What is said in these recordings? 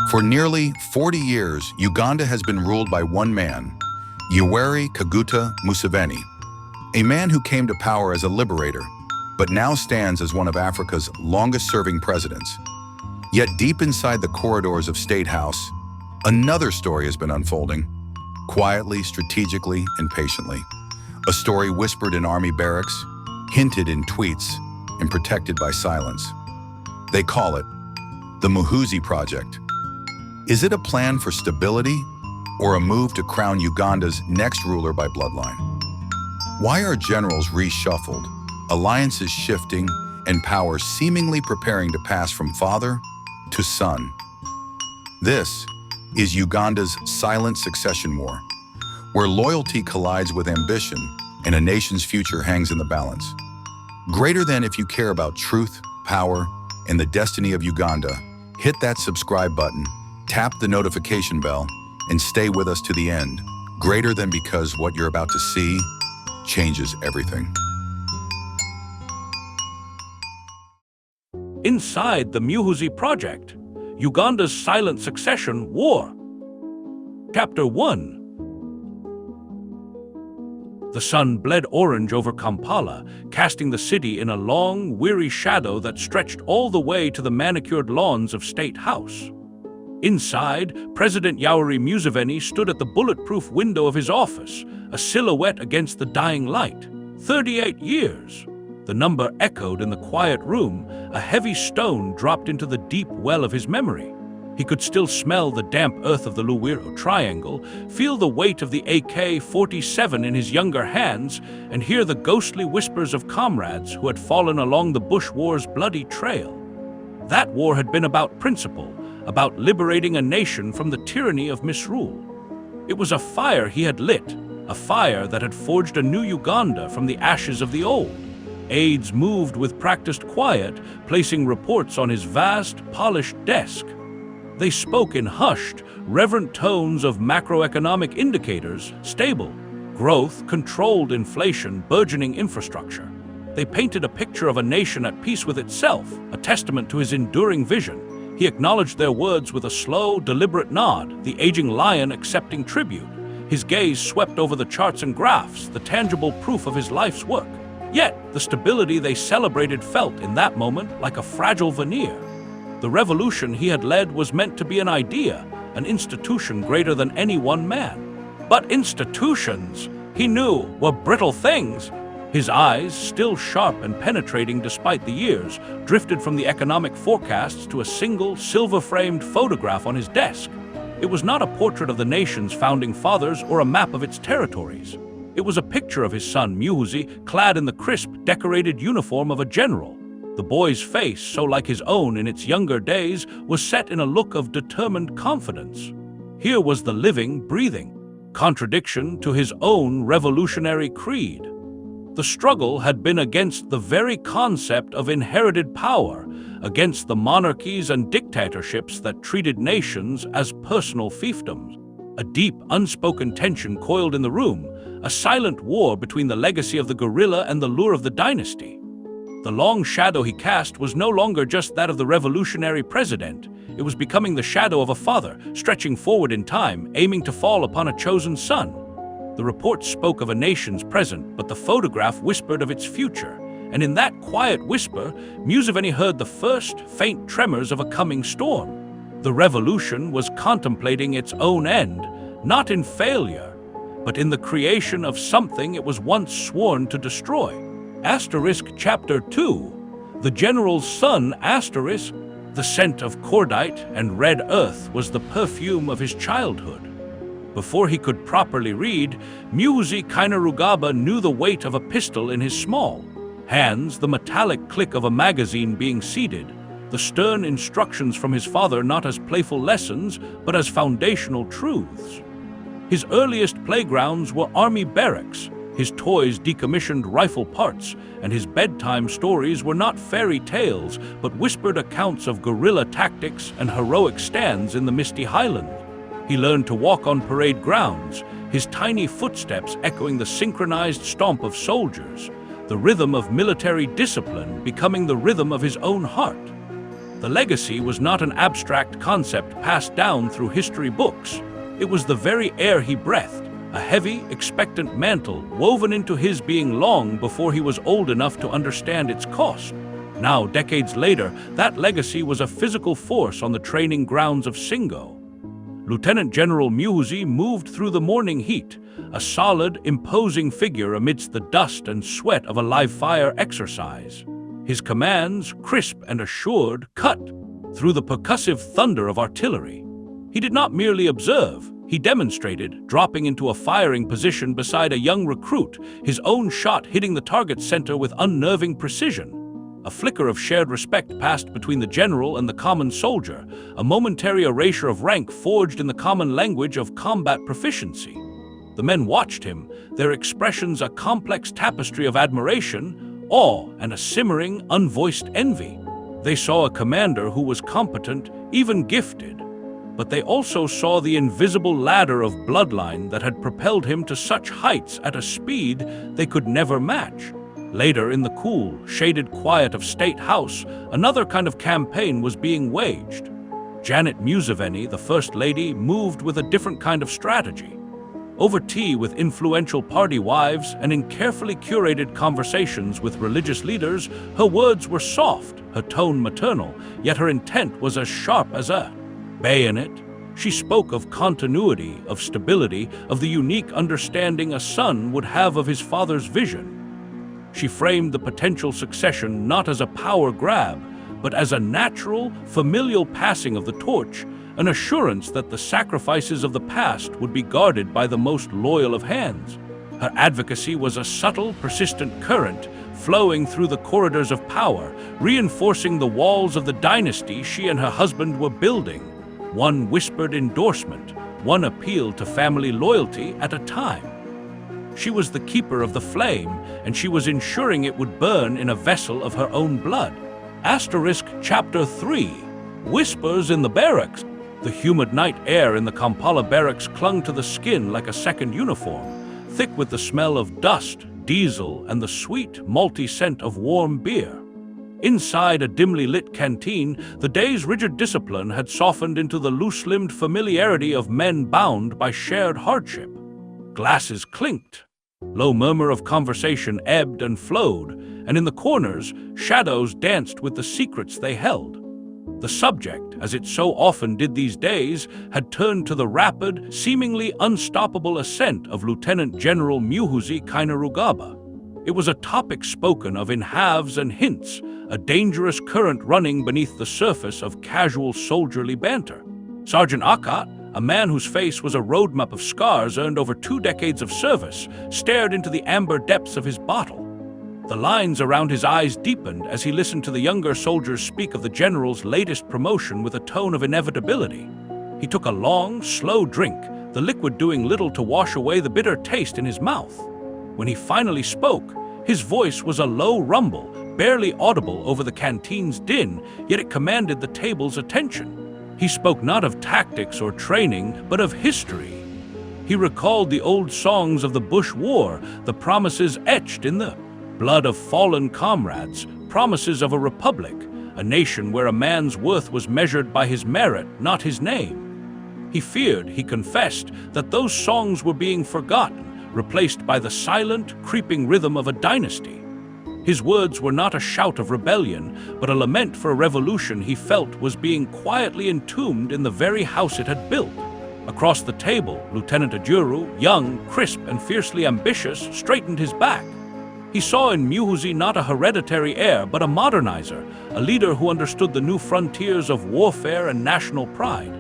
For nearly 40 years, Uganda has been ruled by one man, Yoweri Museveni, a man who came to power as a liberator, but now stands as one of Africa's longest-serving presidents. Yet deep inside the corridors of State House, another story has been unfolding, quietly, strategically, and patiently. A story whispered in army barracks, hinted in tweets, and protected by silence. They call it the Muhoozi Project. Is it a plan for stability or a move to crown Uganda's next ruler by bloodline? Why are generals reshuffled, alliances shifting, and power seemingly preparing to pass from father to son? This is Uganda's silent succession war, where loyalty collides with ambition and a nation's future hangs in the balance. Greater than if you care about truth, power, and the destiny of Uganda, hit that subscribe button, tap the notification bell, and stay with us to the end. Greater than because what you're about to see changes everything. Inside the Muhoozi Project, Uganda's silent succession war. Chapter 1. The sun bled orange over Kampala, casting the city in a long, weary shadow that stretched all the way to the manicured lawns of State House. Inside, President Yoweri Museveni stood at the bulletproof window of his office, a silhouette against the dying light. 38 years. The number echoed in the quiet room, a heavy stone dropped into the deep well of his memory. He could still smell the damp earth of the Luwero Triangle, feel the weight of the AK-47 in his younger hands, and hear the ghostly whispers of comrades who had fallen along the Bush War's bloody trail. That war had been about principle, about liberating a nation from the tyranny of misrule. It was a fire he had lit, a fire that had forged a new Uganda from the ashes of the old. Aides moved with practiced quiet, placing reports on his vast, polished desk. They spoke in hushed, reverent tones of macroeconomic indicators, stable, growth, controlled inflation, burgeoning infrastructure. They painted a picture of a nation at peace with itself, a testament to his enduring vision. He acknowledged their words with a slow, deliberate nod, the aging lion accepting tribute. His gaze swept over the charts and graphs, the tangible proof of his life's work. Yet, the stability they celebrated felt in that moment like a fragile veneer. The revolution he had led was meant to be an idea, an institution greater than any one man. But institutions, he knew, were brittle things. His eyes, still sharp and penetrating despite the years, drifted from the economic forecasts to a single, silver-framed photograph on his desk. It was not a portrait of the nation's founding fathers or a map of its territories. It was a picture of his son, Muhoozi, clad in the crisp, decorated uniform of a general. The boy's face, so like his own in its younger days, was set in a look of determined confidence. Here was the living, breathing contradiction to his own revolutionary creed. The struggle had been against the very concept of inherited power, against the monarchies and dictatorships that treated nations as personal fiefdoms. A deep, unspoken tension coiled in the room, a silent war between the legacy of the guerrilla and the lure of the dynasty. The long shadow he cast was no longer just that of the revolutionary president. It was becoming the shadow of a father, stretching forward in time, aiming to fall upon a chosen son. The report spoke of a nation's present, but the photograph whispered of its future. And in that quiet whisper, Museveni heard the first faint tremors of a coming storm. The revolution was contemplating its own end, not in failure, but in the creation of something it was once sworn to destroy. Chapter 2. The general's son, the scent of cordite and red earth was the perfume of his childhood. Before he could properly read, Muhoozi Kainerugaba knew the weight of a pistol in his small hands, the metallic click of a magazine being seated, the stern instructions from his father not as playful lessons, but as foundational truths. His earliest playgrounds were army barracks, his toys decommissioned rifle parts, and his bedtime stories were not fairy tales, but whispered accounts of guerrilla tactics and heroic stands in the misty highland. He learned to walk on parade grounds, his tiny footsteps echoing the synchronized stomp of soldiers, the rhythm of military discipline becoming the rhythm of his own heart. The legacy was not an abstract concept passed down through history books. It was the very air he breathed, a heavy, expectant mantle woven into his being long before he was old enough to understand its cost. Now, decades later, that legacy was a physical force on the training grounds of Singo. Lieutenant General Muhoozi moved through the morning heat, a solid, imposing figure amidst the dust and sweat of a live-fire exercise. His commands, crisp and assured, cut through the percussive thunder of artillery. He did not merely observe, he demonstrated, dropping into a firing position beside a young recruit, his own shot hitting the target center with unnerving precision. A flicker of shared respect passed between the general and the common soldier, a momentary erasure of rank forged in the common language of combat proficiency. The men watched him, their expressions a complex tapestry of admiration, awe, and a simmering, unvoiced envy. They saw a commander who was competent, even gifted, but they also saw the invisible ladder of bloodline that had propelled him to such heights at a speed they could never match. Later, in the cool, shaded quiet of State House, another kind of campaign was being waged. Janet Museveni, the First Lady, moved with a different kind of strategy. Over tea with influential party wives and in carefully curated conversations with religious leaders, her words were soft, her tone maternal, yet her intent was as sharp as a bayonet. She spoke of continuity, of stability, of the unique understanding a son would have of his father's vision. She framed the potential succession not as a power grab, but as a natural, familial passing of the torch, an assurance that the sacrifices of the past would be guarded by the most loyal of hands. Her advocacy was a subtle, persistent current flowing through the corridors of power, reinforcing the walls of the dynasty she and her husband were building. One whispered endorsement, one appeal to family loyalty at a time. She was the keeper of the flame, and she was ensuring it would burn in a vessel of her own blood. Asterisk Chapter 3. Whispers in the barracks. The humid night air in the Kampala barracks clung to the skin like a second uniform, thick with the smell of dust, diesel, and the sweet, malty scent of warm beer. Inside a dimly lit canteen, the day's rigid discipline had softened into the loose-limbed familiarity of men bound by shared hardship. Glasses clinked. Low murmur of conversation ebbed and flowed, and in the corners, shadows danced with the secrets they held. The subject, as it so often did these days, had turned to the rapid, seemingly unstoppable ascent of Lieutenant General Muhoozi Kainerugaba. It was a topic spoken of in halves and hints, a dangerous current running beneath the surface of casual soldierly banter. Sergeant Akat, a man whose face was a roadmap of scars earned over 2 decades of service, stared into the amber depths of his bottle. The lines around his eyes deepened as he listened to the younger soldiers speak of the general's latest promotion with a tone of inevitability. He took a long, slow drink, the liquid doing little to wash away the bitter taste in his mouth. When he finally spoke, his voice was a low rumble, barely audible over the canteen's din, yet it commanded the table's attention. He spoke not of tactics or training, but of history. He recalled the old songs of the Bush War, the promises etched in the blood of fallen comrades, promises of a republic, a nation where a man's worth was measured by his merit, not his name. He feared, he confessed, that those songs were being forgotten, replaced by the silent, creeping rhythm of a dynasty. His words were not a shout of rebellion, but a lament for a revolution he felt was being quietly entombed in the very house it had built. Across the table, Lieutenant Ajuru, young, crisp, and fiercely ambitious, straightened his back. He saw in Muhoozi not a hereditary heir, but a modernizer, a leader who understood the new frontiers of warfare and national pride.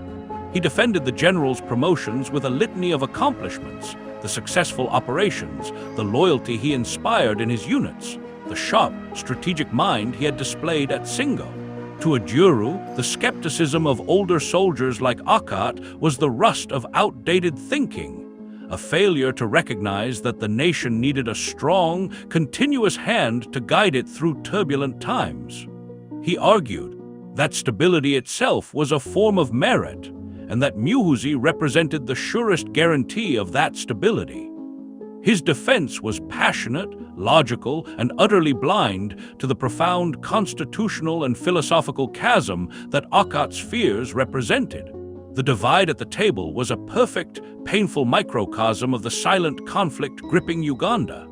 He defended the general's promotions with a litany of accomplishments, the successful operations, the loyalty he inspired in his units, the sharp, strategic mind he had displayed at Singo. To Ajuru, the skepticism of older soldiers like Akat was the rust of outdated thinking, a failure to recognize that the nation needed a strong, continuous hand to guide it through turbulent times. He argued that stability itself was a form of merit, and that Muhoozi represented the surest guarantee of that stability. His defense was passionate, logical, and utterly blind to the profound constitutional and philosophical chasm that Akat's fears represented. The divide at the table was a perfect, painful microcosm of the silent conflict gripping Uganda.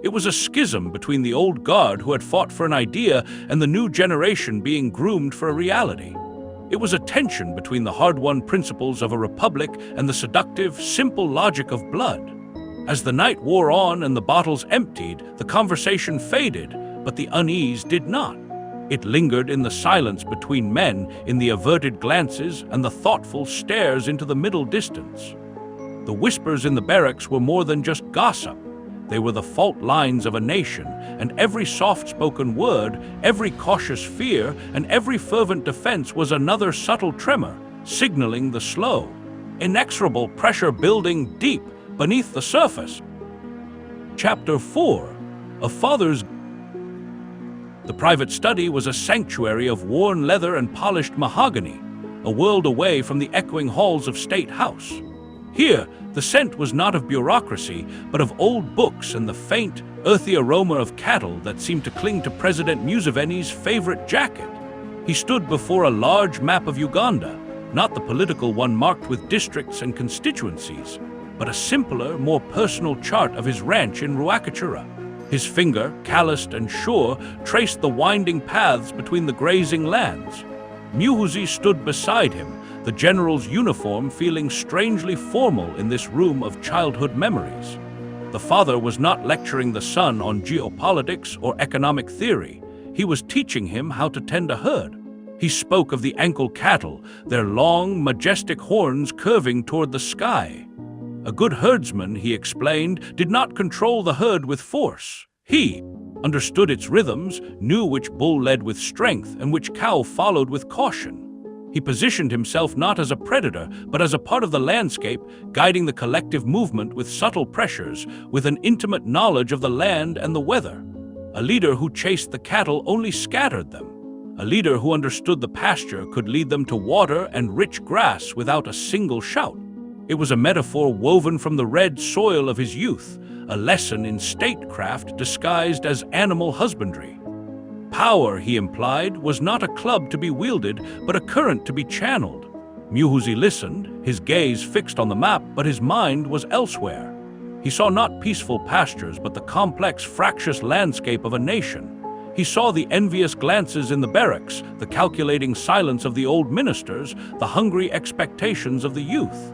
It was a schism between the old guard who had fought for an idea and the new generation being groomed for a reality. It was a tension between the hard-won principles of a republic and the seductive, simple logic of blood. As the night wore on and the bottles emptied, the conversation faded, but the unease did not. It lingered in the silence between men, in the averted glances and the thoughtful stares into the middle distance. The whispers in the barracks were more than just gossip. They were the fault lines of a nation, and every soft-spoken word, every cautious fear, and every fervent defense was another subtle tremor, signaling the slow, inexorable pressure building deep beneath the surface. Chapter 4. A Father's. The private study was a sanctuary of worn leather and polished mahogany, a world away from the echoing halls of State House. Here, the scent was not of bureaucracy, but of old books and the faint, earthy aroma of cattle that seemed to cling to President Museveni's favorite jacket. He stood before a large map of Uganda, not the political one marked with districts and constituencies, but a simpler, more personal chart of his ranch in Ruakachura. His finger, calloused and sure, traced the winding paths between the grazing lands. Muhoozi stood beside him, the general's uniform feeling strangely formal in this room of childhood memories. The father was not lecturing the son on geopolitics or economic theory. He was teaching him how to tend a herd. He spoke of the ankle cattle, their long, majestic horns curving toward the sky. A good herdsman, he explained, did not control the herd with force. He understood its rhythms, knew which bull led with strength and which cow followed with caution. He positioned himself not as a predator, but as a part of the landscape, guiding the collective movement with subtle pressures, with an intimate knowledge of the land and the weather. A leader who chased the cattle only scattered them. A leader who understood the pasture could lead them to water and rich grass without a single shout. It was a metaphor woven from the red soil of his youth, a lesson in statecraft disguised as animal husbandry. Power, he implied, was not a club to be wielded, but a current to be channeled. Muhoozi listened, his gaze fixed on the map, but his mind was elsewhere. He saw not peaceful pastures, but the complex, fractious landscape of a nation. He saw the envious glances in the barracks, the calculating silence of the old ministers, the hungry expectations of the youth.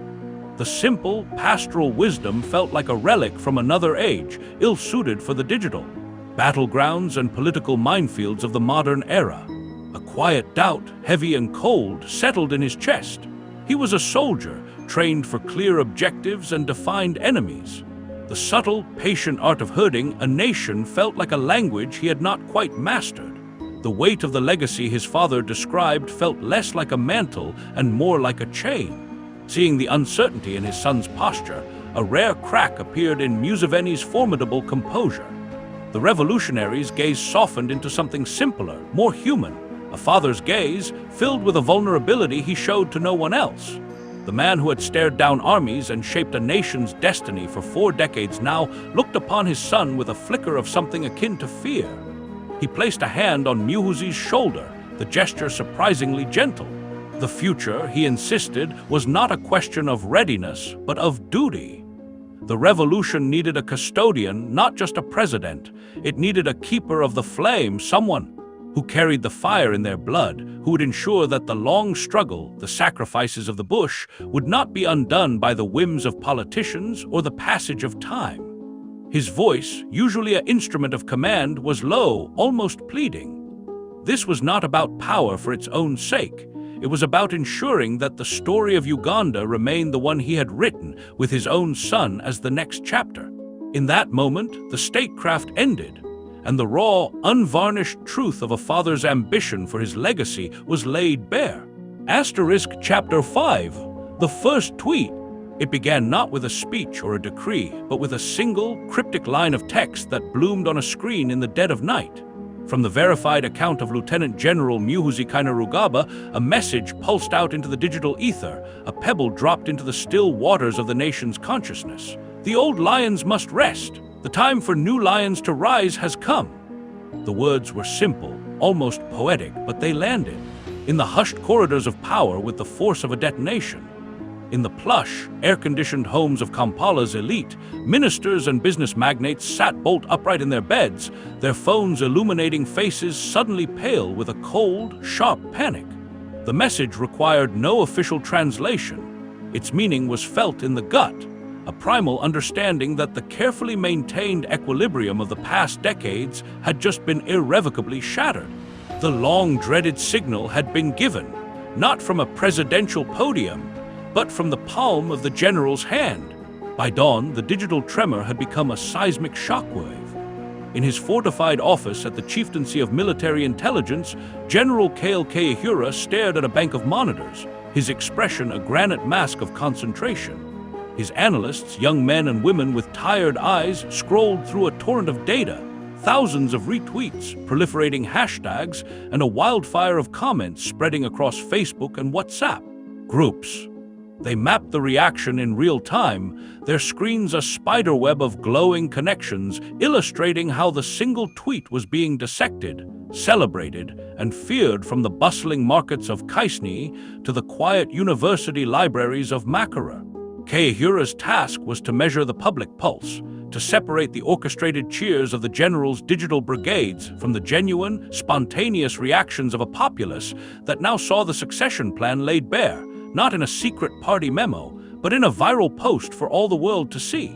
The simple, pastoral wisdom felt like a relic from another age, ill-suited for the digital battlegrounds and political minefields of the modern era. A quiet doubt, heavy and cold, settled in his chest. He was a soldier, trained for clear objectives and defined enemies. The subtle, patient art of herding a nation felt like a language he had not quite mastered. The weight of the legacy his father described felt less like a mantle and more like a chain. Seeing the uncertainty in his son's posture, a rare crack appeared in Museveni's formidable composure. The revolutionary's gaze softened into something simpler, more human, a father's gaze filled with a vulnerability he showed to no one else. The man who had stared down armies and shaped a nation's destiny for 4 decades now looked upon his son with a flicker of something akin to fear. He placed a hand on Muhoozi's shoulder, the gesture surprisingly gentle. The future, he insisted, was not a question of readiness, but of duty. The revolution needed a custodian, not just a president. It needed a keeper of the flame, someone who carried the fire in their blood, who would ensure that the long struggle, the sacrifices of the bush, would not be undone by the whims of politicians or the passage of time. His voice, usually an instrument of command, was low, almost pleading. This was not about power for its own sake. It was about ensuring that the story of Uganda remained the one he had written, with his own son as the next chapter. In that moment, the statecraft ended, and the raw, unvarnished truth of a father's ambition for his legacy was laid bare. Asterisk Chapter 5, the first tweet. It began not with a speech or a decree, but with a single, cryptic line of text that bloomed on a screen in the dead of night. From the verified account of Lieutenant General Muhoozi Kainerugaba, a message pulsed out into the digital ether, a pebble dropped into the still waters of the nation's consciousness. The old lions must rest. The time for new lions to rise has come. The words were simple, almost poetic, but they landed in the hushed corridors of power with the force of a detonation. In the plush, air-conditioned homes of Kampala's elite, ministers and business magnates sat bolt upright in their beds, their phones illuminating faces suddenly pale with a cold, sharp panic. The message required no official translation. Its meaning was felt in the gut, a primal understanding that the carefully maintained equilibrium of the past decades had just been irrevocably shattered. The long-dreaded signal had been given, not from a presidential podium, but from the palm of the general's hand. By dawn, the digital tremor had become a seismic shockwave. In his fortified office at the Chieftaincy of Military Intelligence, General Kainerugaba stared at a bank of monitors, his expression a granite mask of concentration. His analysts, young men and women with tired eyes, scrolled through a torrent of data, thousands of retweets, proliferating hashtags, and a wildfire of comments spreading across Facebook and WhatsApp groups. They mapped the reaction in real time, their screens a spiderweb of glowing connections, illustrating how the single tweet was being dissected, celebrated, and feared from the bustling markets of Kaisni to the quiet university libraries of Makara. Kainerugara's task was to measure the public pulse, to separate the orchestrated cheers of the general's digital brigades from the genuine, spontaneous reactions of a populace that now saw the succession plan laid bare, not in a secret party memo, but in a viral post for all the world to see.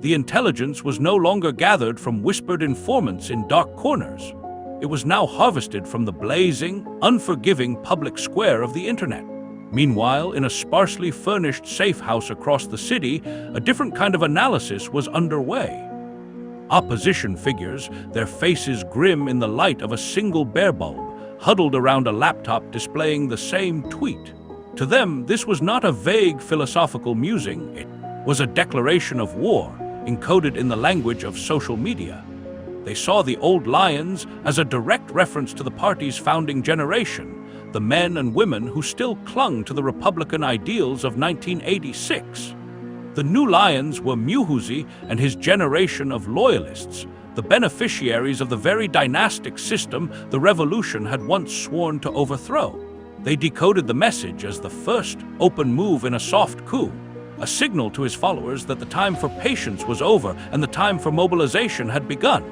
The intelligence was no longer gathered from whispered informants in dark corners. It was now harvested from the blazing, unforgiving public square of the internet. Meanwhile, in a sparsely furnished safe house across the city, a different kind of analysis was underway. Opposition figures, their faces grim in the light of a single bear bulb, huddled around a laptop displaying the same tweet. To them, this was not a vague philosophical musing, it was a declaration of war, encoded in the language of social media. They saw the old lions as a direct reference to the party's founding generation, the men and women who still clung to the Republican ideals of 1986. The new lions were Muhoozi and his generation of loyalists, the beneficiaries of the very dynastic system the revolution had once sworn to overthrow. They decoded the message as the first open move in a soft coup, a signal to his followers that the time for patience was over and the time for mobilization had begun.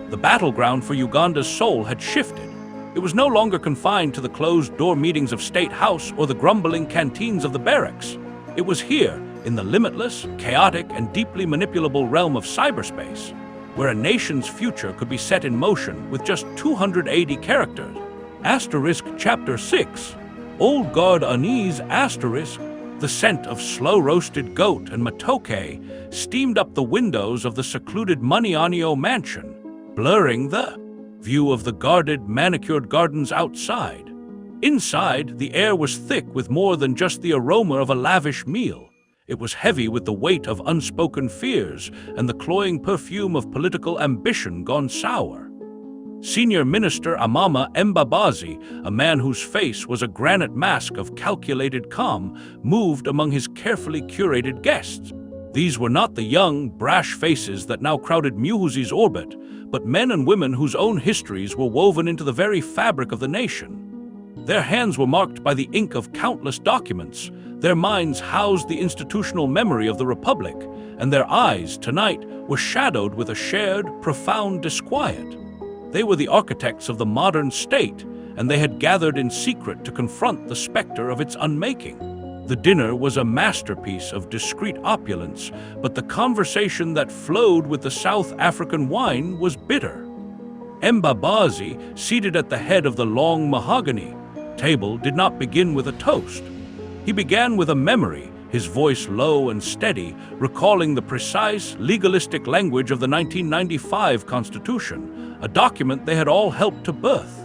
The battleground for Uganda's soul had shifted. It was no longer confined to the closed-door meetings of State House or the grumbling canteens of the barracks. It was here, in the limitless, chaotic, and deeply manipulable realm of cyberspace, where a nation's future could be set in motion with just 280 characters. Chapter 6, Old Guard Unease *, the scent of slow-roasted goat and matoke steamed up the windows of the secluded Munianio mansion, blurring the view of the guarded, manicured gardens outside. Inside, the air was thick with more than just the aroma of a lavish meal. It was heavy with the weight of unspoken fears and the cloying perfume of political ambition gone sour. Senior Minister Amama Mbabazi, a man whose face was a granite mask of calculated calm, moved among his carefully curated guests. These were not the young, brash faces that now crowded Muhoozi's orbit, but men and women whose own histories were woven into the very fabric of the nation. Their hands were marked by the ink of countless documents, their minds housed the institutional memory of the Republic, and their eyes, tonight, were shadowed with a shared, profound disquiet. They were the architects of the modern state, and they had gathered in secret to confront the specter of its unmaking. The dinner was a masterpiece of discreet opulence, but the conversation that flowed with the South African wine was bitter. Mbabazi, seated at the head of the long mahogany table, did not begin with a toast. He began with a memory, his voice low and steady, recalling the precise, legalistic language of the 1995 Constitution, a document they had all helped to birth.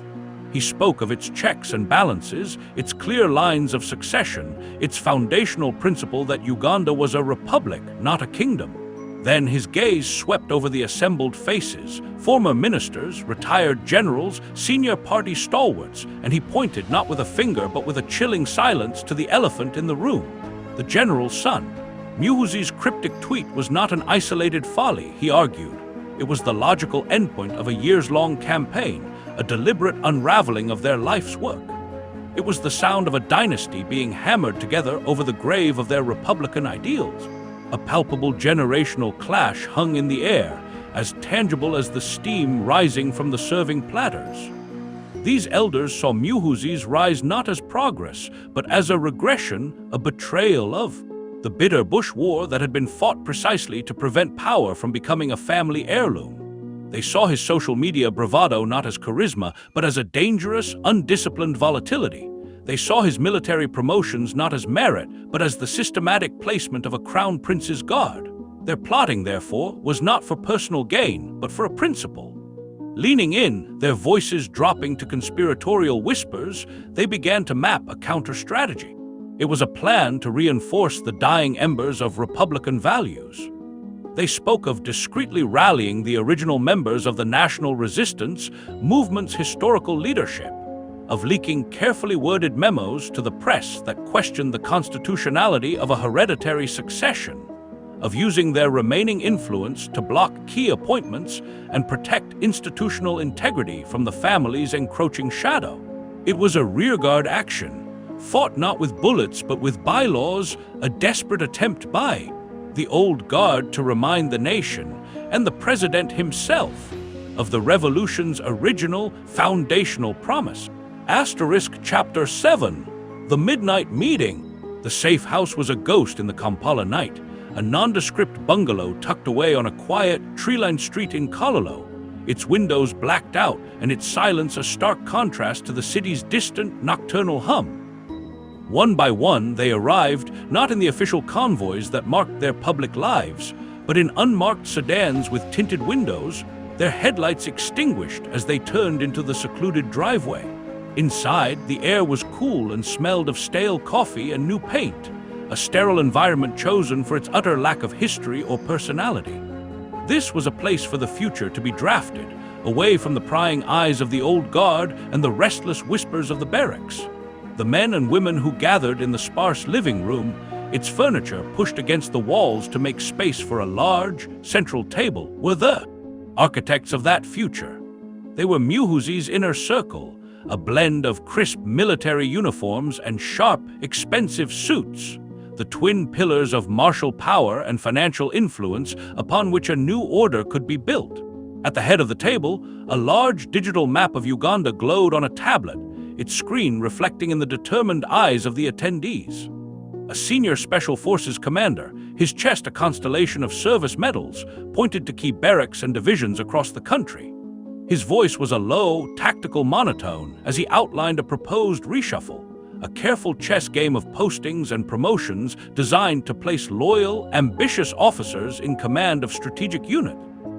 He spoke of its checks and balances, its clear lines of succession, its foundational principle that Uganda was a republic, not a kingdom. Then his gaze swept over the assembled faces, former ministers, retired generals, senior party stalwarts, and he pointed not with a finger but with a chilling silence to the elephant in the room, the general's son. Muhoozi's cryptic tweet was not an isolated folly, he argued. It was the logical endpoint of a years-long campaign, a deliberate unraveling of their life's work. It was the sound of a dynasty being hammered together over the grave of their Republican ideals. A palpable generational clash hung in the air, as tangible as the steam rising from the serving platters. These elders saw Muhoozi's rise not as progress, but as a regression, a betrayal of the bitter Bush War that had been fought precisely to prevent power from becoming a family heirloom. They saw his social media bravado not as charisma, but as a dangerous, undisciplined volatility. They saw his military promotions not as merit, but as the systematic placement of a crown prince's guard. Their plotting, therefore, was not for personal gain, but for a principle. Leaning in, their voices dropping to conspiratorial whispers, they began to map a counter-strategy. It was a plan to reinforce the dying embers of Republican values. They spoke of discreetly rallying the original members of the national resistance movement's historical leadership, of leaking carefully worded memos to the press that questioned the constitutionality of a hereditary succession, of using their remaining influence to block key appointments and protect institutional integrity from the family's encroaching shadow. It was a rearguard action, fought not with bullets but with bylaws, a desperate attempt by the old guard to remind the nation and the president himself of the revolution's original foundational promise. Chapter 7. The Midnight Meeting. The safe house was a ghost in the Kampala night, a nondescript bungalow tucked away on a quiet, tree-lined street in Kololo, its windows blacked out and its silence a stark contrast to the city's distant, nocturnal hum. One by one, they arrived, not in the official convoys that marked their public lives, but in unmarked sedans with tinted windows, their headlights extinguished as they turned into the secluded driveway. Inside, the air was cool and smelled of stale coffee and new paint, a sterile environment chosen for its utter lack of history or personality. This was a place for the future to be drafted, away from the prying eyes of the old guard and the restless whispers of the barracks. The men and women who gathered in the sparse living room, its furniture pushed against the walls to make space for a large, central table, were the architects of that future. They were Muhoozi's inner circle, a blend of crisp military uniforms and sharp, expensive suits, the twin pillars of martial power and financial influence upon which a new order could be built. At the head of the table, a large digital map of Uganda glowed on a tablet, its screen reflecting in the determined eyes of the attendees. A senior Special Forces commander, his chest a constellation of service medals, pointed to key barracks and divisions across the country. His voice was a low, tactical monotone as he outlined a proposed reshuffle, a careful chess game of postings and promotions designed to place loyal, ambitious officers in command of strategic unit.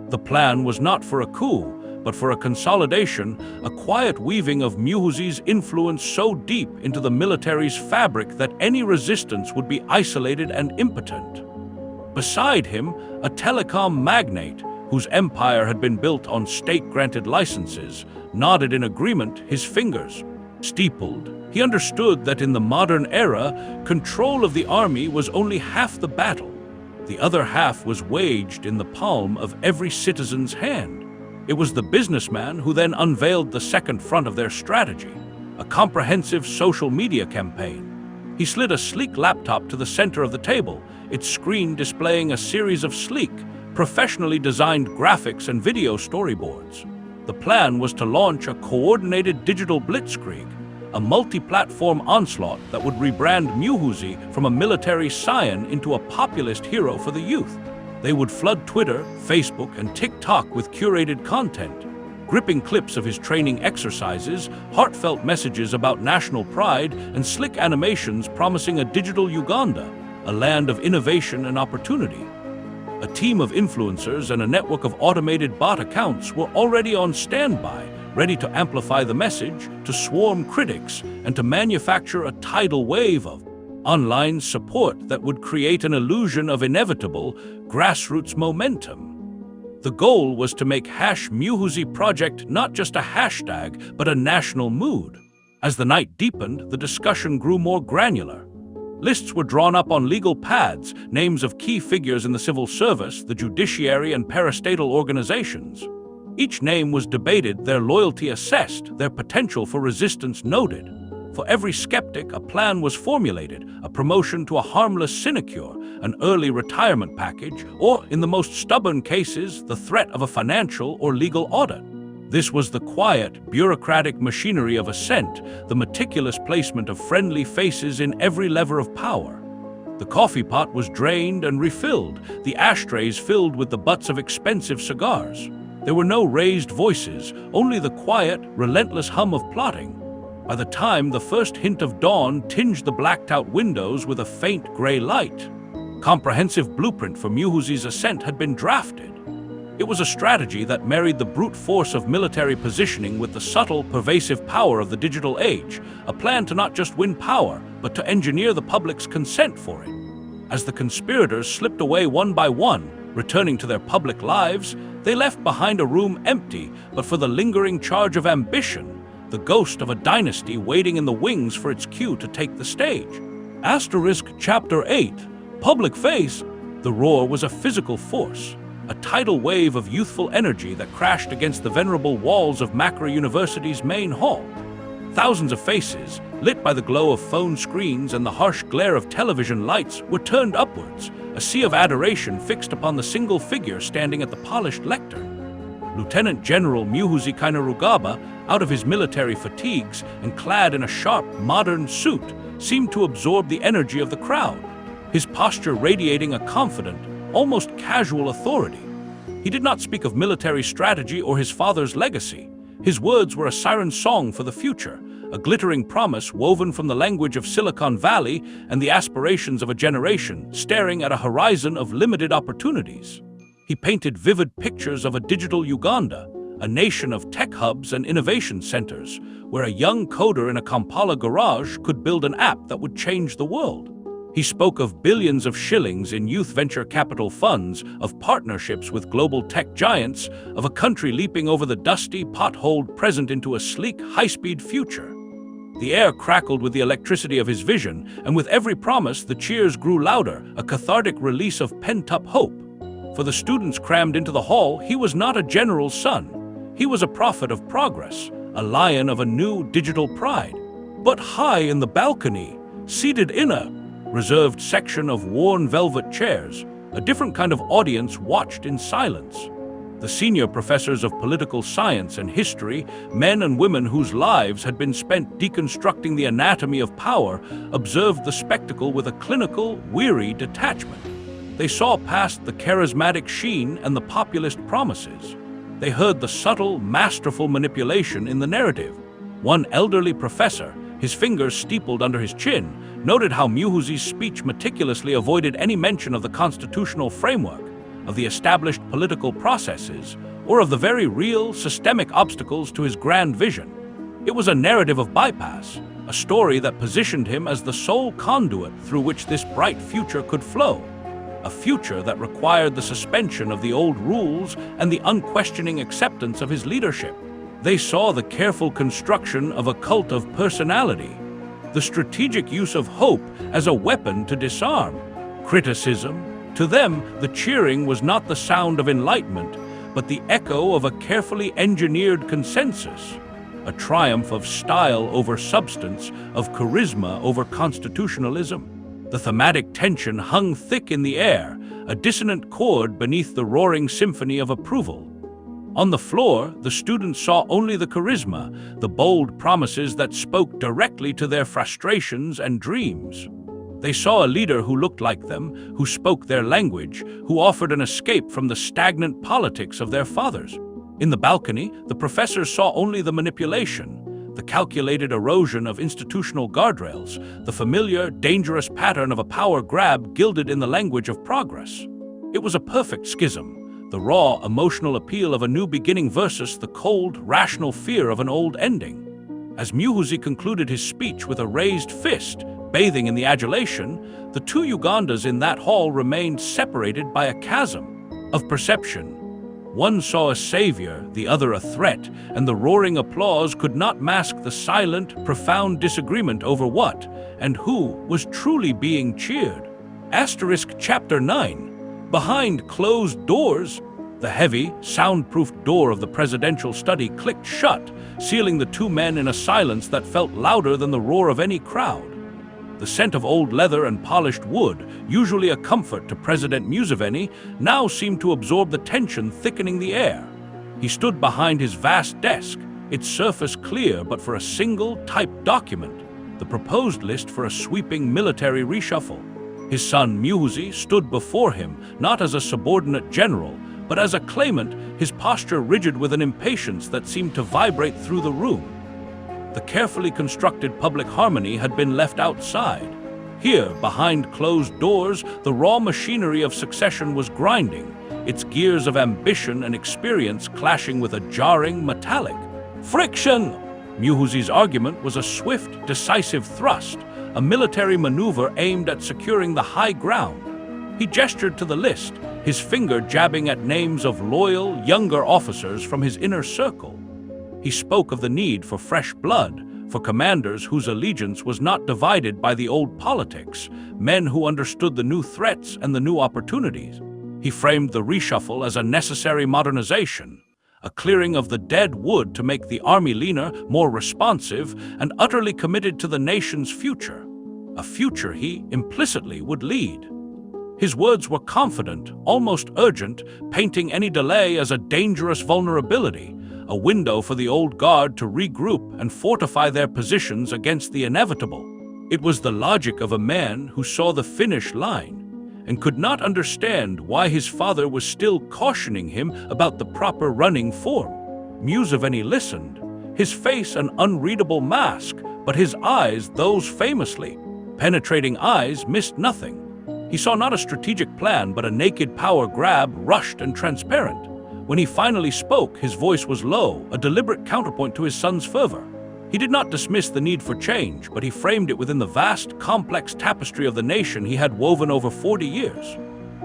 The plan was not for a coup, but for a consolidation, a quiet weaving of Muhoozi's influence so deep into the military's fabric that any resistance would be isolated and impotent. Beside him, a telecom magnate, whose empire had been built on state-granted licenses, nodded in agreement, his fingers steepled. He understood that in the modern era, control of the army was only half the battle. The other half was waged in the palm of every citizen's hand. It was the businessman who then unveiled the second front of their strategy, a comprehensive social media campaign. He slid a sleek laptop to the center of the table, its screen displaying a series of sleek, professionally designed graphics and video storyboards. The plan was to launch a coordinated digital blitzkrieg, a multi-platform onslaught that would rebrand Muhoozi from a military scion into a populist hero for the youth. They would flood Twitter, Facebook, and TikTok with curated content, gripping clips of his training exercises, heartfelt messages about national pride, and slick animations promising a digital Uganda, a land of innovation and opportunity. A team of influencers and a network of automated bot accounts were already on standby, ready to amplify the message, to swarm critics, and to manufacture a tidal wave of online support that would create an illusion of inevitable grassroots momentum. The goal was to make #Muhoozi Project not just a hashtag, but a national mood. As the night deepened, the discussion grew more granular. Lists were drawn up on legal pads, names of key figures in the civil service, the judiciary, and parastatal organizations. Each name was debated, their loyalty assessed, their potential for resistance noted. For every skeptic, a plan was formulated, a promotion to a harmless sinecure, an early retirement package, or, in the most stubborn cases, the threat of a financial or legal audit. This was the quiet, bureaucratic machinery of ascent, the meticulous placement of friendly faces in every lever of power. The coffee pot was drained and refilled, the ashtrays filled with the butts of expensive cigars. There were no raised voices, only the quiet, relentless hum of plotting. By the time the first hint of dawn tinged the blacked-out windows with a faint gray light, comprehensive blueprint for Muhoozi's ascent had been drafted. It was a strategy that married the brute force of military positioning with the subtle, pervasive power of the digital age, a plan to not just win power, but to engineer the public's consent for it. As the conspirators slipped away one by one, returning to their public lives, they left behind a room empty, but for the lingering charge of ambition, the ghost of a dynasty waiting in the wings for its cue to take the stage. Chapter 8, Public Face. The roar was a physical force, a tidal wave of youthful energy that crashed against the venerable walls of Macra University's main hall. Thousands of faces, lit by the glow of phone screens and the harsh glare of television lights, were turned upwards, a sea of adoration fixed upon the single figure standing at the polished lectern. Lieutenant General Muhoozi Kainerugaba, out of his military fatigues and clad in a sharp, modern suit, seemed to absorb the energy of the crowd, his posture radiating a confident, almost casual authority. He did not speak of military strategy or his father's legacy. His words were a siren song for the future, a glittering promise woven from the language of Silicon Valley and the aspirations of a generation staring at a horizon of limited opportunities. He painted vivid pictures of a digital Uganda, a nation of tech hubs and innovation centers, where a young coder in a Kampala garage could build an app that would change the world. He spoke of billions of shillings in youth venture capital funds, of partnerships with global tech giants, of a country leaping over the dusty, potholed present into a sleek, high-speed future. The air crackled with the electricity of his vision, and with every promise, the cheers grew louder, a cathartic release of pent-up hope. For the students crammed into the hall, he was not a general's son. He was a prophet of progress, a lion of a new digital pride. But high in the balcony, seated in a reserved section of worn velvet chairs, a different kind of audience watched in silence. The senior professors of political science and history, men and women whose lives had been spent deconstructing the anatomy of power, observed the spectacle with a clinical, weary detachment. They saw past the charismatic sheen and the populist promises. They heard the subtle, masterful manipulation in the narrative. One elderly professor, his fingers steepled under his chin, noted how Muhoozi's speech meticulously avoided any mention of the constitutional framework, of the established political processes, or of the very real, systemic obstacles to his grand vision. It was a narrative of bypass, a story that positioned him as the sole conduit through which this bright future could flow, a future that required the suspension of the old rules and the unquestioning acceptance of his leadership. They saw the careful construction of a cult of personality, the strategic use of hope as a weapon to disarm criticism. To them, the cheering was not the sound of enlightenment, but the echo of a carefully engineered consensus, a triumph of style over substance, of charisma over constitutionalism. The thematic tension hung thick in the air, a dissonant chord beneath the roaring symphony of approval. On the floor, the students saw only the charisma, the bold promises that spoke directly to their frustrations and dreams. They saw a leader who looked like them, who spoke their language, who offered an escape from the stagnant politics of their fathers. In the balcony, the professors saw only the manipulation, the calculated erosion of institutional guardrails, the familiar, dangerous pattern of a power grab gilded in the language of progress. It was a perfect schism, the raw, emotional appeal of a new beginning versus the cold, rational fear of an old ending. As Muhoozi concluded his speech with a raised fist, bathing in the adulation, the two Ugandas in that hall remained separated by a chasm of perception. One saw a savior, the other a threat, and the roaring applause could not mask the silent, profound disagreement over what and who was truly being cheered. Asterisk Chapter 9. Behind closed doors, the heavy, soundproof door of the presidential study clicked shut, sealing the two men in a silence that felt louder than the roar of any crowd. The scent of old leather and polished wood, usually a comfort to President Museveni, now seemed to absorb the tension thickening the air. He stood behind his vast desk, its surface clear but for a single typed document, the proposed list for a sweeping military reshuffle. His son Muhoozi stood before him, not as a subordinate general, but as a claimant, his posture rigid with an impatience that seemed to vibrate through the room. The carefully constructed public harmony had been left outside. Here, behind closed doors, the raw machinery of succession was grinding, its gears of ambition and experience clashing with a jarring metallic friction. Muhoozi's argument was a swift, decisive thrust, a military maneuver aimed at securing the high ground. He gestured to the list, his finger jabbing at names of loyal, younger officers from his inner circle. He spoke of the need for fresh blood, for commanders whose allegiance was not divided by the old politics, men who understood the new threats and the new opportunities. He framed the reshuffle as a necessary modernization, a clearing of the dead wood to make the army leaner, more responsive, and utterly committed to the nation's future, a future he implicitly would lead. His words were confident, almost urgent, painting any delay as a dangerous vulnerability, a window for the old guard to regroup and fortify their positions against the inevitable. It was the logic of a man who saw the finish line and could not understand why his father was still cautioning him about the proper running form. Museveni listened, his face an unreadable mask, but his eyes, those famously penetrating eyes, missed nothing. He saw not a strategic plan, but a naked power grab, rushed and transparent. When he finally spoke, his voice was low, a deliberate counterpoint to his son's fervor. He did not dismiss the need for change, but he framed it within the vast, complex tapestry of the nation he had woven over 40 years.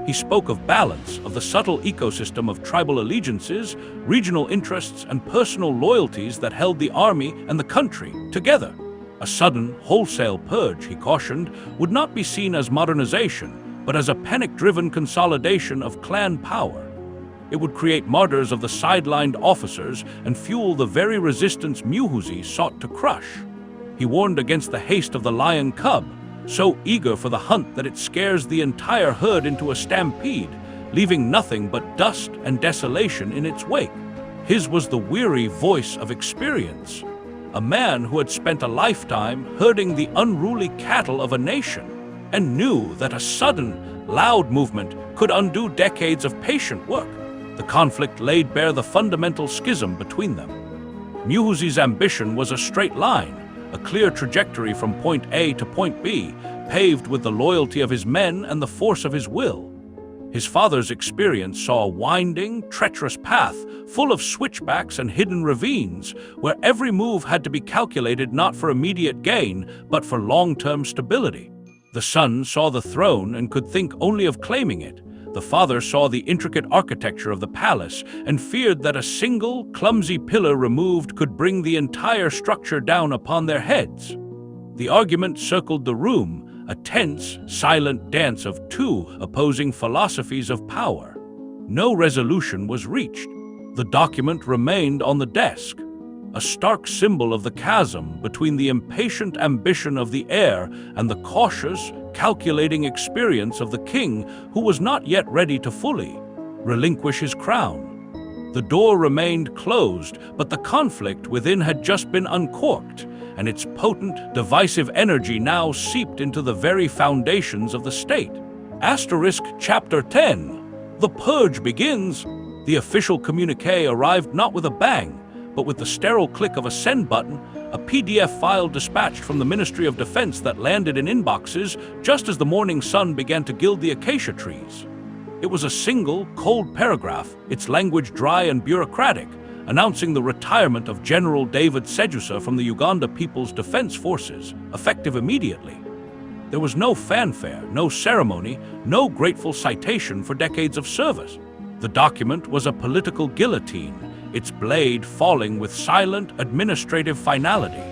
He spoke of balance, of the subtle ecosystem of tribal allegiances, regional interests, and personal loyalties that held the army and the country together. A sudden, wholesale purge, he cautioned, would not be seen as modernization, but as a panic-driven consolidation of clan power. It would create martyrs of the sidelined officers and fuel the very resistance Muhoozi sought to crush. He warned against the haste of the lion cub, so eager for the hunt that it scares the entire herd into a stampede, leaving nothing but dust and desolation in its wake. His was the weary voice of experience, a man who had spent a lifetime herding the unruly cattle of a nation and knew that a sudden, loud movement could undo decades of patient work. The conflict laid bare the fundamental schism between them. Muhoozi's ambition was a straight line, a clear trajectory from point A to point B, paved with the loyalty of his men and the force of his will. His father's experience saw a winding, treacherous path full of switchbacks and hidden ravines, where every move had to be calculated not for immediate gain, but for long-term stability. The son saw the throne and could think only of claiming it. The father saw the intricate architecture of the palace and feared that a single, clumsy pillar removed could bring the entire structure down upon their heads. The argument circled the room, a tense, silent dance of two opposing philosophies of power. No resolution was reached. The document remained on the desk, a stark symbol of the chasm between the impatient ambition of the heir and the cautious, calculating experience of the king who was not yet ready to fully relinquish his crown. The door remained closed, but the conflict within had just been uncorked, and its potent, divisive energy now seeped into the very foundations of the state. Asterisk Chapter 10. The purge begins. The official communique arrived not with a bang, but with the sterile click of a send button, a PDF file dispatched from the Ministry of Defense that landed in inboxes just as the morning sun began to gild the acacia trees. It was a single, cold paragraph, its language dry and bureaucratic, announcing the retirement of General David Sejusa from the Uganda People's Defense Forces, effective immediately. There was no fanfare, no ceremony, no grateful citation for decades of service. The document was a political guillotine, its blade falling with silent administrative finality.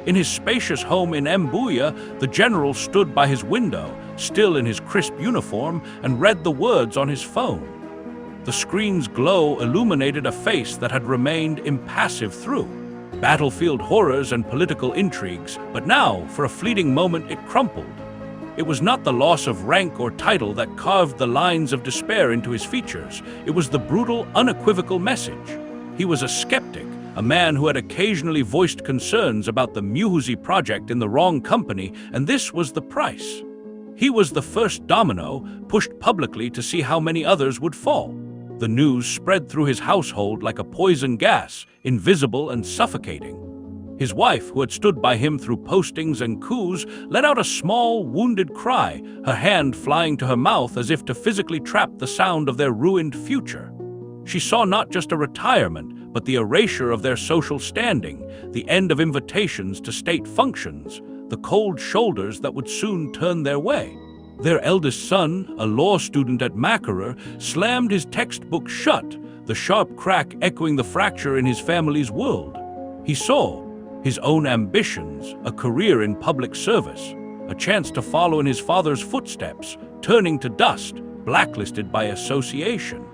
In his spacious home in Mbuya, the general stood by his window, still in his crisp uniform, and read the words on his phone. The screen's glow illuminated a face that had remained impassive through battlefield horrors and political intrigues, but now, for a fleeting moment, it crumpled. It was not the loss of rank or title that carved the lines of despair into his features. It was the brutal, unequivocal message. He was a skeptic, a man who had occasionally voiced concerns about the Muhoozi Project in the wrong company, and this was the price. He was the first domino, pushed publicly to see how many others would fall. The news spread through his household like a poison gas, invisible and suffocating. His wife, who had stood by him through postings and coups, let out a small, wounded cry, her hand flying to her mouth as if to physically trap the sound of their ruined future. She saw not just a retirement, but the erasure of their social standing, the end of invitations to state functions, the cold shoulders that would soon turn their way. Their eldest son, a law student at Makerere, slammed his textbook shut, the sharp crack echoing the fracture in his family's world. He saw his own ambitions, a career in public service, a chance to follow in his father's footsteps, turning to dust, blacklisted by association.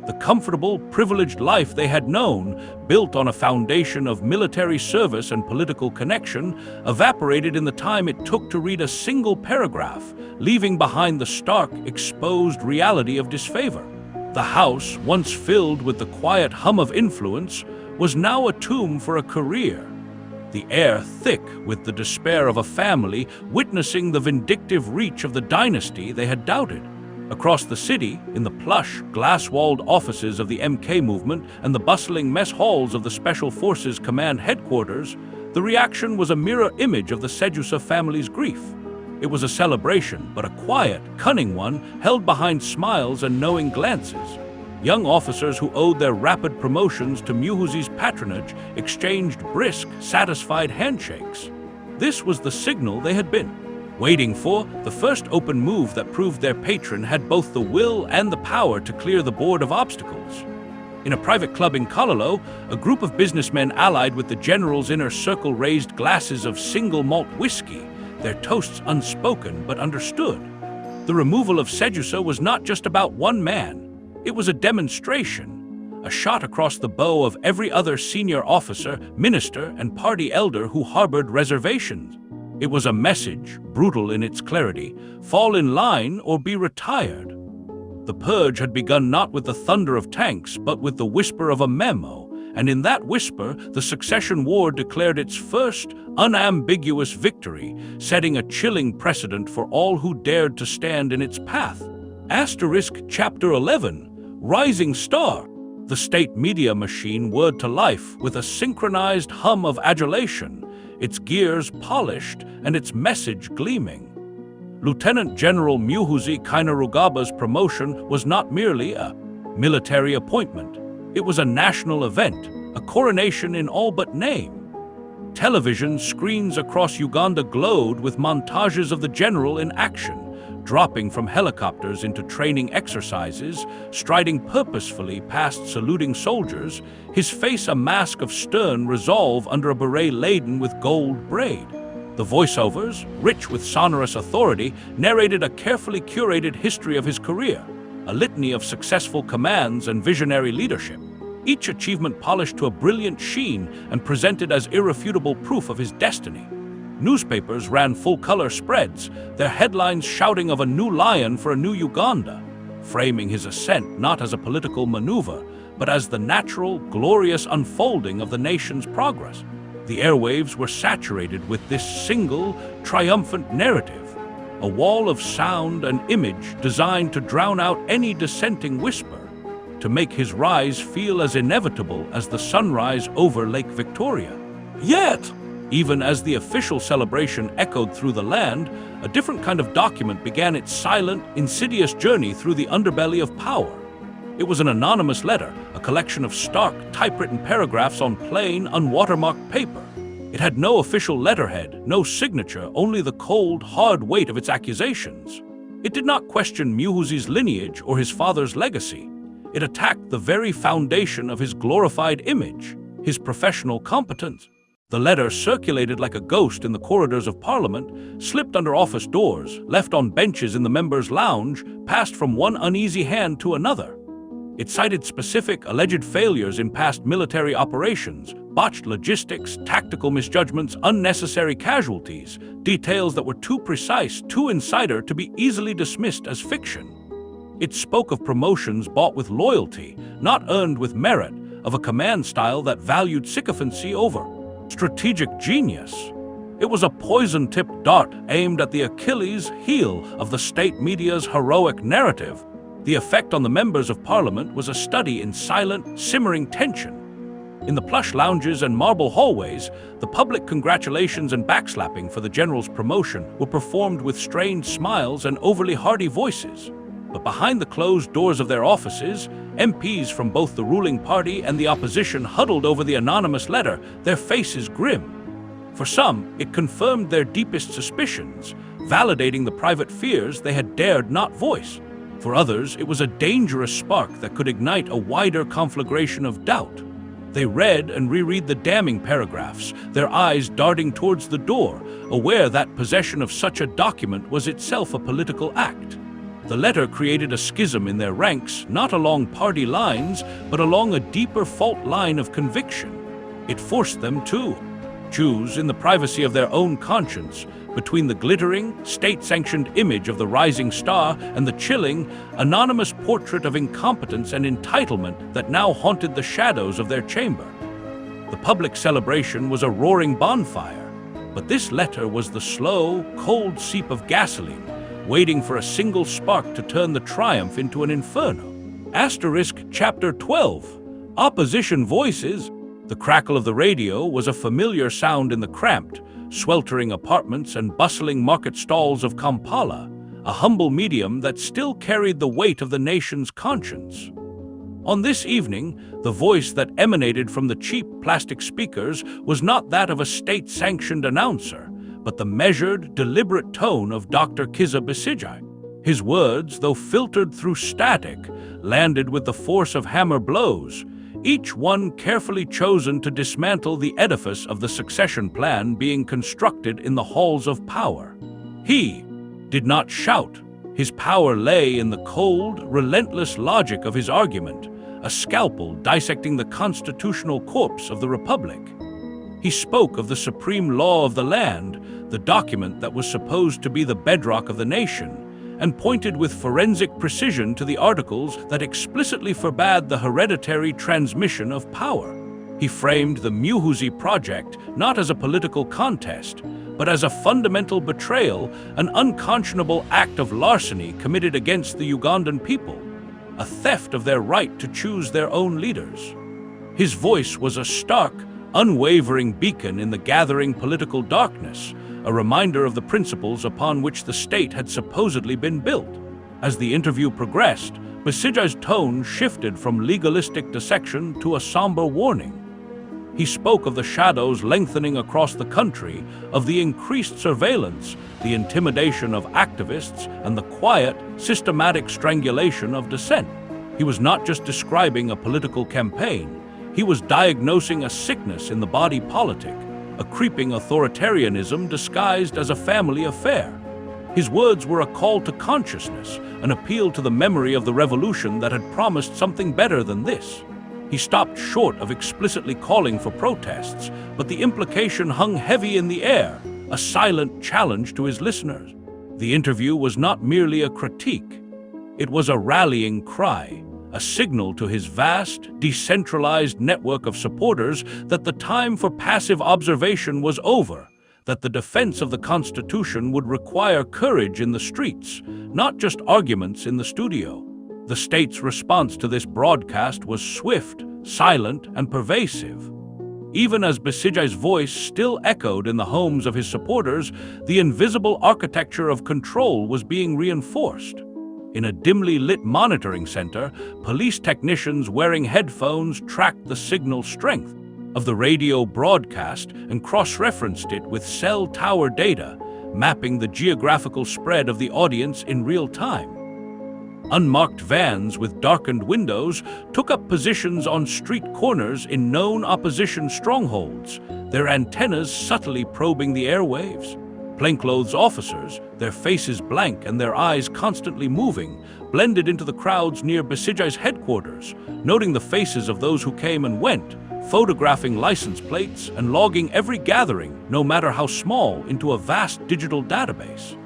The comfortable, privileged life they had known, built on a foundation of military service and political connection, evaporated in the time it took to read a single paragraph, leaving behind the stark, exposed reality of disfavor. The house, once filled with the quiet hum of influence, was now a tomb for a career. The air thick with the despair of a family witnessing the vindictive reach of the dynasty they had doubted. Across the city, in the plush, glass-walled offices of the MK movement and the bustling mess halls of the Special Forces Command headquarters, the reaction was a mirror image of the Sejusa family's grief. It was a celebration, but a quiet, cunning one, held behind smiles and knowing glances. Young officers who owed their rapid promotions to Muhoozi's patronage exchanged brisk, satisfied handshakes. This was the signal they had been waiting for, the first open move that proved their patron had both the will and the power to clear the board of obstacles. In a private club in Kololo, a group of businessmen allied with the general's inner circle raised glasses of single malt whiskey, their toasts unspoken but understood. The removal of Sejusa was not just about one man. It was a demonstration, a shot across the bow of every other senior officer, minister, and party elder who harbored reservations. It was a message, brutal in its clarity: fall in line or be retired. The purge had begun not with the thunder of tanks, but with the whisper of a memo, and in that whisper, the succession war declared its first, unambiguous victory, setting a chilling precedent for all who dared to stand in its path. Asterisk Chapter 11, Rising Star. The state media machine whirred to life with a synchronized hum of adulation, its gears polished and its message gleaming. Lieutenant General Muhoozi Kainerugaba's promotion was not merely a military appointment. It was a national event, a coronation in all but name. Television screens across Uganda glowed with montages of the general in action, dropping from helicopters into training exercises, striding purposefully past saluting soldiers, his face a mask of stern resolve under a beret laden with gold braid. The voiceovers, rich with sonorous authority, narrated a carefully curated history of his career, a litany of successful commands and visionary leadership, each achievement polished to a brilliant sheen and presented as irrefutable proof of his destiny. Newspapers ran full-color spreads, their headlines shouting of a new lion for a new Uganda, framing his ascent not as a political maneuver, but as the natural, glorious unfolding of the nation's progress. The airwaves were saturated with this single, triumphant narrative, a wall of sound and image designed to drown out any dissenting whisper, to make his rise feel as inevitable as the sunrise over Lake Victoria. Yet, even as the official celebration echoed through the land, a different kind of document began its silent, insidious journey through the underbelly of power. It was an anonymous letter, a collection of stark, typewritten paragraphs on plain, unwatermarked paper. It had no official letterhead, no signature, only the cold, hard weight of its accusations. It did not question Muhoozi's lineage or his father's legacy. It attacked the very foundation of his glorified image, his professional competence. The letter circulated like a ghost in the corridors of Parliament, slipped under office doors, left on benches in the members' lounge, passed from one uneasy hand to another. It cited specific alleged failures in past military operations, botched logistics, tactical misjudgments, unnecessary casualties, details that were too precise, too insider to be easily dismissed as fiction. It spoke of promotions bought with loyalty, not earned with merit, of a command style that valued sycophancy over strategic genius. It was a poison-tipped dart aimed at the Achilles heel of the state media's heroic narrative. The effect on the members of Parliament was a study in silent, simmering tension. In the plush lounges and marble hallways, the public congratulations and backslapping for the general's promotion were performed with strained smiles and overly hearty voices. But behind the closed doors of their offices, MPs from both the ruling party and the opposition huddled over the anonymous letter, their faces grim. For some, it confirmed their deepest suspicions, validating the private fears they had dared not voice. For others, it was a dangerous spark that could ignite a wider conflagration of doubt. They read and reread the damning paragraphs, their eyes darting towards the door, aware that possession of such a document was itself a political act. The letter created a schism in their ranks, not along party lines, but along a deeper fault line of conviction. It forced them to choose, in the privacy of their own conscience, between the glittering, state-sanctioned image of the rising star and the chilling, anonymous portrait of incompetence and entitlement that now haunted the shadows of their chamber. The public celebration was a roaring bonfire, but this letter was the slow, cold seep of gasoline, waiting for a single spark to turn the triumph into an inferno. Chapter 12. Opposition Voices. The crackle of the radio was a familiar sound in the cramped, sweltering apartments and bustling market stalls of Kampala, a humble medium that still carried the weight of the nation's conscience. On this evening, the voice that emanated from the cheap plastic speakers was not that of a state-sanctioned announcer, but the measured, deliberate tone of Dr. Kizza Besigye. His words, though filtered through static, landed with the force of hammer blows, each one carefully chosen to dismantle the edifice of the succession plan being constructed in the halls of power. He did not shout. His power lay in the cold, relentless logic of his argument, a scalpel dissecting the constitutional corpse of the Republic. He spoke of the supreme law of the land, the document that was supposed to be the bedrock of the nation, and pointed with forensic precision to the articles that explicitly forbade the hereditary transmission of power. He framed the Muhoozi Project not as a political contest, but as a fundamental betrayal, an unconscionable act of larceny committed against the Ugandan people, a theft of their right to choose their own leaders. His voice was a stark, unwavering beacon in the gathering political darkness, a reminder of the principles upon which the state had supposedly been built. As the interview progressed, Besigye's tone shifted from legalistic dissection to a somber warning. He spoke of the shadows lengthening across the country, of the increased surveillance, the intimidation of activists, and the quiet, systematic strangulation of dissent. He was not just describing a political campaign, he was diagnosing a sickness in the body politic, a creeping authoritarianism disguised as a family affair. His words were a call to consciousness, an appeal to the memory of the revolution that had promised something better than this. He stopped short of explicitly calling for protests, but the implication hung heavy in the air, a silent challenge to his listeners. The interview was not merely a critique. It was a rallying cry, a signal to his vast, decentralized network of supporters that the time for passive observation was over, that the defense of the Constitution would require courage in the streets, not just arguments in the studio. The state's response to this broadcast was swift, silent, and pervasive. Even as Besigye's voice still echoed in the homes of his supporters, the invisible architecture of control was being reinforced. In a dimly lit monitoring center, police technicians wearing headphones tracked the signal strength of the radio broadcast and cross-referenced it with cell tower data, mapping the geographical spread of the audience in real time. Unmarked vans with darkened windows took up positions on street corners in known opposition strongholds, their antennas subtly probing the airwaves. Plainclothes officers, their faces blank and their eyes constantly moving, blended into the crowds near Besigye's headquarters, noting the faces of those who came and went, photographing license plates and logging every gathering, no matter how small, into a vast digital database.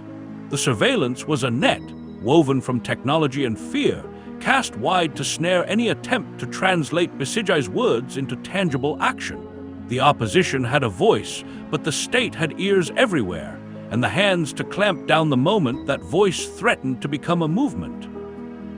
The surveillance was a net, woven from technology and fear, cast wide to snare any attempt to translate Besigye's words into tangible action. The opposition had a voice, but the state had ears everywhere, and the hands to clamp down the moment that voice threatened to become a movement.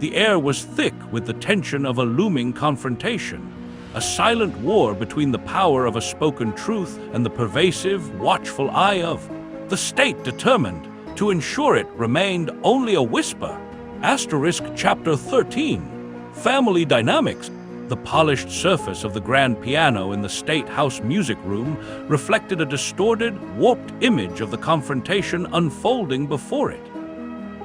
The air was thick with the tension of a looming confrontation, a silent war between the power of a spoken truth and the pervasive, watchful eye of the state, determined to ensure it remained only a whisper. Chapter 13. Family Dynamics. The polished surface of the grand piano in the State House music room reflected a distorted, warped image of the confrontation unfolding before it.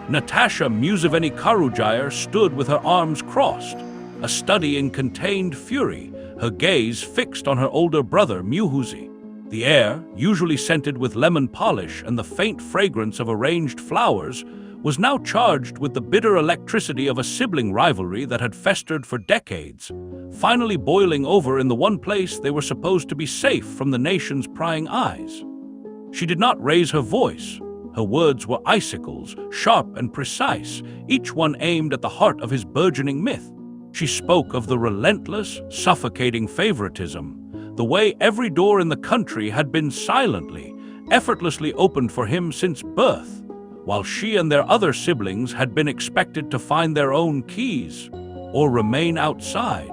Natasha Museveni Kainerugaba stood with her arms crossed, a study in contained fury, her gaze fixed on her older brother Muhoozi. The air, usually scented with lemon polish and the faint fragrance of arranged flowers, was now charged with the bitter electricity of a sibling rivalry that had festered for decades, finally boiling over in the one place they were supposed to be safe from the nation's prying eyes. She did not raise her voice. Her words were icicles, sharp and precise, each one aimed at the heart of his burgeoning myth. She spoke of the relentless, suffocating favoritism, the way every door in the country had been silently, effortlessly opened for him since birth, while she and their other siblings had been expected to find their own keys or remain outside.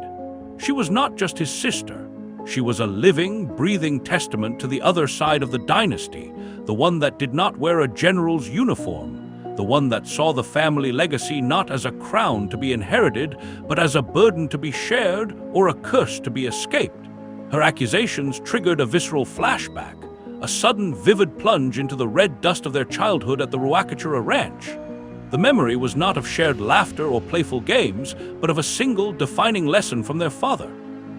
She was not just his sister. She was a living, breathing testament to the other side of the dynasty, the one that did not wear a general's uniform, the one that saw the family legacy not as a crown to be inherited, but as a burden to be shared or a curse to be escaped. Her accusations triggered a visceral flashback, a sudden, vivid plunge into the red dust of their childhood at the Ruakachura Ranch. The memory was not of shared laughter or playful games, but of a single, defining lesson from their father.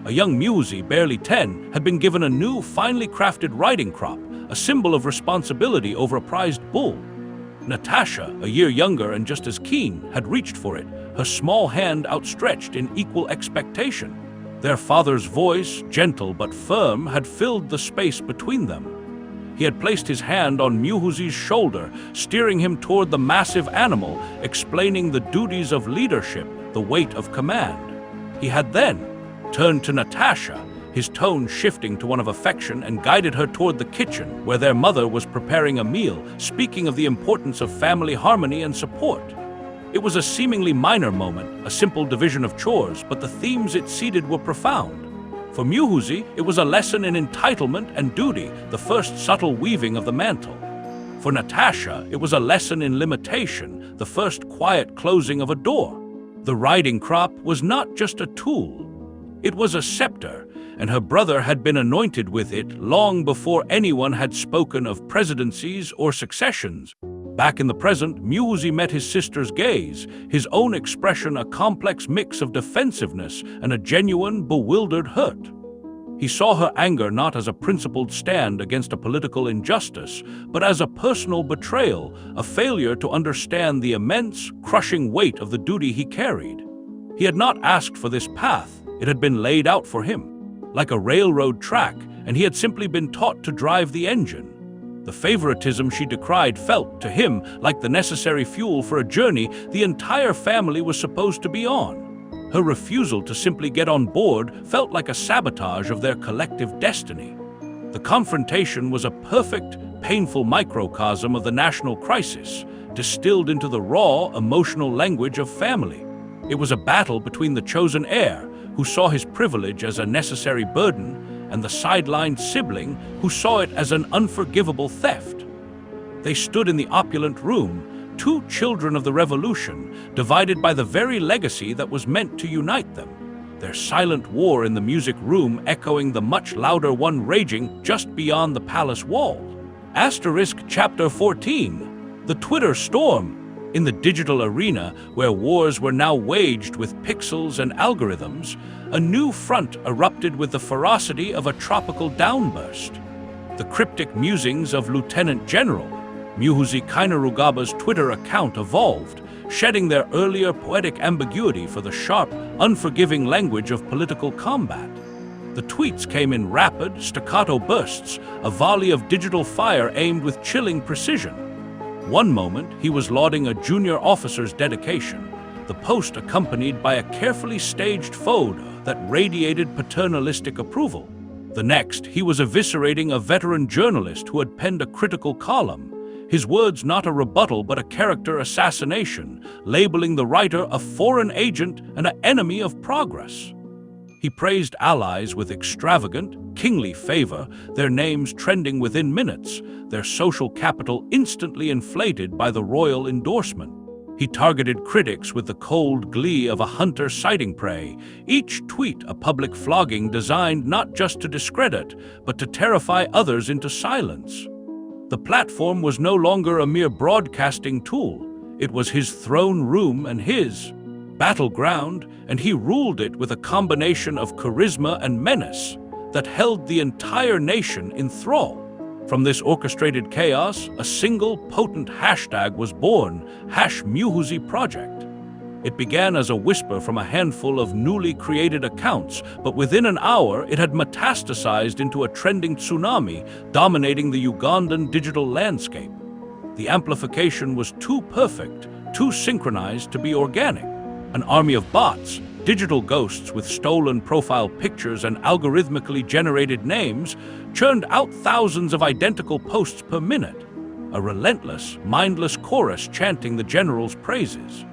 A young Muhoozi, barely 10, had been given a new, finely crafted riding crop, a symbol of responsibility over a prized bull. Natasha, a year younger and just as keen, had reached for it, her small hand outstretched in equal expectation. Their father's voice, gentle but firm, had filled the space between them. He had placed his hand on Muhoozi's shoulder, steering him toward the massive animal, explaining the duties of leadership, the weight of command. He had then turned to Natasha, his tone shifting to one of affection, and guided her toward the kitchen, where their mother was preparing a meal, speaking of the importance of family harmony and support. It was a seemingly minor moment, a simple division of chores, but the themes it seeded were profound. For Muhoozi, it was a lesson in entitlement and duty, the first subtle weaving of the mantle. For Natasha, it was a lesson in limitation, the first quiet closing of a door. The riding crop was not just a tool. It was a scepter, and her brother had been anointed with it long before anyone had spoken of presidencies or successions. Back in the present, Muhoozi met his sister's gaze, his own expression a complex mix of defensiveness and a genuine, bewildered hurt. He saw her anger not as a principled stand against a political injustice, but as a personal betrayal, a failure to understand the immense, crushing weight of the duty he carried. He had not asked for this path. It had been laid out for him, like a railroad track, and he had simply been taught to drive the engine. The favoritism she decried felt, to him, like the necessary fuel for a journey the entire family was supposed to be on. Her refusal to simply get on board felt like a sabotage of their collective destiny. The confrontation was a perfect, painful microcosm of the national crisis, distilled into the raw, emotional language of family. It was a battle between the chosen heir, who saw his privilege as a necessary burden, and the sidelined sibling who saw it as an unforgivable theft. They stood in the opulent room, two children of the revolution, divided by the very legacy that was meant to unite them, their silent war in the music room echoing the much louder one raging just beyond the palace wall. Chapter 14. The Twitter Storm. In the digital arena, where wars were now waged with pixels and algorithms, a new front erupted with the ferocity of a tropical downburst. The cryptic musings of Lieutenant General Muhoozi Kainerugaba's Twitter account evolved, shedding their earlier poetic ambiguity for the sharp, unforgiving language of political combat. The tweets came in rapid, staccato bursts, a volley of digital fire aimed with chilling precision. One moment, he was lauding a junior officer's dedication, the post accompanied by a carefully staged photo that radiated paternalistic approval. The next, he was eviscerating a veteran journalist who had penned a critical column, his words not a rebuttal but a character assassination, labeling the writer a foreign agent and an enemy of progress. He praised allies with extravagant, kingly favor, their names trending within minutes, their social capital instantly inflated by the royal endorsement. He targeted critics with the cold glee of a hunter sighting prey, each tweet a public flogging designed not just to discredit, but to terrify others into silence. The platform was no longer a mere broadcasting tool. It was his throne room and his battleground, and he ruled it with a combination of charisma and menace that held the entire nation in thrall. From this orchestrated chaos, a single potent hashtag was born, #Muhoozi Project. It began as a whisper from a handful of newly created accounts, but within an hour it had metastasized into a trending tsunami, dominating the Ugandan digital landscape. The amplification was too perfect, too synchronized to be organic. An army of bots, digital ghosts with stolen profile pictures and algorithmically generated names, churned out thousands of identical posts per minute, a relentless, mindless chorus chanting the general's praises.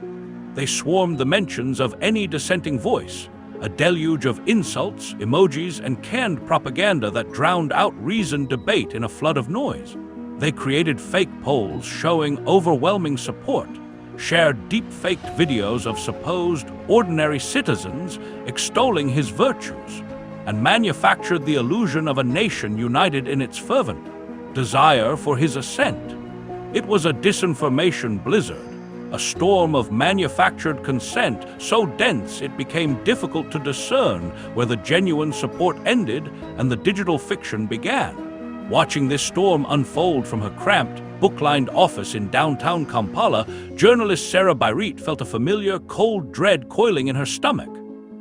They swarmed the mentions of any dissenting voice, a deluge of insults, emojis, and canned propaganda that drowned out reasoned debate in a flood of noise. They created fake polls showing overwhelming support, shared deep-faked videos of supposed ordinary citizens extolling his virtues, and manufactured the illusion of a nation united in its fervent desire for his ascent. It was a disinformation blizzard, a storm of manufactured consent so dense it became difficult to discern where the genuine support ended and the digital fiction began. Watching this storm unfold from her cramped, book-lined office in downtown Kampala, journalist Sarah Bairit felt a familiar, cold dread coiling in her stomach.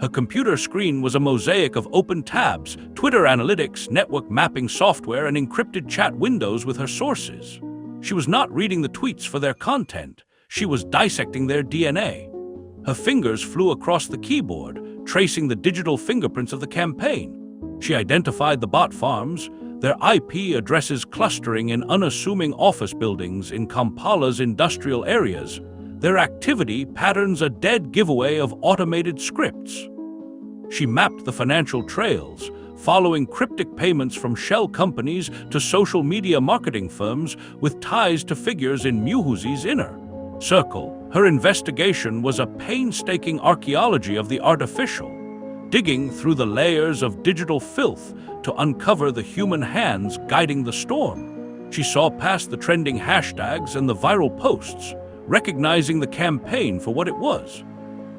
Her computer screen was a mosaic of open tabs, Twitter analytics, network mapping software, and encrypted chat windows with her sources. She was not reading the tweets for their content. She was dissecting their DNA. Her fingers flew across the keyboard, tracing the digital fingerprints of the campaign. She identified the bot farms, their IP addresses clustering in unassuming office buildings in Kampala's industrial areas, their activity patterns a dead giveaway of automated scripts. She mapped the financial trails, following cryptic payments from shell companies to social media marketing firms with ties to figures in Muhoozi's inner circle. Her investigation was a painstaking archaeology of the artificial, digging through the layers of digital filth to uncover the human hands guiding the storm. She saw past the trending hashtags and the viral posts, recognizing the campaign for what it was: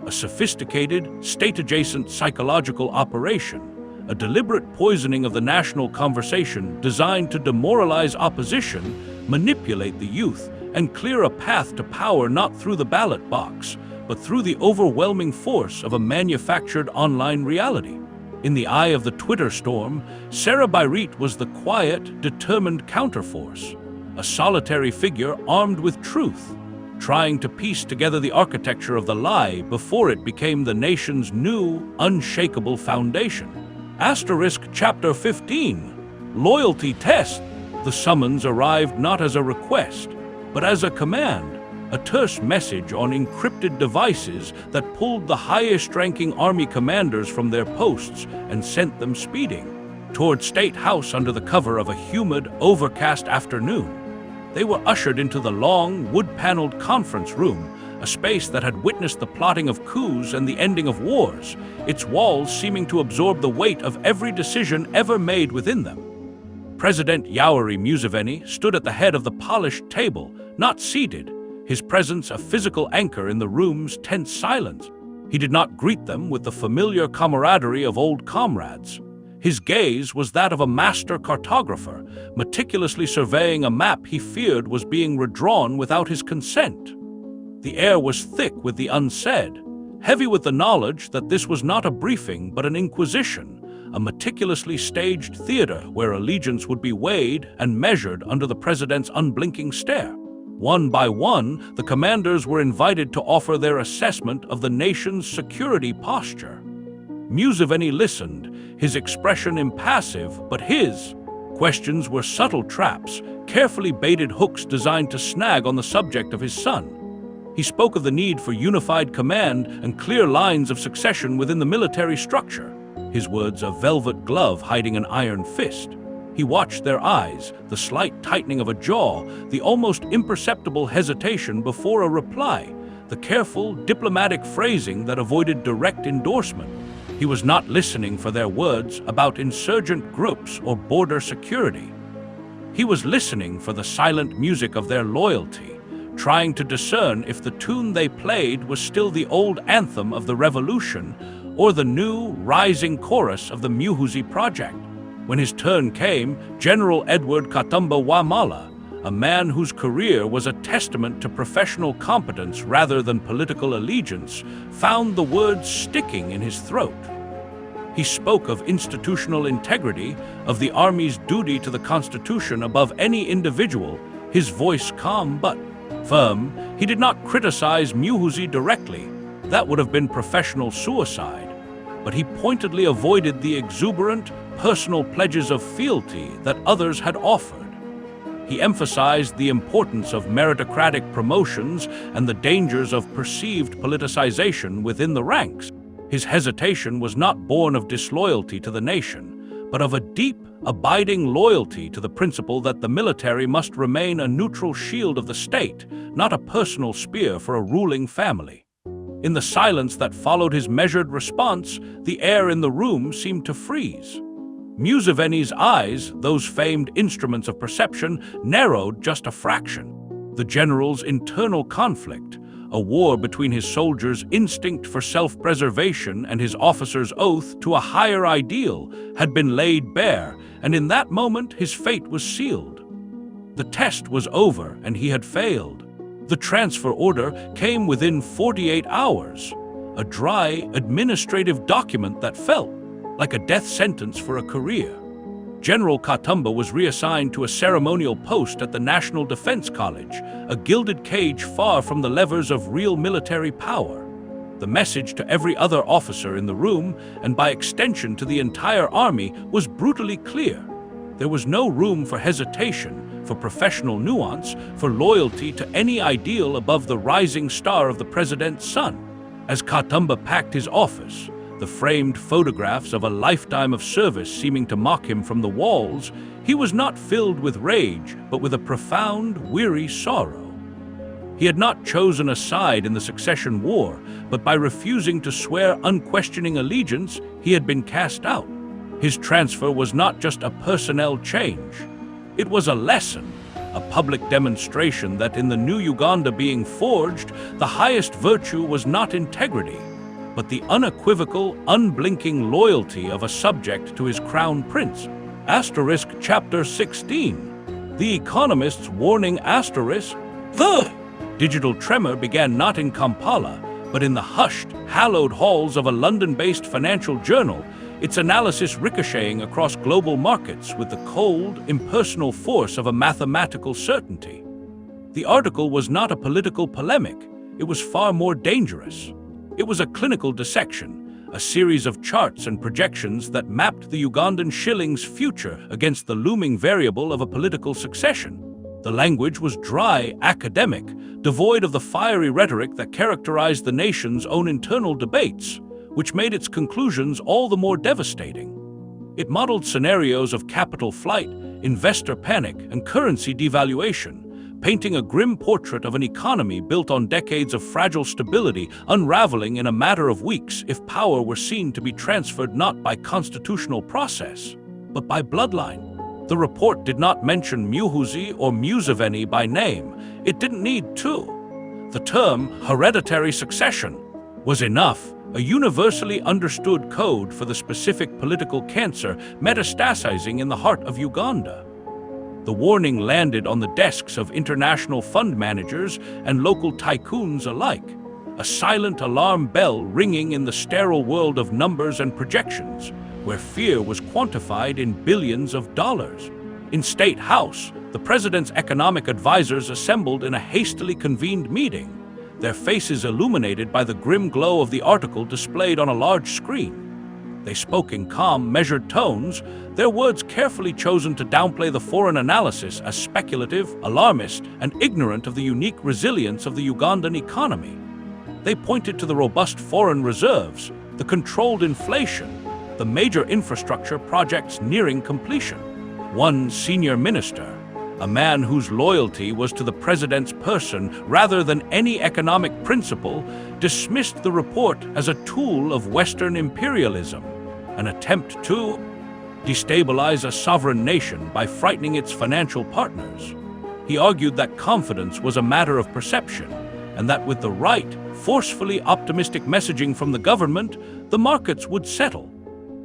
a sophisticated, state-adjacent psychological operation, a deliberate poisoning of the national conversation designed to demoralize opposition, manipulate the youth, and clear a path to power not through the ballot box, but through the overwhelming force of a manufactured online reality. In the eye of the Twitter storm, Sarah Bairit was the quiet, determined counterforce, a solitary figure armed with truth, trying to piece together the architecture of the lie before it became the nation's new, unshakable foundation. Chapter 15, Loyalty Test. The summons arrived not as a request, but as a command, a terse message on encrypted devices that pulled the highest-ranking army commanders from their posts and sent them speeding toward State House under the cover of a humid, overcast afternoon. They were ushered into the long, wood-paneled conference room, a space that had witnessed the plotting of coups and the ending of wars, its walls seeming to absorb the weight of every decision ever made within them. President Yoweri Museveni stood at the head of the polished table, not seated, his presence a physical anchor in the room's tense silence. He did not greet them with the familiar camaraderie of old comrades. His gaze was that of a master cartographer, meticulously surveying a map he feared was being redrawn without his consent. The air was thick with the unsaid, heavy with the knowledge that this was not a briefing but an inquisition, a meticulously staged theater where allegiance would be weighed and measured under the president's unblinking stare. One by one, the commanders were invited to offer their assessment of the nation's security posture. Museveni listened, his expression impassive, but his questions were subtle traps, carefully baited hooks designed to snag on the subject of his son. He spoke of the need for unified command and clear lines of succession within the military structure, his words a velvet glove hiding an iron fist. He watched their eyes, the slight tightening of a jaw, the almost imperceptible hesitation before a reply, the careful, diplomatic phrasing that avoided direct endorsement. He was not listening for their words about insurgent groups or border security. He was listening for the silent music of their loyalty, trying to discern if the tune they played was still the old anthem of the revolution or the new, rising chorus of the Muhoozi Project. When his turn came, General Edward Katumba Wamala, a man whose career was a testament to professional competence rather than political allegiance, found the words sticking in his throat. He spoke of institutional integrity, of the Army's duty to the Constitution above any individual, his voice calm but firm. He did not criticize Muhoozi directly. That would have been professional suicide. But he pointedly avoided the exuberant, personal pledges of fealty that others had offered. He emphasized the importance of meritocratic promotions and the dangers of perceived politicization within the ranks. His hesitation was not born of disloyalty to the nation, but of a deep, abiding loyalty to the principle that the military must remain a neutral shield of the state, not a personal spear for a ruling family. In the silence that followed his measured response, the air in the room seemed to freeze. Museveni's eyes, those famed instruments of perception, narrowed just a fraction. The general's internal conflict, a war between his soldiers' instinct for self-preservation and his officer's oath to a higher ideal, had been laid bare, and in that moment his fate was sealed. The test was over, and he had failed. The transfer order came within 48 hours, a dry, administrative document that felt like a death sentence for a career. General Katumba was reassigned to a ceremonial post at the National Defense College, a gilded cage far from the levers of real military power. The message to every other officer in the room, and by extension to the entire army, was brutally clear. There was no room for hesitation, for professional nuance, for loyalty to any ideal above the rising star of the president's son. As Katumba packed his office, the framed photographs of a lifetime of service seeming to mock him from the walls, he was not filled with rage, but with a profound, weary sorrow. He had not chosen a side in the succession war, but by refusing to swear unquestioning allegiance, he had been cast out. His transfer was not just a personnel change. It was a lesson, a public demonstration that in the new Uganda being forged, the highest virtue was not integrity, but the unequivocal, unblinking loyalty of a subject to his crown prince. Asterisk chapter 16. The Economist's warning asterisk. The digital tremor began not in Kampala, but in the hushed, hallowed halls of a London-based financial journal, its analysis ricocheting across global markets with the cold, impersonal force of a mathematical certainty. The article was not a political polemic. It was far more dangerous. It was a clinical dissection, a series of charts and projections that mapped the Ugandan shilling's future against the looming variable of a political succession. The language was dry, academic, devoid of the fiery rhetoric that characterized the nation's own internal debates, which made its conclusions all the more devastating. It modeled scenarios of capital flight, investor panic, and currency devaluation, painting a grim portrait of an economy built on decades of fragile stability, unraveling in a matter of weeks if power were seen to be transferred not by constitutional process, but by bloodline. The report did not mention Muhoozi or Museveni by name. It didn't need to. The term hereditary succession was enough, a universally understood code for the specific political cancer metastasizing in the heart of Uganda. The warning landed on the desks of international fund managers and local tycoons alike, a silent alarm bell ringing in the sterile world of numbers and projections, where fear was quantified in billions of dollars. In State House, the president's economic advisors assembled in a hastily convened meeting, their faces illuminated by the grim glow of the article displayed on a large screen. They spoke in calm, measured tones, their words carefully chosen to downplay the foreign analysis as speculative, alarmist, and ignorant of the unique resilience of the Ugandan economy. They pointed to the robust foreign reserves, the controlled inflation, the major infrastructure projects nearing completion. One senior minister, a man whose loyalty was to the president's person rather than any economic principle, dismissed the report as a tool of Western imperialism, an attempt to destabilize a sovereign nation by frightening its financial partners. He argued that confidence was a matter of perception, and that with the right, forcefully optimistic messaging from the government, the markets would settle.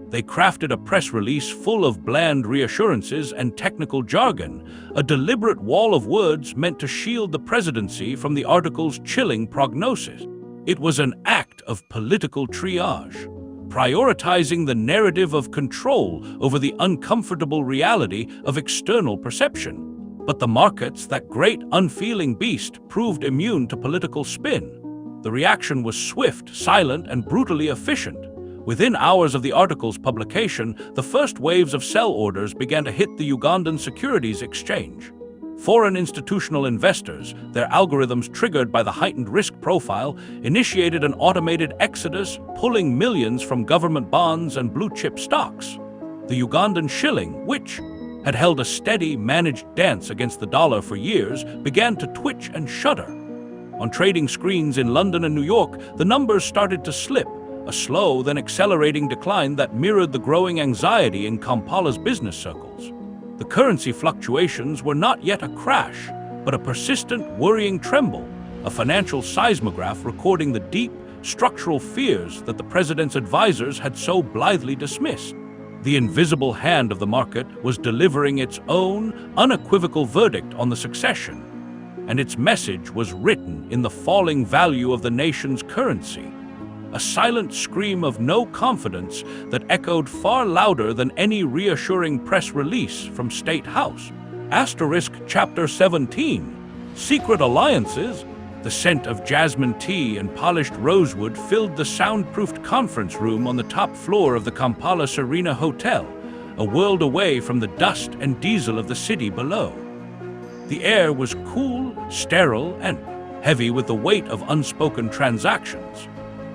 They crafted a press release full of bland reassurances and technical jargon, a deliberate wall of words meant to shield the presidency from the article's chilling prognosis. It was an act of political triage, prioritizing the narrative of control over the uncomfortable reality of external perception. But the markets, that great unfeeling beast, proved immune to political spin. The reaction was swift, silent, and brutally efficient. Within hours of the article's publication, the first waves of sell orders began to hit the Ugandan Securities Exchange. Foreign institutional investors, their algorithms triggered by the heightened risk profile, initiated an automated exodus, pulling millions from government bonds and blue-chip stocks. The Ugandan shilling, which had held a steady, managed dance against the dollar for years, began to twitch and shudder. On trading screens in London and New York, the numbers started to slip, a slow then accelerating decline that mirrored the growing anxiety in Kampala's business circles. The currency fluctuations were not yet a crash, but a persistent, worrying tremble, a financial seismograph recording the deep, structural fears that the president's advisors had so blithely dismissed. The invisible hand of the market was delivering its own, unequivocal verdict on the succession, and its message was written in the falling value of the nation's currency. A silent scream of no confidence that echoed far louder than any reassuring press release from State House. Asterisk Chapter 17. Secret alliances. The scent of jasmine tea and polished rosewood filled the soundproofed conference room on the top floor of the Kampala Serena Hotel, a world away from the dust and diesel of the city below. The air was cool, sterile, and heavy with the weight of unspoken transactions.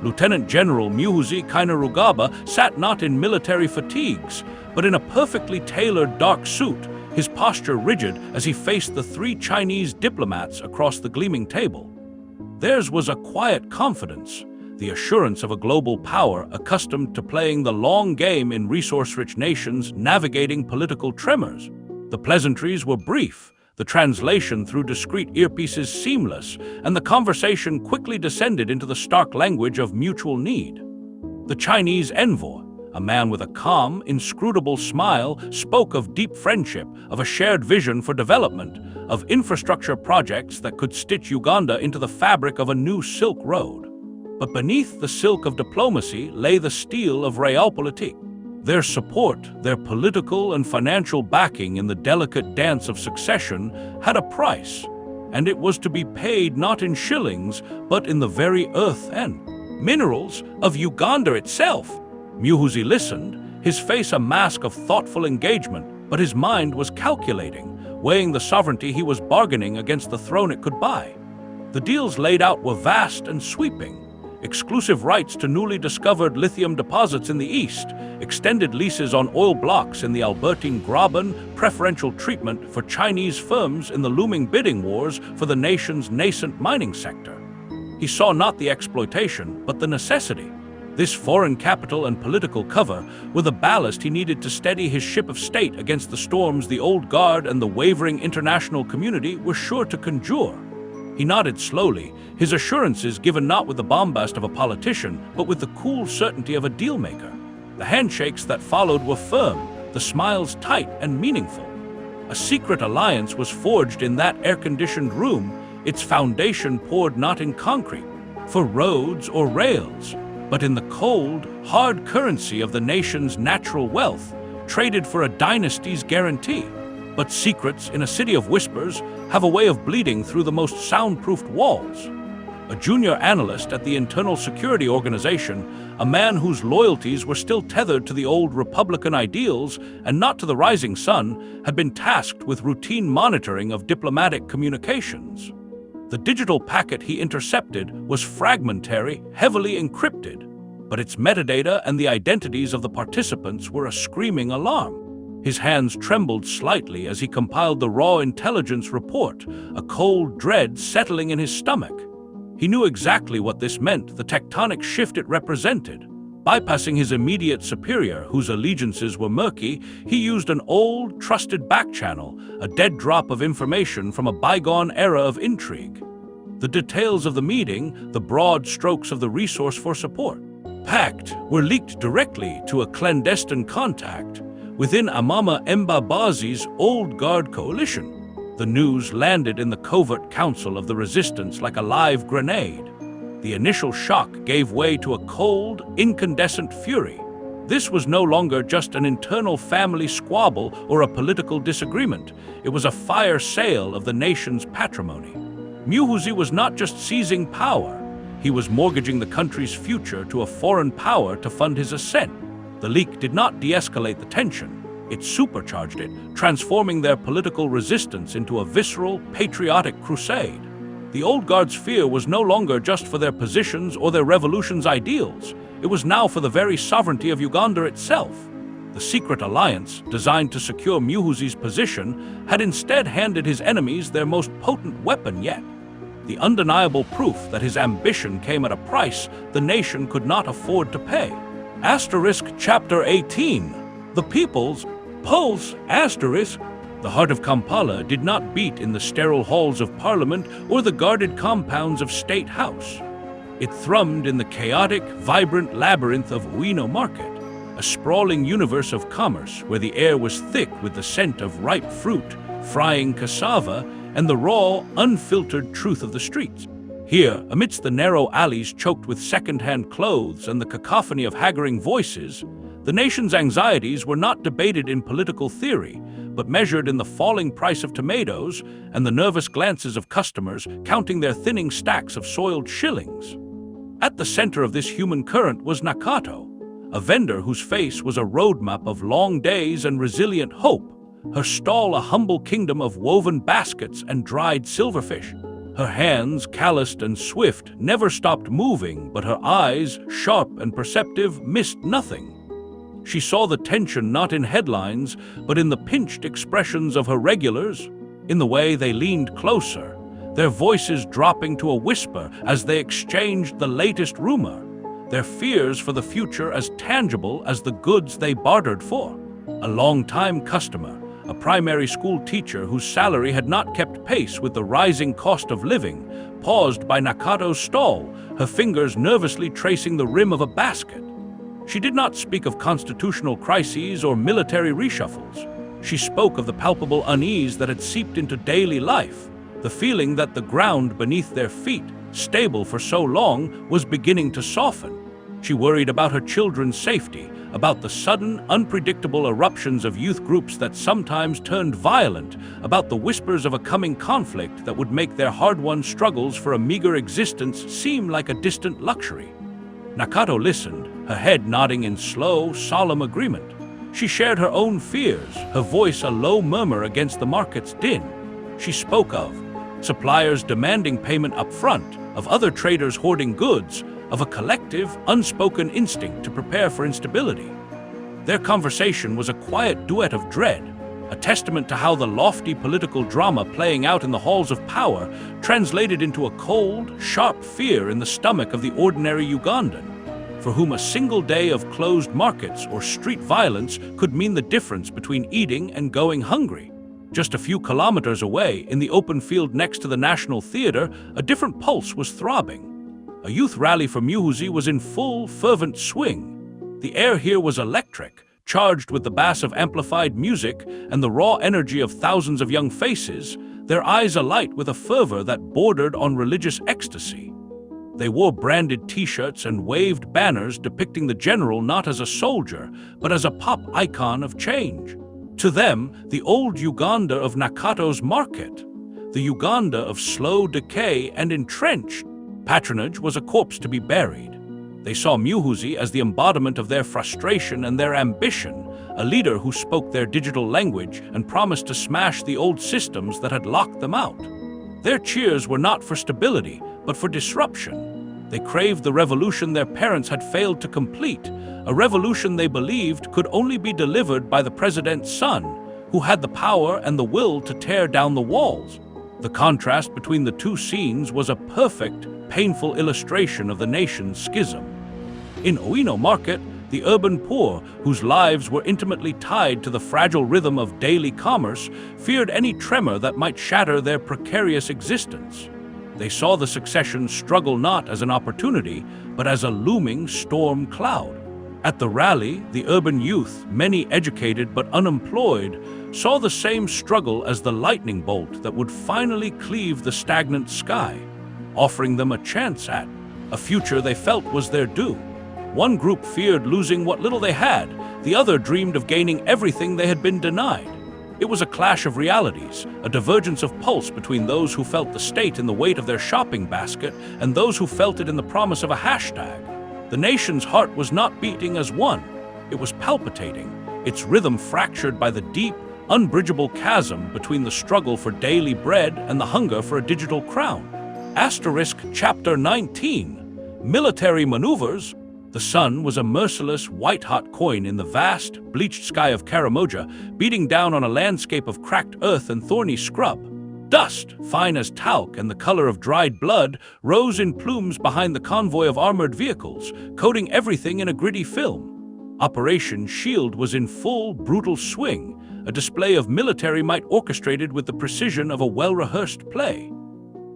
Lieutenant General Muhoozi Kainerugaba sat not in military fatigues, but in a perfectly tailored dark suit, his posture rigid as he faced the three Chinese diplomats across the gleaming table. Theirs was a quiet confidence, the assurance of a global power accustomed to playing the long game in resource-rich nations navigating political tremors. The pleasantries were brief, the translation through discreet earpieces seamless, and the conversation quickly descended into the stark language of mutual need. The Chinese envoy, a man with a calm, inscrutable smile, spoke of deep friendship, of a shared vision for development, of infrastructure projects that could stitch Uganda into the fabric of a new Silk Road. But beneath the silk of diplomacy lay the steel of realpolitik. Their support, their political and financial backing in the delicate dance of succession had a price, and it was to be paid not in shillings, but in the very earth and minerals of Uganda itself. Muhoozi listened, his face a mask of thoughtful engagement, but his mind was calculating, weighing the sovereignty he was bargaining against the throne it could buy. The deals laid out were vast and sweeping. Exclusive rights to newly discovered lithium deposits in the east, extended leases on oil blocks in the Albertine Graben, preferential treatment for Chinese firms in the looming bidding wars for the nation's nascent mining sector. He saw not the exploitation, but the necessity. This foreign capital and political cover were the ballast he needed to steady his ship of state against the storms the old guard and the wavering international community were sure to conjure. He nodded slowly, his assurances given not with the bombast of a politician, but with the cool certainty of a dealmaker. The handshakes that followed were firm, the smiles tight and meaningful. A secret alliance was forged in that air-conditioned room, its foundation poured not in concrete, for roads or rails, but in the cold, hard currency of the nation's natural wealth, traded for a dynasty's guarantee. But secrets in a city of whispers have a way of bleeding through the most soundproofed walls. A junior analyst at the Internal Security Organization, a man whose loyalties were still tethered to the old Republican ideals and not to the rising sun, had been tasked with routine monitoring of diplomatic communications. The digital packet he intercepted was fragmentary, heavily encrypted, but its metadata and the identities of the participants were a screaming alarm. His hands trembled slightly as he compiled the raw intelligence report, a cold dread settling in his stomach. He knew exactly what this meant, the tectonic shift it represented. Bypassing his immediate superior, whose allegiances were murky, he used an old, trusted backchannel, a dead drop of information from a bygone era of intrigue. The details of the meeting, the broad strokes of the resource for support, pact, were leaked directly to a clandestine contact within Amama Mbabazi's old guard coalition. The news landed in the covert council of the resistance like a live grenade. The initial shock gave way to a cold, incandescent fury. This was no longer just an internal family squabble or a political disagreement. It was a fire sale of the nation's patrimony. Muhoozi was not just seizing power. He was mortgaging the country's future to a foreign power to fund his ascent. The leak did not de-escalate the tension. It supercharged it, transforming their political resistance into a visceral, patriotic crusade. The old guard's fear was no longer just for their positions or their revolution's ideals. It was now for the very sovereignty of Uganda itself. The secret alliance, designed to secure Muhoozi's position, had instead handed his enemies their most potent weapon yet. The undeniable proof that his ambition came at a price the nation could not afford to pay. Chapter 18. The People's Pulse. The heart of Kampala did not beat in the sterile halls of Parliament or the guarded compounds of State House. It thrummed in the chaotic, vibrant labyrinth of Uino Market, a sprawling universe of commerce where the air was thick with the scent of ripe fruit, frying cassava, and the raw, unfiltered truth of the streets. Here, amidst the narrow alleys choked with second-hand clothes and the cacophony of haggling voices, the nation's anxieties were not debated in political theory, but measured in the falling price of tomatoes and the nervous glances of customers counting their thinning stacks of soiled shillings. At the center of this human current was Nakato, a vendor whose face was a roadmap of long days and resilient hope, her stall a humble kingdom of woven baskets and dried silverfish. Her hands, calloused and swift, never stopped moving, but her eyes, sharp and perceptive, missed nothing. She saw the tension not in headlines, but in the pinched expressions of her regulars, in the way they leaned closer, their voices dropping to a whisper as they exchanged the latest rumor, their fears for the future as tangible as the goods they bartered for. A long-time customer, a primary school teacher whose salary had not kept pace with the rising cost of living, paused by Nakato's stall, her fingers nervously tracing the rim of a basket. She did not speak of constitutional crises or military reshuffles. She spoke of the palpable unease that had seeped into daily life, the feeling that the ground beneath their feet, stable for so long, was beginning to soften. She worried about her children's safety, about the sudden, unpredictable eruptions of youth groups that sometimes turned violent, about the whispers of a coming conflict that would make their hard-won struggles for a meager existence seem like a distant luxury. Nakato listened, her head nodding in slow, solemn agreement. She shared her own fears, her voice a low murmur against the market's din. She spoke of suppliers demanding payment up front, of other traders hoarding goods, of a collective, unspoken instinct to prepare for instability. Their conversation was a quiet duet of dread, a testament to how the lofty political drama playing out in the halls of power translated into a cold, sharp fear in the stomach of the ordinary Ugandan, for whom a single day of closed markets or street violence could mean the difference between eating and going hungry. Just a few kilometers away, in the open field next to the National Theatre, a different pulse was throbbing. A youth rally for Muhoozi was in full, fervent swing. The air here was electric, charged with the bass of amplified music and the raw energy of thousands of young faces, their eyes alight with a fervor that bordered on religious ecstasy. They wore branded T-shirts and waved banners depicting the general not as a soldier, but as a pop icon of change. To them, the old Uganda of Nakato's market, the Uganda of slow decay and entrenched patronage, was a corpse to be buried. They saw Muhoozi as the embodiment of their frustration and their ambition, a leader who spoke their digital language and promised to smash the old systems that had locked them out. Their cheers were not for stability, but for disruption. They craved the revolution their parents had failed to complete, a revolution they believed could only be delivered by the president's son, who had the power and the will to tear down the walls. The contrast between the two scenes was a perfect, painful illustration of the nation's schism. In Owino Market, the urban poor, whose lives were intimately tied to the fragile rhythm of daily commerce, feared any tremor that might shatter their precarious existence. They saw the succession struggle not as an opportunity, but as a looming storm cloud. At the rally, the urban youth, many educated but unemployed, saw the same struggle as the lightning bolt that would finally cleave the stagnant sky, offering them a chance at a future they felt was their due. One group feared losing what little they had, the other dreamed of gaining everything they had been denied. It was a clash of realities, a divergence of pulse between those who felt the state in the weight of their shopping basket and those who felt it in the promise of a hashtag. The nation's heart was not beating as one. It was palpitating, its rhythm fractured by the deep, unbridgeable chasm between the struggle for daily bread and the hunger for a digital crown. Asterisk Chapter 19. Military Maneuvers. The sun was a merciless, white-hot coin in the vast, bleached sky of Karamoja, beating down on a landscape of cracked earth and thorny scrub. Dust, fine as talc and the color of dried blood, rose in plumes behind the convoy of armored vehicles, coating everything in a gritty film. Operation Shield was in full, brutal swing, a display of military might orchestrated with the precision of a well-rehearsed play.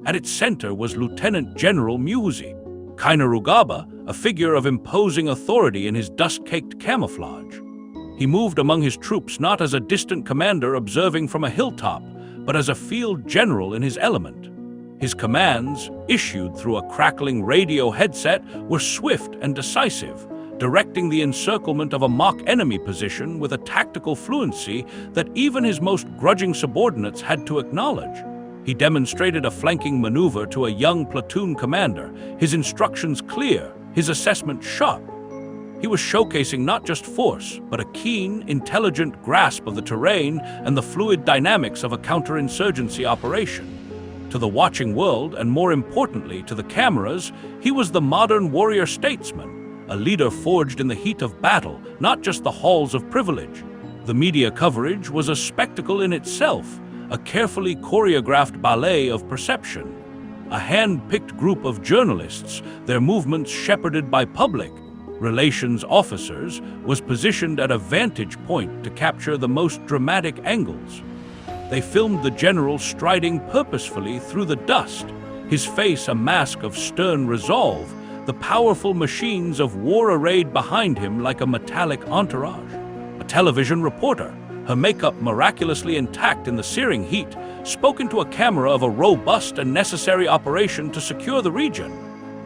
At its center was Lieutenant General Muhoozi Kainerugaba, a figure of imposing authority in his dust-caked camouflage. He moved among his troops not as a distant commander observing from a hilltop, but as a field general in his element. His commands, issued through a crackling radio headset, were swift and decisive, directing the encirclement of a mock enemy position with a tactical fluency that even his most grudging subordinates had to acknowledge. He demonstrated a flanking maneuver to a young platoon commander, his instructions clear, his assessment sharp. He was showcasing not just force, but a keen, intelligent grasp of the terrain and the fluid dynamics of a counterinsurgency operation. To the watching world, and more importantly to the cameras, he was the modern warrior statesman, a leader forged in the heat of battle, not just the halls of privilege. The media coverage was a spectacle in itself, a carefully choreographed ballet of perception. A hand-picked group of journalists, their movements shepherded by public relations officers, was positioned at a vantage point to capture the most dramatic angles. They filmed the general striding purposefully through the dust, his face a mask of stern resolve, the powerful machines of war arrayed behind him like a metallic entourage. A television reporter, her makeup miraculously intact in the searing heat, spoke into a camera of a robust and necessary operation to secure the region,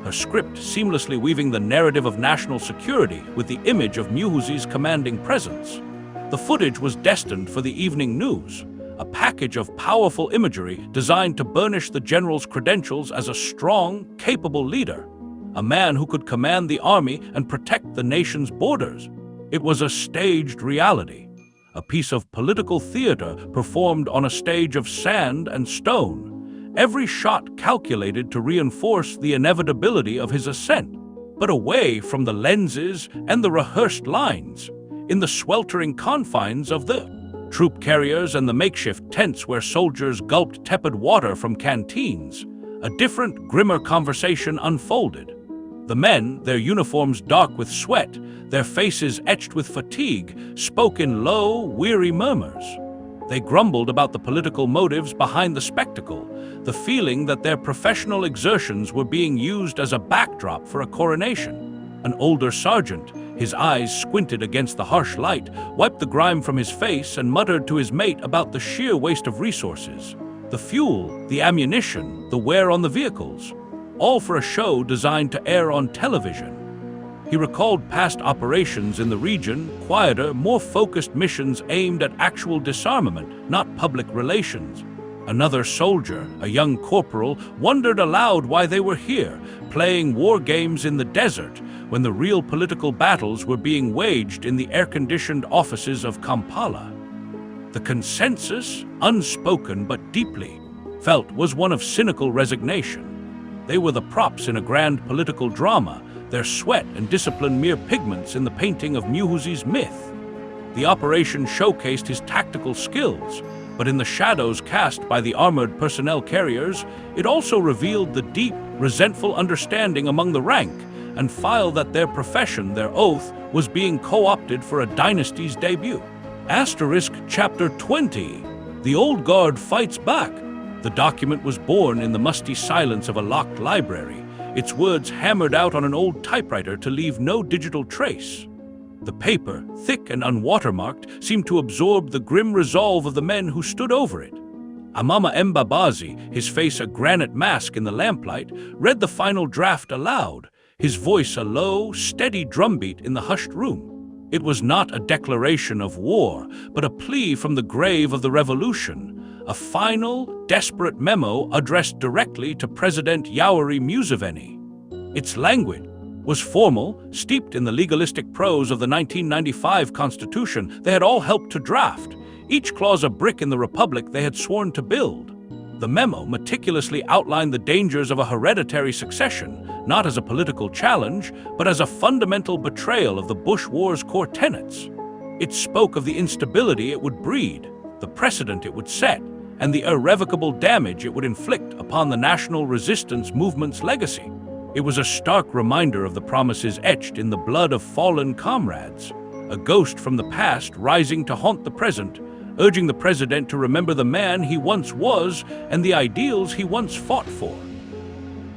her script seamlessly weaving the narrative of national security with the image of Muhoozi's commanding presence. The footage was destined for the evening news, a package of powerful imagery designed to burnish the general's credentials as a strong, capable leader, a man who could command the army and protect the nation's borders. It was a staged reality, a piece of political theater performed on a stage of sand and stone, every shot calculated to reinforce the inevitability of his ascent, but away from the lenses and the rehearsed lines, in the sweltering confines of the troop carriers and the makeshift tents where soldiers gulped tepid water from canteens, a different, grimmer conversation unfolded. The men, their uniforms dark with sweat, their faces etched with fatigue, spoke in low, weary murmurs. They grumbled about the political motives behind the spectacle, the feeling that their professional exertions were being used as a backdrop for a coronation. An older sergeant, his eyes squinted against the harsh light, wiped the grime from his face and muttered to his mate about the sheer waste of resources. The fuel, the ammunition, the wear on the vehicles, all for a show designed to air on television. He recalled past operations in the region, quieter, more focused missions aimed at actual disarmament, not public relations. Another soldier, a young corporal, wondered aloud why they were here, playing war games in the desert, when the real political battles were being waged in the air-conditioned offices of Kampala. The consensus, unspoken but deeply felt, was one of cynical resignation. They were the props in a grand political drama, their sweat and discipline mere pigments in the painting of Muhoozi's myth. The operation showcased his tactical skills, but in the shadows cast by the armored personnel carriers, it also revealed the deep, resentful understanding among the rank and file that their profession, their oath, was being co-opted for a dynasty's debut. Chapter 20. The Old Guard Fights Back. The document was born in the musty silence of a locked library, its words hammered out on an old typewriter to leave no digital trace. The paper, thick and unwatermarked, seemed to absorb the grim resolve of the men who stood over it. Amama Mbabazi, his face a granite mask in the lamplight, read the final draft aloud, his voice a low, steady drumbeat in the hushed room. It was not a declaration of war, but a plea from the grave of the revolution, a final, desperate memo addressed directly to President Yoweri Museveni. Its language was formal, steeped in the legalistic prose of the 1995 Constitution they had all helped to draft, each clause a brick in the republic they had sworn to build. The memo meticulously outlined the dangers of a hereditary succession, not as a political challenge, but as a fundamental betrayal of the Bush War's core tenets. It spoke of the instability it would breed, the precedent it would set, and the irrevocable damage it would inflict upon the national resistance movement's legacy. It was a stark reminder of the promises etched in the blood of fallen comrades, a ghost from the past rising to haunt the present, urging the president to remember the man he once was and the ideals he once fought for.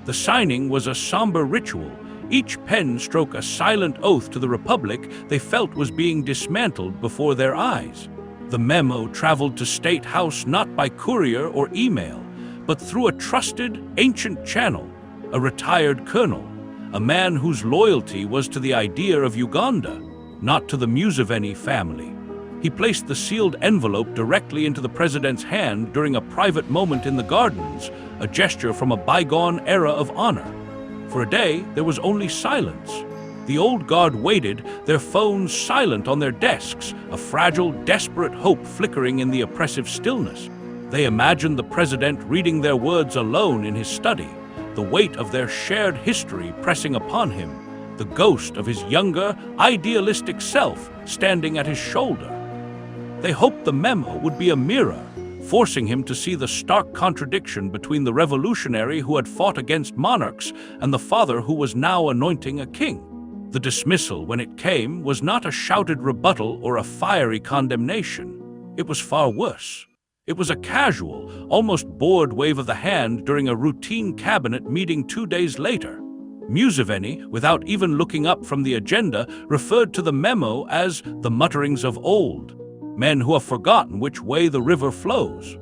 The signing was a somber ritual, each pen stroke a silent oath to the republic they felt was being dismantled before their eyes. The memo traveled to State House not by courier or email, but through a trusted, ancient channel, a retired colonel, a man whose loyalty was to the idea of Uganda, not to the Museveni family. He placed the sealed envelope directly into the president's hand during a private moment in the gardens, a gesture from a bygone era of honor. For a day, there was only silence. The old guard waited, their phones silent on their desks, a fragile, desperate hope flickering in the oppressive stillness. They imagined the president reading their words alone in his study, the weight of their shared history pressing upon him, the ghost of his younger, idealistic self standing at his shoulder. They hoped the memo would be a mirror, forcing him to see the stark contradiction between the revolutionary who had fought against monarchs and the father who was now anointing a king. The dismissal, when it came, was not a shouted rebuttal or a fiery condemnation. It was far worse. It was a casual, almost bored wave of the hand during a routine cabinet meeting 2 days later. Museveni, without even looking up from the agenda, referred to the memo as the mutterings of old, men who have forgotten which way the river flows.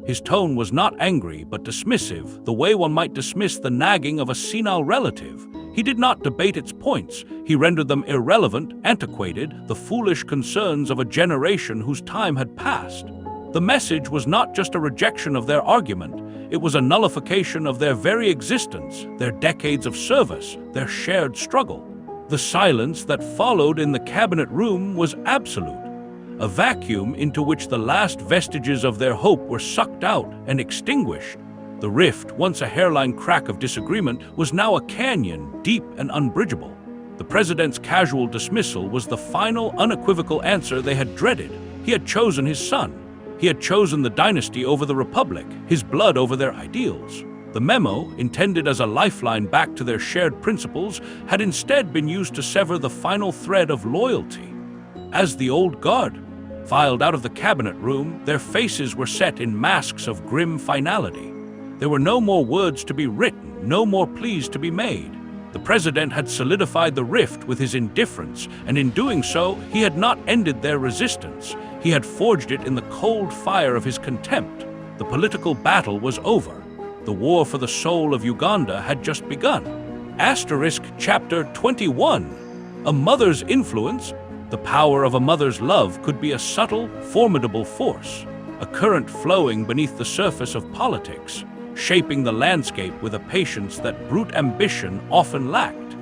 His tone was not angry but dismissive, the way one might dismiss the nagging of a senile relative. He did not debate its points. He rendered them irrelevant, antiquated, the foolish concerns of a generation whose time had passed. The message was not just a rejection of their argument, it was a nullification of their very existence, their decades of service, their shared struggle. The silence that followed in the cabinet room was absolute, a vacuum into which the last vestiges of their hope were sucked out and extinguished. The rift, once a hairline crack of disagreement, was now a canyon, deep and unbridgeable. The president's casual dismissal was the final, unequivocal answer they had dreaded. He had chosen his son. He had chosen the dynasty over the republic, his blood over their ideals. The memo, intended as a lifeline back to their shared principles, had instead been used to sever the final thread of loyalty. As the old guard, filed out of the cabinet room, their faces were set in masks of grim finality. There were no more words to be written, no more pleas to be made. The president had solidified the rift with his indifference, and in doing so, he had not ended their resistance. He had forged it in the cold fire of his contempt. The political battle was over. The war for the soul of Uganda had just begun. Asterisk Chapter 21. A mother's influence. The power of a mother's love could be a subtle, formidable force, a current flowing beneath the surface of politics, shaping the landscape with a patience that brute ambition often lacked.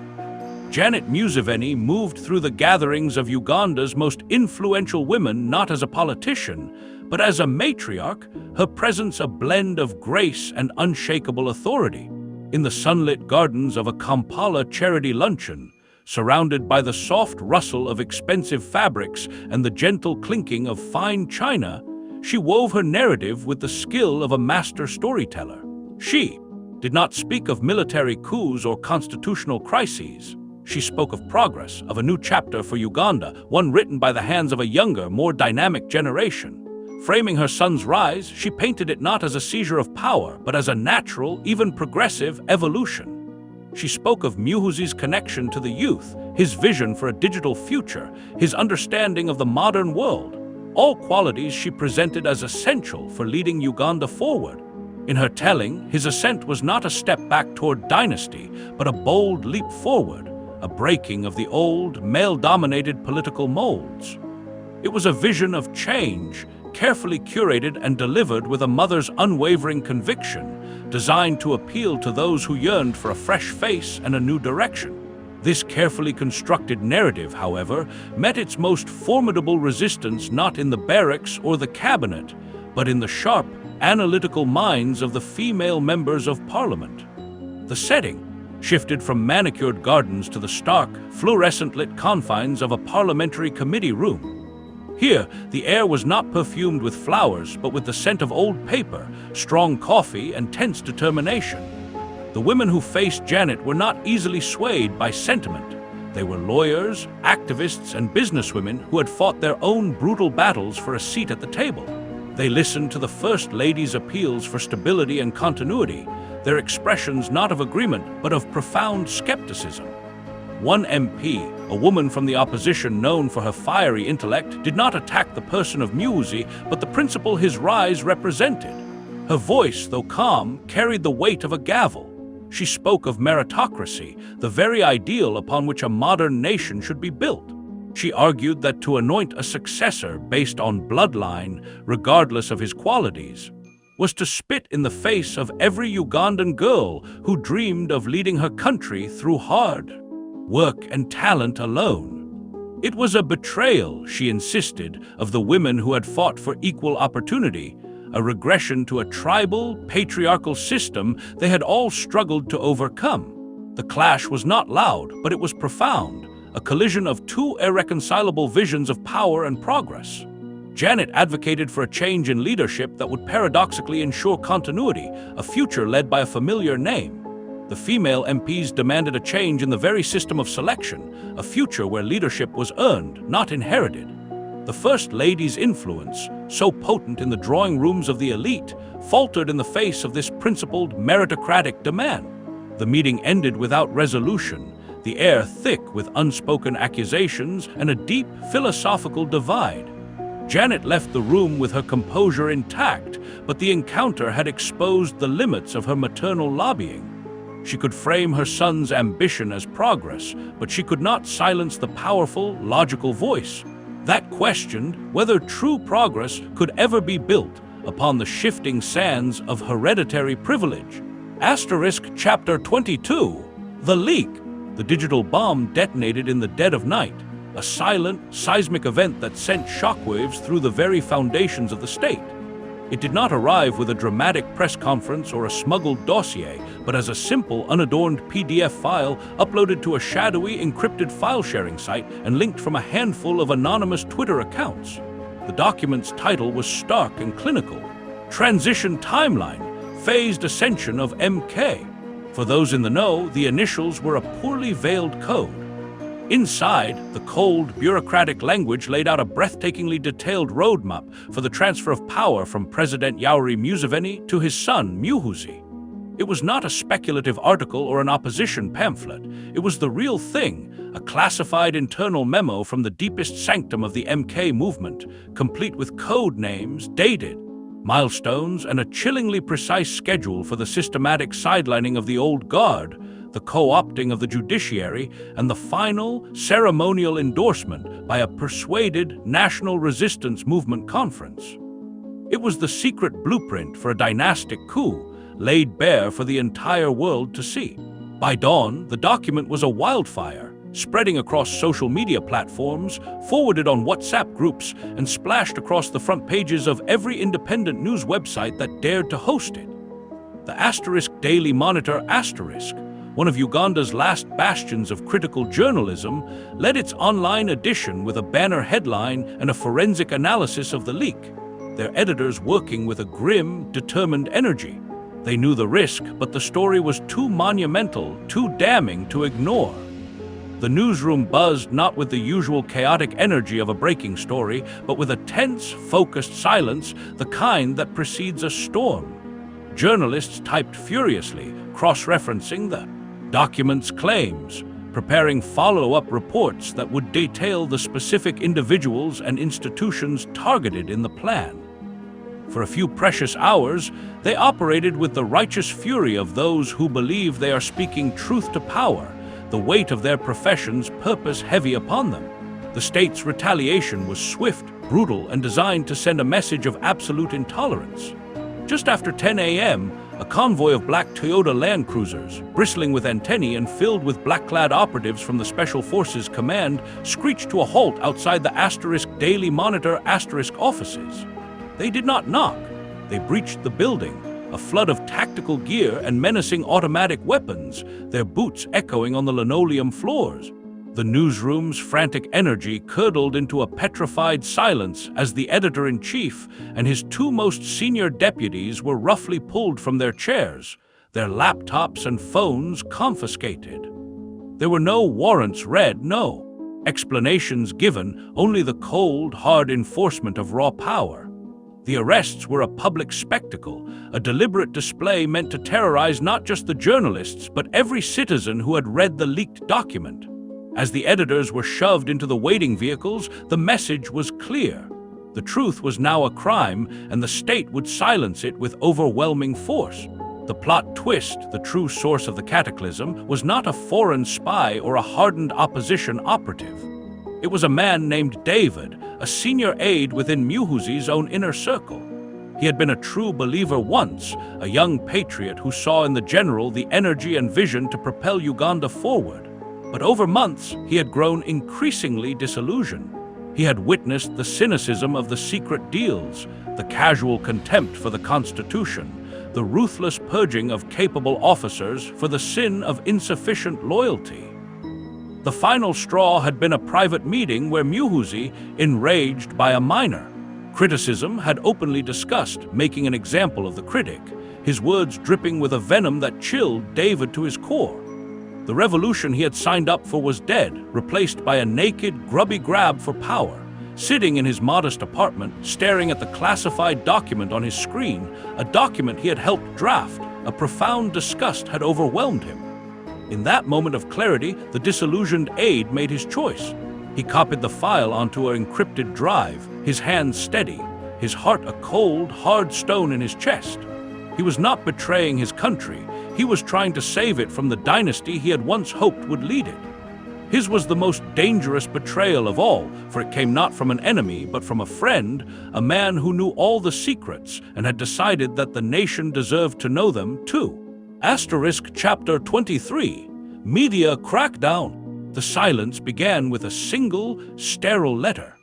Janet Museveni moved through the gatherings of Uganda's most influential women not as a politician, but as a matriarch, her presence a blend of grace and unshakable authority. In the sunlit gardens of a Kampala charity luncheon, surrounded by the soft rustle of expensive fabrics and the gentle clinking of fine china, she wove her narrative with the skill of a master storyteller. She did not speak of military coups or constitutional crises. She spoke of progress, of a new chapter for Uganda, one written by the hands of a younger, more dynamic generation. Framing her son's rise, she painted it not as a seizure of power, but as a natural, even progressive evolution. She spoke of Muhoozi's connection to the youth, his vision for a digital future, his understanding of the modern world, all qualities she presented as essential for leading Uganda forward. In her telling, his ascent was not a step back toward dynasty, but a bold leap forward, a breaking of the old, male-dominated political molds. It was a vision of change, carefully curated and delivered with a mother's unwavering conviction, designed to appeal to those who yearned for a fresh face and a new direction. This carefully constructed narrative, however, met its most formidable resistance not in the barracks or the cabinet, but in the sharp, analytical minds of the female members of parliament. The setting shifted from manicured gardens to the stark, fluorescent-lit confines of a parliamentary committee room. Here, the air was not perfumed with flowers, but with the scent of old paper, strong coffee, and tense determination. The women who faced Janet were not easily swayed by sentiment. They were lawyers, activists, and businesswomen who had fought their own brutal battles for a seat at the table. They listened to the First Lady's appeals for stability and continuity, their expressions not of agreement, but of profound skepticism. One MP, a woman from the opposition known for her fiery intellect, did not attack the person of Muhoozi, but the principle his rise represented. Her voice, though calm, carried the weight of a gavel. She spoke of meritocracy, the very ideal upon which a modern nation should be built. She argued that to anoint a successor based on bloodline, regardless of his qualities, was to spit in the face of every Ugandan girl who dreamed of leading her country through hard work and talent alone. It was a betrayal, she insisted, of the women who had fought for equal opportunity, a regression to a tribal, patriarchal system they had all struggled to overcome. The clash was not loud, but it was profound, a collision of two irreconcilable visions of power and progress. Janet advocated for a change in leadership that would paradoxically ensure continuity, a future led by a familiar name. The female MPs demanded a change in the very system of selection, a future where leadership was earned, not inherited. The First Lady's influence, so potent in the drawing rooms of the elite, faltered in the face of this principled, meritocratic demand. The meeting ended without resolution, the air thick with unspoken accusations and a deep philosophical divide. Janet left the room with her composure intact, but the encounter had exposed the limits of her maternal lobbying. She could frame her son's ambition as progress, but she could not silence the powerful, logical voice that questioned whether true progress could ever be built upon the shifting sands of hereditary privilege. Asterisk Chapter 22. The leak. The digital bomb detonated in the dead of night, a silent, seismic event that sent shockwaves through the very foundations of the state. It did not arrive with a dramatic press conference or a smuggled dossier, but as a simple, unadorned PDF file uploaded to a shadowy, encrypted file-sharing site and linked from a handful of anonymous Twitter accounts. The document's title was stark and clinical: Transition Timeline, Phased Ascension of MK. For those in the know, the initials were a poorly veiled code. Inside, the cold, bureaucratic language laid out a breathtakingly detailed roadmap for the transfer of power from President Yoweri Museveni to his son, Muhoozi. It was not a speculative article or an opposition pamphlet. It was the real thing, a classified internal memo from the deepest sanctum of the MK movement, complete with code names, dated, milestones, and a chillingly precise schedule for the systematic sidelining of the old guard, the co-opting of the judiciary, and the final, ceremonial endorsement by a persuaded National Resistance Movement conference. It was the secret blueprint for a dynastic coup, laid bare for the entire world to see. By dawn, the document was a wildfire, spreading across social media platforms, forwarded on WhatsApp groups, and splashed across the front pages of every independent news website that dared to host it. The * Daily Monitor *, one of Uganda's last bastions of critical journalism, led its online edition with a banner headline and a forensic analysis of the leak, their editors working with a grim, determined energy. They knew the risk, but the story was too monumental, too damning to ignore. The newsroom buzzed not with the usual chaotic energy of a breaking story, but with a tense, focused silence, the kind that precedes a storm. Journalists typed furiously, cross-referencing the document's claims, preparing follow-up reports that would detail the specific individuals and institutions targeted in the plan. For a few precious hours, they operated with the righteous fury of those who believe they are speaking truth to power, the weight of their profession's purpose heavy upon them. The state's retaliation was swift, brutal, and designed to send a message of absolute intolerance. Just after 10 a.m., a convoy of black Toyota Land Cruisers, bristling with antennae and filled with black-clad operatives from the Special Forces Command, screeched to a halt outside the * Daily Monitor * offices. They did not knock. They breached the building, a flood of tactical gear and menacing automatic weapons, their boots echoing on the linoleum floors. The newsroom's frantic energy curdled into a petrified silence as the editor-in-chief and his two most senior deputies were roughly pulled from their chairs, their laptops and phones confiscated. There were no warrants read, no explanations given, only the cold, hard enforcement of raw power. The arrests were a public spectacle, a deliberate display meant to terrorize not just the journalists, but every citizen who had read the leaked document. As the editors were shoved into the waiting vehicles, the message was clear. The truth was now a crime, and the state would silence it with overwhelming force. The plot twist, the true source of the cataclysm, was not a foreign spy or a hardened opposition operative. It was a man named David, a senior aide within Muhoozi's own inner circle. He had been a true believer once, a young patriot who saw in the general the energy and vision to propel Uganda forward. But over months, he had grown increasingly disillusioned. He had witnessed the cynicism of the secret deals, the casual contempt for the Constitution, the ruthless purging of capable officers for the sin of insufficient loyalty. The final straw had been a private meeting where Muhoozi, enraged by a minor criticism, had openly discussed making an example of the critic, his words dripping with a venom that chilled David to his core. The revolution he had signed up for was dead, replaced by a naked, grubby grab for power. Sitting in his modest apartment, staring at the classified document on his screen, a document he had helped draft, a profound disgust had overwhelmed him. In that moment of clarity, the disillusioned aide made his choice. He copied the file onto an encrypted drive, his hands steady, his heart a cold, hard stone in his chest. He was not betraying his country. He was trying to save it from the dynasty he had once hoped would lead it. His was the most dangerous betrayal of all, for it came not from an enemy, but from a friend, a man who knew all the secrets and had decided that the nation deserved to know them too. Chapter 23. Media Crackdown. The silence began with a single, sterile letter.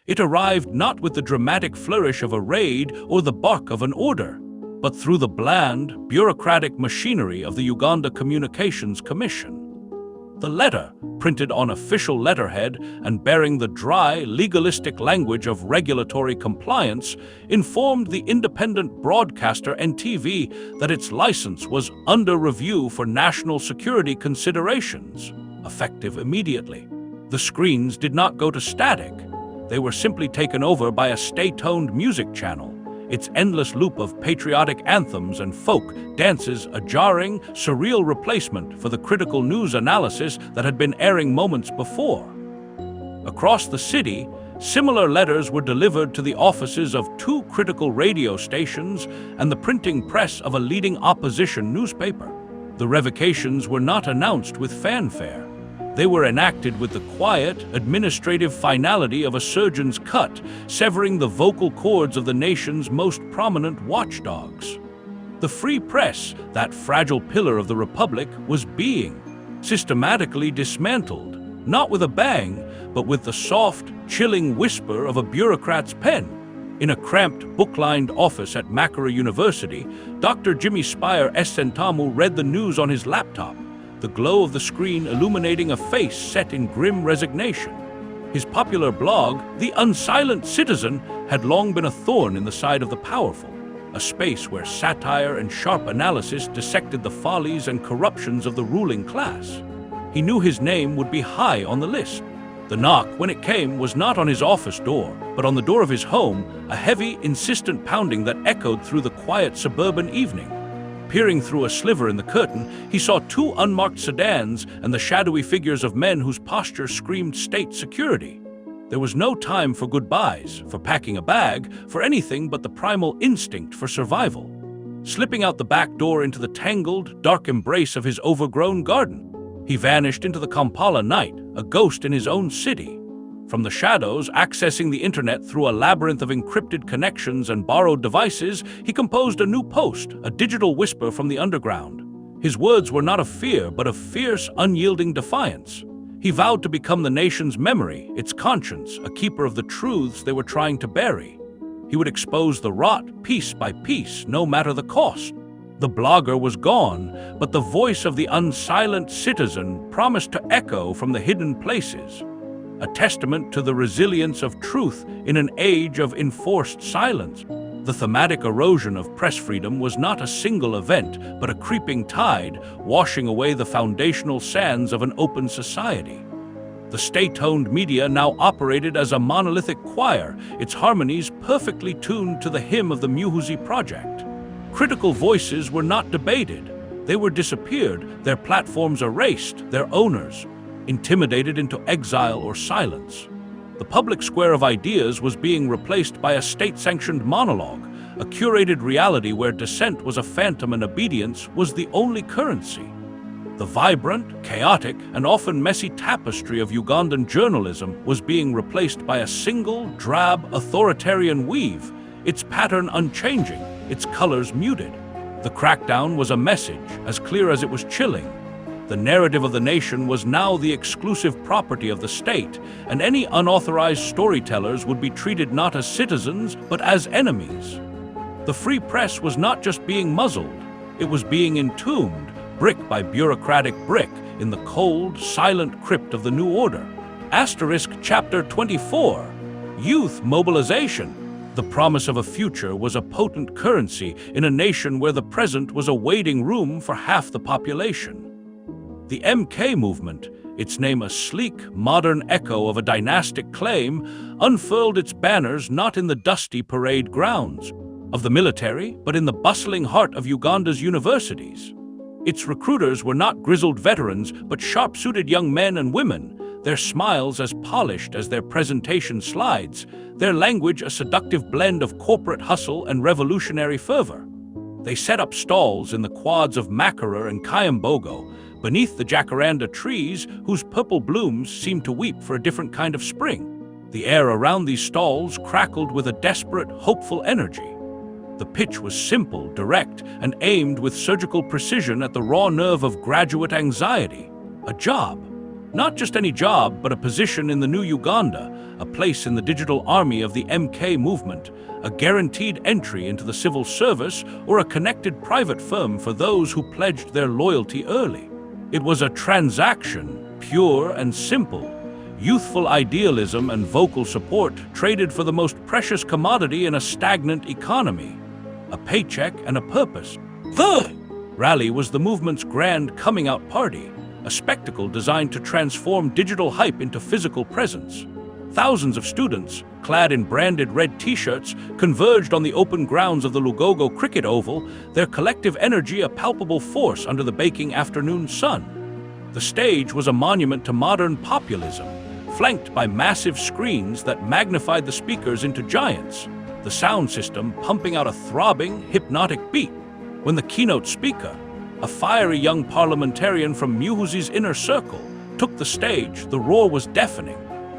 It arrived not with the dramatic flourish of a raid or the bark of an order, but through the bland, bureaucratic machinery of the Uganda Communications Commission. The letter, printed on official letterhead and bearing the dry, legalistic language of regulatory compliance, informed the independent broadcaster NTV that its license was under review for national security considerations, effective immediately. The screens did not go to static. They were simply taken over by a stay-toned music channel, its endless loop of patriotic anthems and folk dances a jarring, surreal replacement for the critical news analysis that had been airing moments before. Across the city, similar letters were delivered to the offices of 2 critical radio stations and the printing press of a leading opposition newspaper. The revocations were not announced with fanfare. They were enacted with the quiet, administrative finality of a surgeon's cut, severing the vocal cords of the nation's most prominent watchdogs. The free press, that fragile pillar of the republic, was being systematically dismantled, not with a bang, but with the soft, chilling whisper of a bureaucrat's pen. In a cramped, book-lined office at Makara University, Dr. Jimmy Spire S. Sentamu read the news on his laptop, the glow of the screen illuminating a face set in grim resignation. His popular blog, The Unsilent Citizen, had long been a thorn in the side of the powerful, a space where satire and sharp analysis dissected the follies and corruptions of the ruling class. He knew his name would be high on the list. The knock, when it came, was not on his office door, but on the door of his home, a heavy, insistent pounding that echoed through the quiet suburban evening. Peering through a sliver in the curtain, he saw 2 unmarked sedans and the shadowy figures of men whose posture screamed state security. There was no time for goodbyes, for packing a bag, for anything but the primal instinct for survival. Slipping out the back door into the tangled, dark embrace of his overgrown garden, he vanished into the Kampala night, a ghost in his own city. From the shadows, accessing the internet through a labyrinth of encrypted connections and borrowed devices, he composed a new post, a digital whisper from the underground. His words were not of fear, but of fierce, unyielding defiance. He vowed to become the nation's memory, its conscience, a keeper of the truths they were trying to bury. He would expose the rot piece by piece, no matter the cost. The blogger was gone, but the voice of the unsilent citizen promised to echo from the hidden places, a testament to the resilience of truth in an age of enforced silence. The thematic erosion of press freedom was not a single event, but a creeping tide, washing away the foundational sands of an open society. The state-owned media now operated as a monolithic choir, its harmonies perfectly tuned to the hymn of the Muhoozi Project. Critical voices were not debated. They were disappeared, their platforms erased, their owners intimidated into exile or silence. The public square of ideas was being replaced by a state-sanctioned monologue, a curated reality where dissent was a phantom and obedience was the only currency. The vibrant, chaotic, and often messy tapestry of Ugandan journalism was being replaced by a single, drab, authoritarian weave, its pattern unchanging, its colors muted. The crackdown was a message, as clear as it was chilling. The narrative of the nation was now the exclusive property of the state, and any unauthorized storytellers would be treated not as citizens, but as enemies. The free press was not just being muzzled, it was being entombed, brick by bureaucratic brick, in the cold, silent crypt of the new order. Asterisk Chapter 24. Youth Mobilization. The promise of a future was a potent currency in a nation where the present was a waiting room for half the population. The MK movement, its name a sleek, modern echo of a dynastic claim, unfurled its banners not in the dusty parade grounds of the military, but in the bustling heart of Uganda's universities. Its recruiters were not grizzled veterans, but sharp-suited young men and women, their smiles as polished as their presentation slides, their language a seductive blend of corporate hustle and revolutionary fervor. They set up stalls in the quads of Makara and Kayambogo, beneath the jacaranda trees whose purple blooms seemed to weep for a different kind of spring. The air around these stalls crackled with a desperate, hopeful energy. The pitch was simple, direct, and aimed with surgical precision at the raw nerve of graduate anxiety. A job. Not just any job, but a position in the new Uganda, a place in the digital army of the MK movement, a guaranteed entry into the civil service, or a connected private firm for those who pledged their loyalty early. It was a transaction, pure and simple. Youthful idealism and vocal support traded for the most precious commodity in a stagnant economy, a paycheck and a purpose. The rally was the movement's grand coming-out party, a a spectacle designed to transform digital hype into physical presence. Thousands of students, clad in branded red t-shirts, converged on the open grounds of the Lugogo cricket oval, their collective energy a palpable force under the baking afternoon sun. The stage was a monument to modern populism, flanked by massive screens that magnified the speakers into giants, the sound system pumping out a throbbing, hypnotic beat. When the keynote speaker, a fiery young parliamentarian from Muhoozi's inner circle, took the stage, the roar was deafening.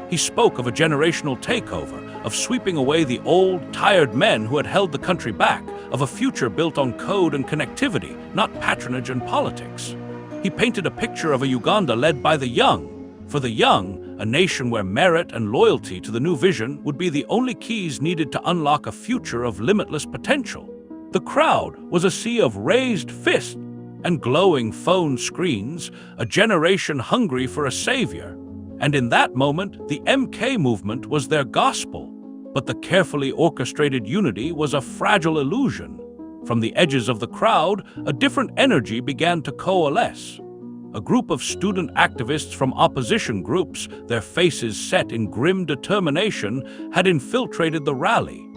He spoke of a generational takeover, of sweeping away the old, tired men who had held the country back, of a future built on code and connectivity, not patronage and politics. He painted a picture of a Uganda led by the young. For the young, a nation where merit and loyalty to the new vision would be the only keys needed to unlock a future of limitless potential. The crowd was a sea of raised fists and glowing phone screens, a generation hungry for a savior. And in that moment, the MK movement was their gospel. But the carefully orchestrated unity was a fragile illusion. From the edges of the crowd, a different energy began to coalesce. A group of student activists from opposition groups, their faces set in grim determination, had infiltrated the rally.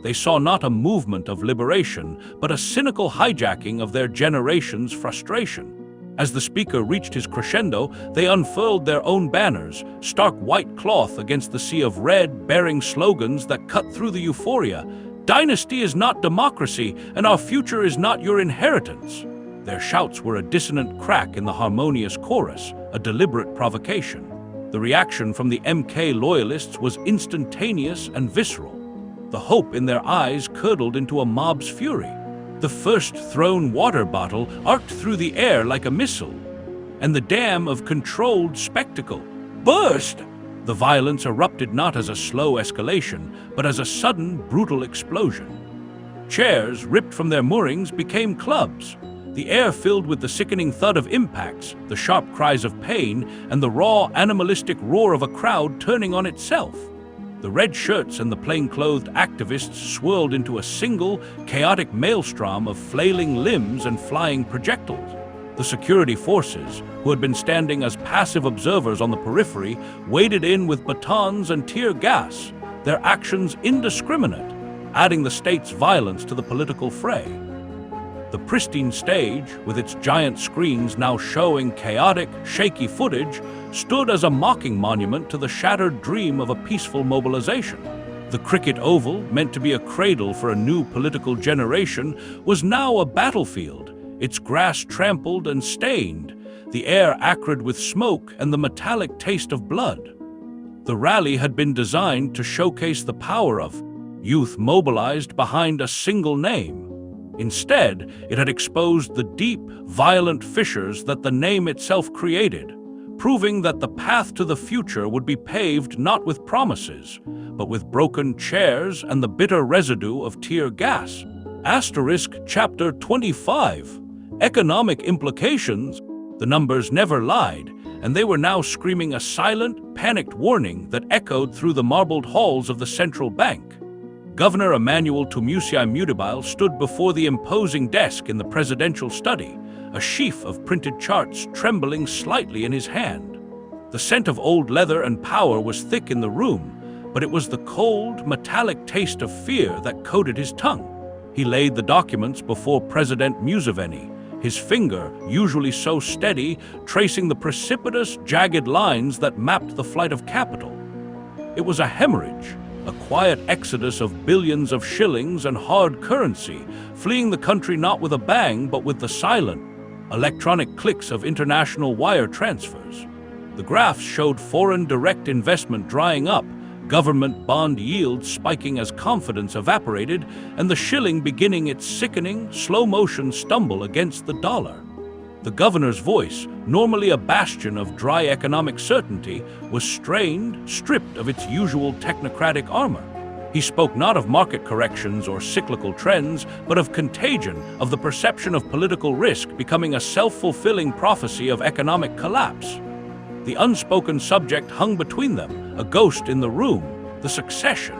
They saw not a movement of liberation, but a cynical hijacking of their generation's frustration. As the speaker reached his crescendo, they unfurled their own banners, stark white cloth against the sea of red, bearing slogans that cut through the euphoria. "Dynasty is not democracy, and our future is not your inheritance." Their shouts were a dissonant crack in the harmonious chorus, a deliberate provocation. The reaction from the MK loyalists was instantaneous and visceral. The hope in their eyes curdled into a mob's fury. The first thrown water bottle arced through the air like a missile, and the dam of controlled spectacle burst. The violence erupted not as a slow escalation, but as a sudden, brutal explosion. Chairs, ripped from their moorings, became clubs. The air filled with the sickening thud of impacts, the sharp cries of pain, and the raw, animalistic roar of a crowd turning on itself. The red shirts and the plain-clothed activists swirled into a single, chaotic maelstrom of flailing limbs and flying projectiles. The security forces, who had been standing as passive observers on the periphery, waded in with batons and tear gas, their actions indiscriminate, adding the state's violence to the political fray. The pristine stage, with its giant screens now showing chaotic, shaky footage, stood as a mocking monument to the shattered dream of a peaceful mobilization. The cricket oval, meant to be a cradle for a new political generation, was now a battlefield, its grass trampled and stained, the air acrid with smoke and the metallic taste of blood. The rally had been designed to showcase the power of youth mobilized behind a single name. Instead, it had exposed the deep, violent fissures that the name itself created, proving that the path to the future would be paved not with promises, but with broken chairs and the bitter residue of tear gas. Asterisk Chapter 25. Economic implications. The numbers never lied, and they were now screaming a silent, panicked warning that echoed through the marbled halls of the central bank. Governor Emmanuel Tumusiai Mudibile stood before the imposing desk in the presidential study, a sheaf of printed charts trembling slightly in his hand. The scent of old leather and power was thick in the room, but it was the cold, metallic taste of fear that coated his tongue. He laid the documents before President Museveni, his finger, usually so steady, tracing the precipitous, jagged lines that mapped the flight of capital. It was a hemorrhage, a quiet exodus of billions of shillings and hard currency, fleeing the country not with a bang, but with the silent, electronic clicks of international wire transfers. The graphs showed foreign direct investment drying up, government bond yields spiking as confidence evaporated, and the shilling beginning its sickening, slow-motion stumble against the dollar. The governor's voice, normally a bastion of dry economic certainty, was strained, stripped of its usual technocratic armor. He spoke not of market corrections or cyclical trends, but of contagion, of the perception of political risk becoming a self-fulfilling prophecy of economic collapse. The unspoken subject hung between them, a ghost in the room, the succession.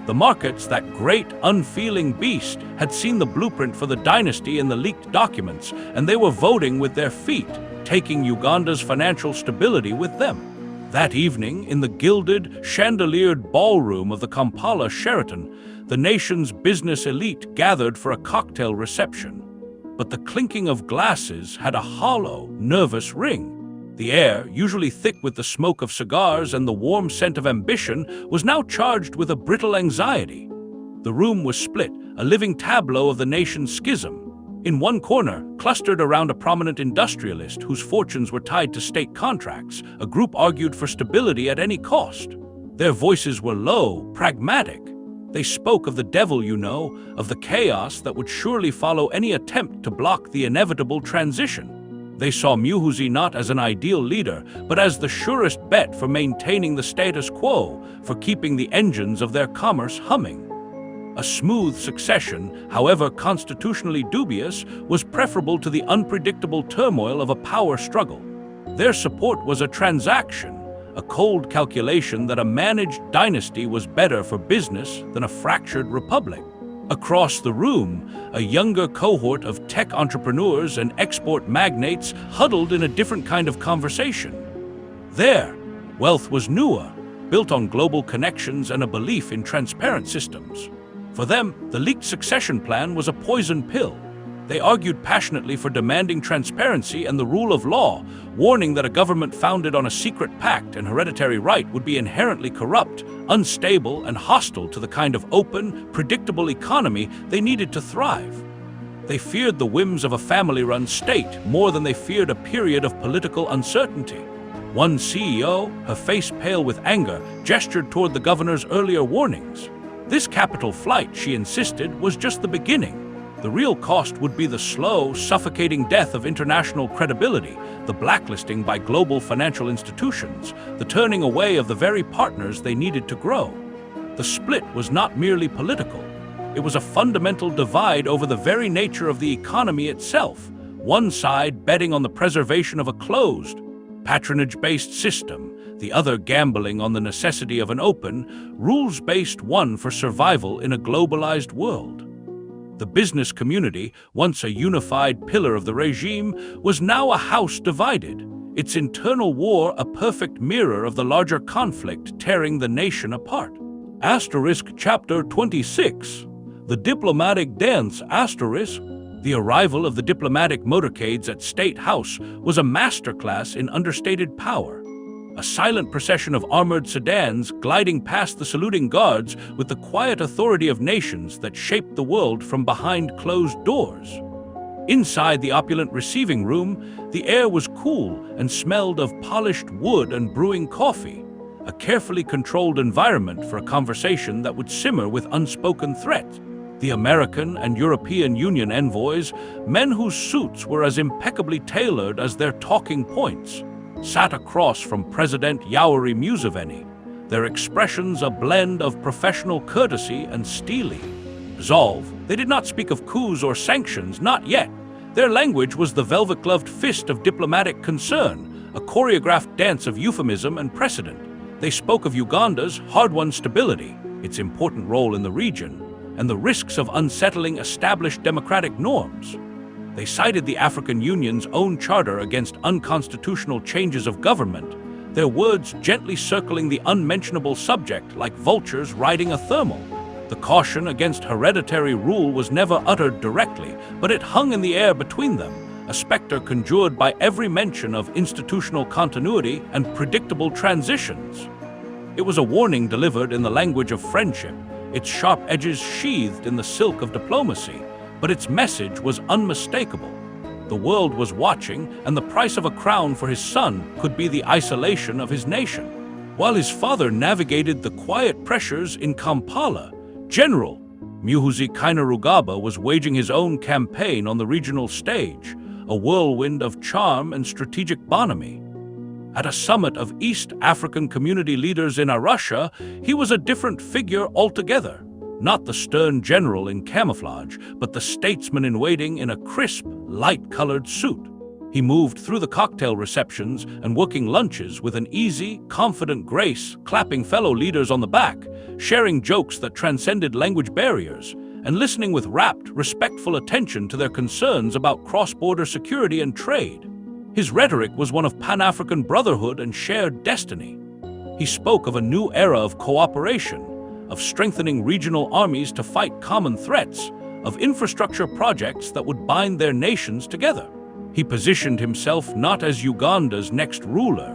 The markets, that great, unfeeling beast, had seen the blueprint for the dynasty in the leaked documents, and they were voting with their feet, taking Uganda's financial stability with them. That evening, in the gilded, chandeliered ballroom of the Kampala Sheraton, the nation's business elite gathered for a cocktail reception. But the clinking of glasses had a hollow, nervous ring. The air, usually thick with the smoke of cigars and the warm scent of ambition, was now charged with a brittle anxiety. The room was split, a living tableau of the nation's schism. In one corner, clustered around a prominent industrialist whose fortunes were tied to state contracts, a group argued for stability at any cost. Their voices were low, pragmatic. They spoke of the devil, of the chaos that would surely follow any attempt to block the inevitable transition. They saw Muhoozi not as an ideal leader, but as the surest bet for maintaining the status quo, for keeping the engines of their commerce humming. A smooth succession, however constitutionally dubious, was preferable to the unpredictable turmoil of a power struggle. Their support was a transaction, a cold calculation that a managed dynasty was better for business than a fractured republic. Across the room, a younger cohort of tech entrepreneurs and export magnates huddled in a different kind of conversation. Their wealth was newer, built on global connections and a belief in transparent systems. For them, the leaked succession plan was a poison pill. They argued passionately for demanding transparency and the rule of law, warning that a government founded on a secret pact and hereditary right would be inherently corrupt, unstable, and hostile to the kind of open, predictable economy they needed to thrive. They feared the whims of a family-run state more than they feared a period of political uncertainty. One CEO, her face pale with anger, gestured toward the governor's earlier warnings. This capital flight, she insisted, was just the beginning. The real cost would be the slow, suffocating death of international credibility, the blacklisting by global financial institutions, the turning away of the very partners they needed to grow. The split was not merely political. It was a fundamental divide over the very nature of the economy itself, one side betting on the preservation of a closed, patronage-based system, the other gambling on the necessity of an open, rules-based one for survival in a globalized world. The business community, once a unified pillar of the regime, was now a house divided, its internal war a perfect mirror of the larger conflict tearing the nation apart. Chapter 26. The Diplomatic Dance. The arrival of the diplomatic motorcades at State House was a masterclass in understated power. A silent procession of armored sedans gliding past the saluting guards with the quiet authority of nations that shaped the world from behind closed doors. Inside the opulent receiving room, the air was cool and smelled of polished wood and brewing coffee, a carefully controlled environment for a conversation that would simmer with unspoken threat. The American and European Union envoys, men whose suits were as impeccably tailored as their talking points, sat across from President Yoweri Museveni, their expressions a blend of professional courtesy and steely resolve. They did not speak of coups or sanctions, not yet. Their language was the velvet-gloved fist of diplomatic concern, a choreographed dance of euphemism and precedent. They spoke of Uganda's hard-won stability, its important role in the region, and the risks of unsettling established democratic norms. They cited the African Union's own charter against unconstitutional changes of government, their words gently circling the unmentionable subject like vultures riding a thermal. The caution against hereditary rule was never uttered directly, but it hung in the air between them, a specter conjured by every mention of institutional continuity and predictable transitions. It was a warning delivered in the language of friendship, its sharp edges sheathed in the silk of diplomacy, but its message was unmistakable. The world was watching, and the price of a crown for his son could be the isolation of his nation. While his father navigated the quiet pressures in Kampala, General Muhoozi Kainerugaba was waging his own campaign on the regional stage, a whirlwind of charm and strategic bonhomie. At a summit of East African community leaders in Arusha, he was a different figure altogether. Not the stern general in camouflage, but the statesman-in-waiting in a crisp, light-colored suit. He moved through the cocktail receptions and working lunches with an easy, confident grace, clapping fellow leaders on the back, sharing jokes that transcended language barriers, and listening with rapt, respectful attention to their concerns about cross-border security and trade. His rhetoric was one of Pan-African brotherhood and shared destiny. He spoke of a new era of cooperation, of strengthening regional armies to fight common threats, of infrastructure projects that would bind their nations together. He positioned himself not as Uganda's next ruler,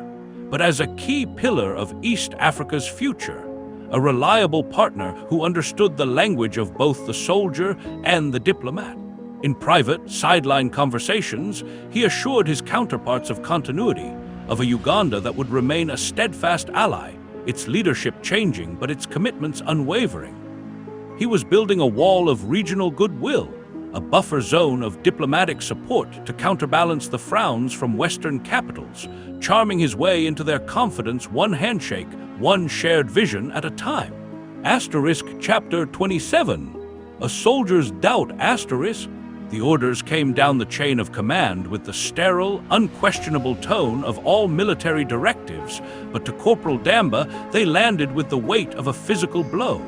but as a key pillar of East Africa's future, a reliable partner who understood the language of both the soldier and the diplomat. In private, sideline conversations, he assured his counterparts of continuity, of a Uganda that would remain a steadfast ally, its leadership changing but its commitments unwavering. He was building a wall of regional goodwill, a buffer zone of diplomatic support to counterbalance the frowns from Western capitals, charming his way into their confidence one handshake, one shared vision at a time. Chapter 27. A soldier's doubt. The orders came down the chain of command with the sterile, unquestionable tone of all military directives, but to Corporal Damba they landed with the weight of a physical blow.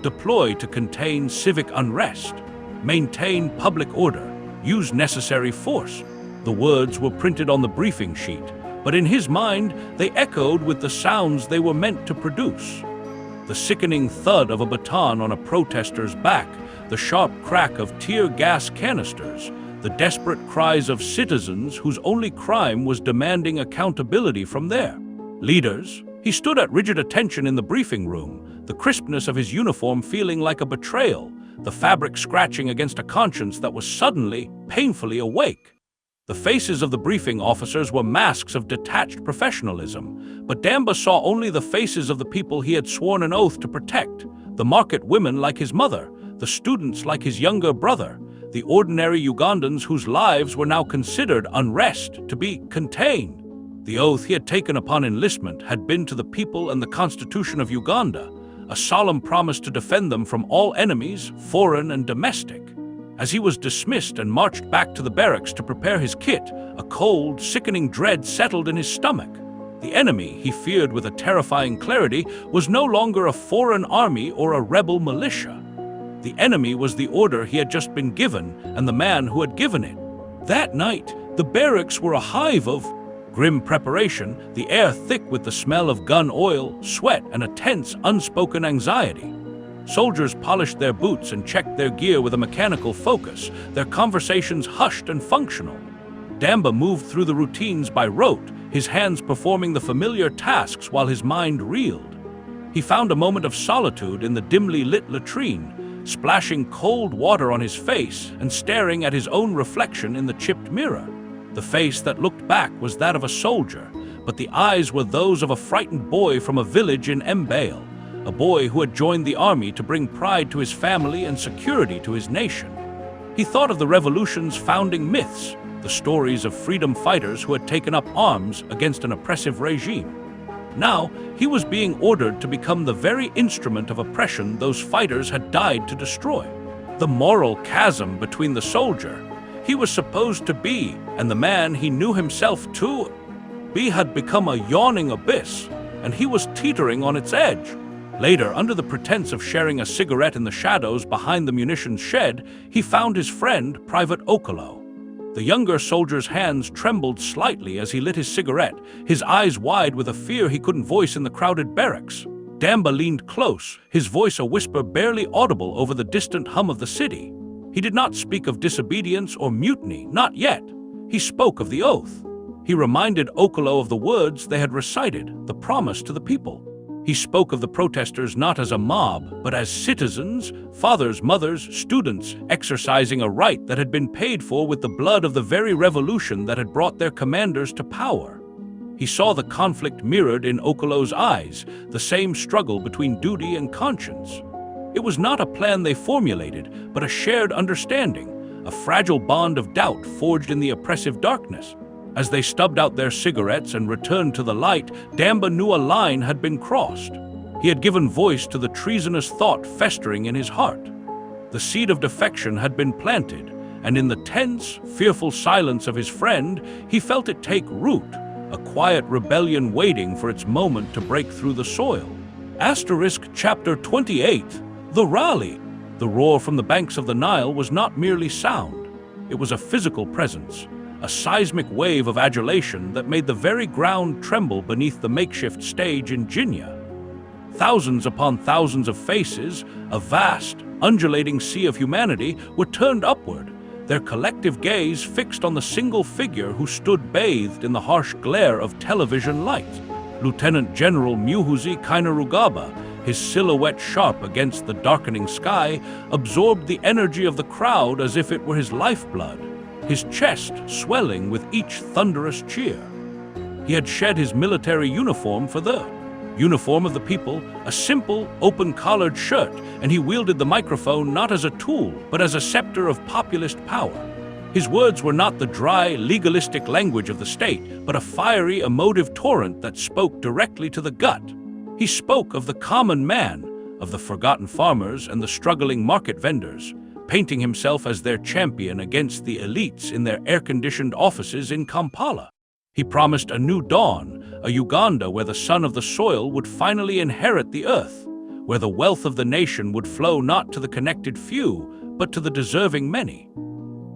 Deploy to contain civic unrest. Maintain public order. Use necessary force. The words were printed on the briefing sheet, but in his mind they echoed with the sounds they were meant to produce. The sickening thud of a baton on a protester's back, the sharp crack of tear gas canisters, the desperate cries of citizens whose only crime was demanding accountability from their leaders. He stood at rigid attention in the briefing room, the crispness of his uniform feeling like a betrayal, the fabric scratching against a conscience that was suddenly, painfully awake. The faces of the briefing officers were masks of detached professionalism, but Damba saw only the faces of the people he had sworn an oath to protect, the market women like his mother, the students like his younger brother, the ordinary Ugandans whose lives were now considered unrest to be contained. The oath he had taken upon enlistment had been to the people and the Constitution of Uganda, a solemn promise to defend them from all enemies, foreign and domestic. As he was dismissed and marched back to the barracks to prepare his kit, a cold, sickening dread settled in his stomach. The enemy, he feared with a terrifying clarity, was no longer a foreign army or a rebel militia. The enemy was the order he had just been given and the man who had given it. That night, the barracks were a hive of grim preparation, the air thick with the smell of gun oil, sweat, and a tense, unspoken anxiety. Soldiers polished their boots and checked their gear with a mechanical focus, their conversations hushed and functional. Damba moved through the routines by rote, his hands performing the familiar tasks while his mind reeled. He found a moment of solitude in the dimly lit latrine, splashing cold water on his face and staring at his own reflection in the chipped mirror. The face that looked back was that of a soldier, but the eyes were those of a frightened boy from a village in Mbale, a boy who had joined the army to bring pride to his family and security to his nation. He thought of the revolution's founding myths, the stories of freedom fighters who had taken up arms against an oppressive regime. Now, he was being ordered to become the very instrument of oppression those fighters had died to destroy. The moral chasm between the soldier he was supposed to be and the man he knew himself to be had become a yawning abyss, and he was teetering on its edge. Later, under the pretense of sharing a cigarette in the shadows behind the munitions shed, he found his friend, Private Okolo. The younger soldier's hands trembled slightly as he lit his cigarette, his eyes wide with a fear he couldn't voice in the crowded barracks. Damba leaned close, his voice a whisper barely audible over the distant hum of the city. He did not speak of disobedience or mutiny, not yet. He spoke of the oath. He reminded Okolo of the words they had recited, the promise to the people. He spoke of the protesters not as a mob, but as citizens, fathers, mothers, students, exercising a right that had been paid for with the blood of the very revolution that had brought their commanders to power. He saw the conflict mirrored in Okolo's eyes, the same struggle between duty and conscience. It was not a plan they formulated, but a shared understanding, a fragile bond of doubt forged in the oppressive darkness. As they stubbed out their cigarettes and returned to the light, Damba knew a line had been crossed. He had given voice to the treasonous thought festering in his heart. The seed of defection had been planted, and in the tense, fearful silence of his friend, he felt it take root, a quiet rebellion waiting for its moment to break through the soil. Chapter 28. The Rally. The roar from the banks of the Nile was not merely sound. It was a physical presence, a seismic wave of adulation that made the very ground tremble beneath the makeshift stage in Jinya. Thousands upon thousands of faces, a vast, undulating sea of humanity, were turned upward, their collective gaze fixed on the single figure who stood bathed in the harsh glare of television light. Lieutenant General Muhoozi Kainerugaba, his silhouette sharp against the darkening sky, absorbed the energy of the crowd as if it were his lifeblood, his chest swelling with each thunderous cheer. He had shed his military uniform for the uniform of the people, a simple, open-collared shirt, and he wielded the microphone not as a tool, but as a scepter of populist power. His words were not the dry, legalistic language of the state, but a fiery, emotive torrent that spoke directly to the gut. He spoke of the common man, of the forgotten farmers and the struggling market vendors, painting himself as their champion against the elites in their air-conditioned offices in Kampala. He promised a new dawn, a Uganda where the son of the soil would finally inherit the earth, where the wealth of the nation would flow not to the connected few, but to the deserving many.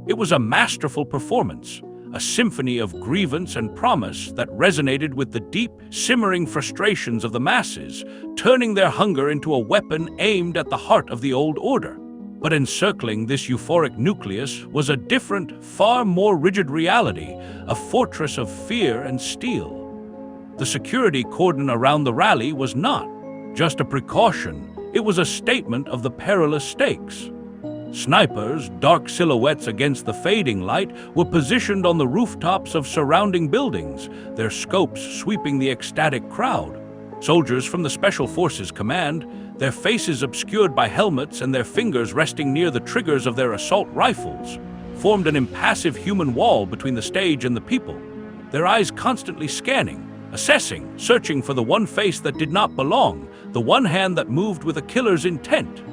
It was a masterful performance, a symphony of grievance and promise that resonated with the deep, simmering frustrations of the masses, turning their hunger into a weapon aimed at the heart of the old order. But encircling this euphoric nucleus was a different, far more rigid reality, a fortress of fear and steel. The security cordon around the rally was not just a precaution, it was a statement of the perilous stakes. Snipers, dark silhouettes against the fading light, were positioned on the rooftops of surrounding buildings, their scopes sweeping the ecstatic crowd. Soldiers from the Special Forces Command, their faces obscured by helmets and their fingers resting near the triggers of their assault rifles, formed an impassive human wall between the stage and the people, their eyes constantly scanning, assessing, searching for the one face that did not belong, the one hand that moved with a killer's intent.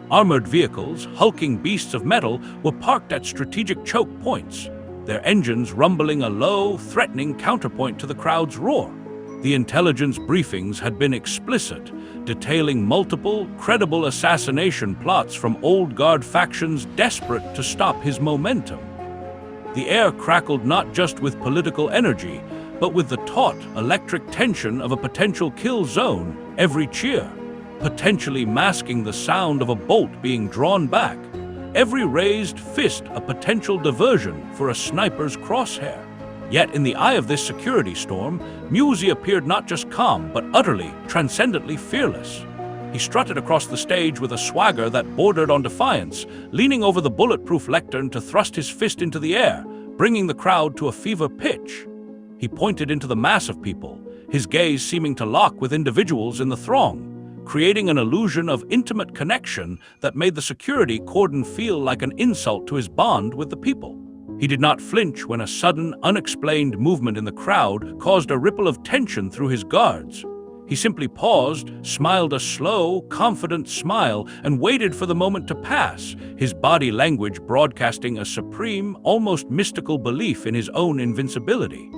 Armored vehicles, hulking beasts of metal, were parked at strategic choke points, their engines rumbling a low, threatening counterpoint to the crowd's roar. The intelligence briefings had been explicit, detailing multiple, credible assassination plots from old guard factions desperate to stop his momentum. The air crackled not just with political energy, but with the taut, electric tension of a potential kill zone every cheer, potentially masking the sound of a bolt being drawn back, every raised fist a potential diversion for a sniper's crosshair. Yet in the eye of this security storm, Muhoozi appeared not just calm, but utterly, transcendently fearless. He strutted across the stage with a swagger that bordered on defiance, leaning over the bulletproof lectern to thrust his fist into the air, bringing the crowd to a fever pitch. He pointed into the mass of people, his gaze seeming to lock with individuals in the throng, creating an illusion of intimate connection that made the security cordon feel like an insult to his bond with the people. He did not flinch when a sudden, unexplained movement in the crowd caused a ripple of tension through his guards. He simply paused, smiled a slow, confident smile, and waited for the moment to pass, his body language broadcasting a supreme, almost mystical belief in his own invincibility.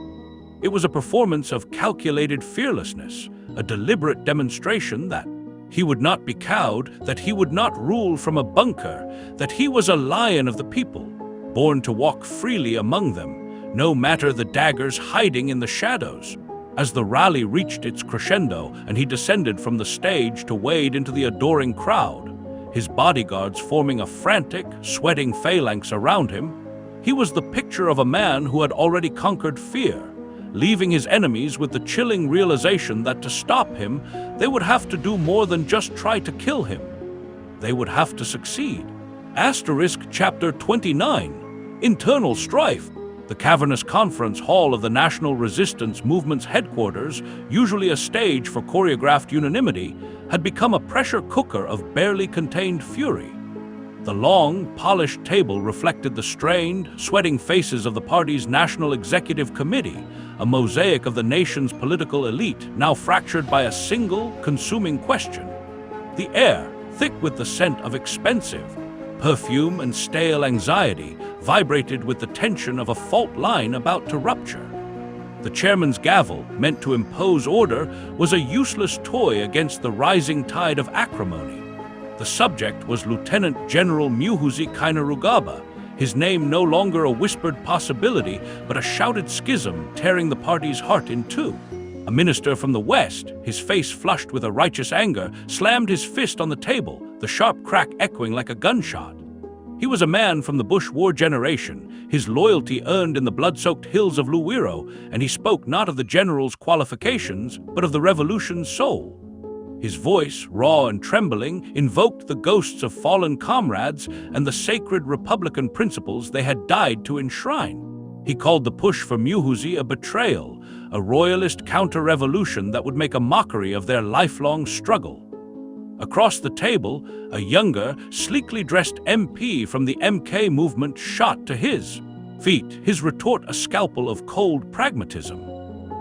It was a performance of calculated fearlessness, a deliberate demonstration that he would not be cowed, that he would not rule from a bunker, that he was a lion of the people, born to walk freely among them, no matter the daggers hiding in the shadows. As the rally reached its crescendo and he descended from the stage to wade into the adoring crowd, his bodyguards forming a frantic, sweating phalanx around him, he was the picture of a man who had already conquered fear, leaving his enemies with the chilling realization that to stop him, they would have to do more than just try to kill him. They would have to succeed. Chapter 29, Internal Strife. The cavernous conference hall of the National Resistance Movement's headquarters, usually a stage for choreographed unanimity, had become a pressure cooker of barely contained fury. The long, polished table reflected the strained, sweating faces of the party's National Executive Committee, a mosaic of the nation's political elite now fractured by a single, consuming question. The air, thick with the scent of expensive, perfume and stale anxiety, vibrated with the tension of a fault line about to rupture. The chairman's gavel, meant to impose order, was a useless toy against the rising tide of acrimony. The subject was Lieutenant General Muhoozi Kainerugaba, his name no longer a whispered possibility, but a shouted schism tearing the party's heart in two. A minister from the West, his face flushed with a righteous anger, slammed his fist on the table, the sharp crack echoing like a gunshot. He was a man from the Bush War generation, his loyalty earned in the blood-soaked hills of Luwero, and he spoke not of the general's qualifications, but of the revolution's soul. His voice, raw and trembling, invoked the ghosts of fallen comrades and the sacred Republican principles they had died to enshrine. He called the push for Muhoozi a betrayal, a royalist counter-revolution that would make a mockery of their lifelong struggle. Across the table, a younger, sleekly dressed MP from the MK movement shot to his feet, his retort a scalpel of cold pragmatism.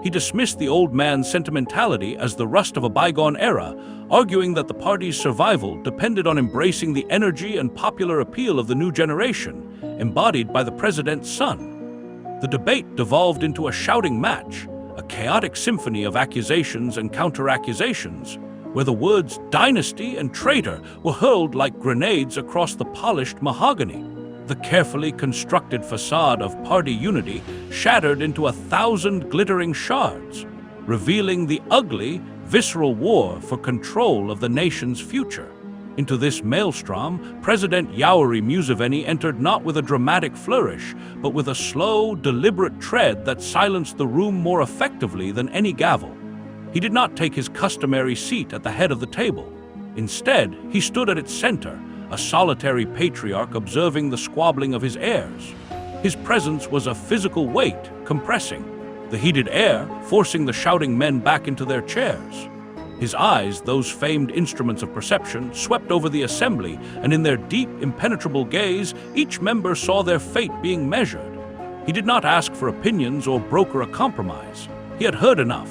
He dismissed the old man's sentimentality as the rust of a bygone era, arguing that the party's survival depended on embracing the energy and popular appeal of the new generation, embodied by the president's son. The debate devolved into a shouting match, a chaotic symphony of accusations and counter-accusations, where the words dynasty and traitor were hurled like grenades across the polished mahogany. The carefully constructed facade of party unity shattered into 1,000 glittering shards, revealing the ugly, visceral war for control of the nation's future. Into this maelstrom, President Yoweri Museveni entered not with a dramatic flourish, but with a slow, deliberate tread that silenced the room more effectively than any gavel. He did not take his customary seat at the head of the table. Instead, he stood at its center, a solitary patriarch observing the squabbling of his heirs. His presence was a physical weight, compressing the heated air, forcing the shouting men back into their chairs. His eyes, those famed instruments of perception, swept over the assembly, and in their deep, impenetrable gaze, each member saw their fate being measured. He did not ask for opinions or broker a compromise. He had heard enough.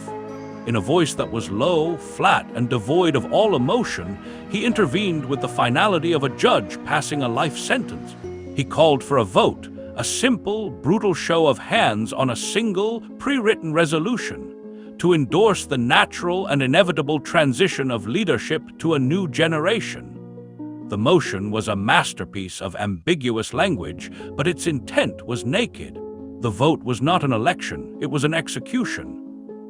In a voice that was low, flat, and devoid of all emotion, he intervened with the finality of a judge passing a life sentence. He called for a vote, a simple, brutal show of hands on a single, pre-written resolution, to endorse the natural and inevitable transition of leadership to a new generation. The motion was a masterpiece of ambiguous language, but its intent was naked. The vote was not an election, it was an execution.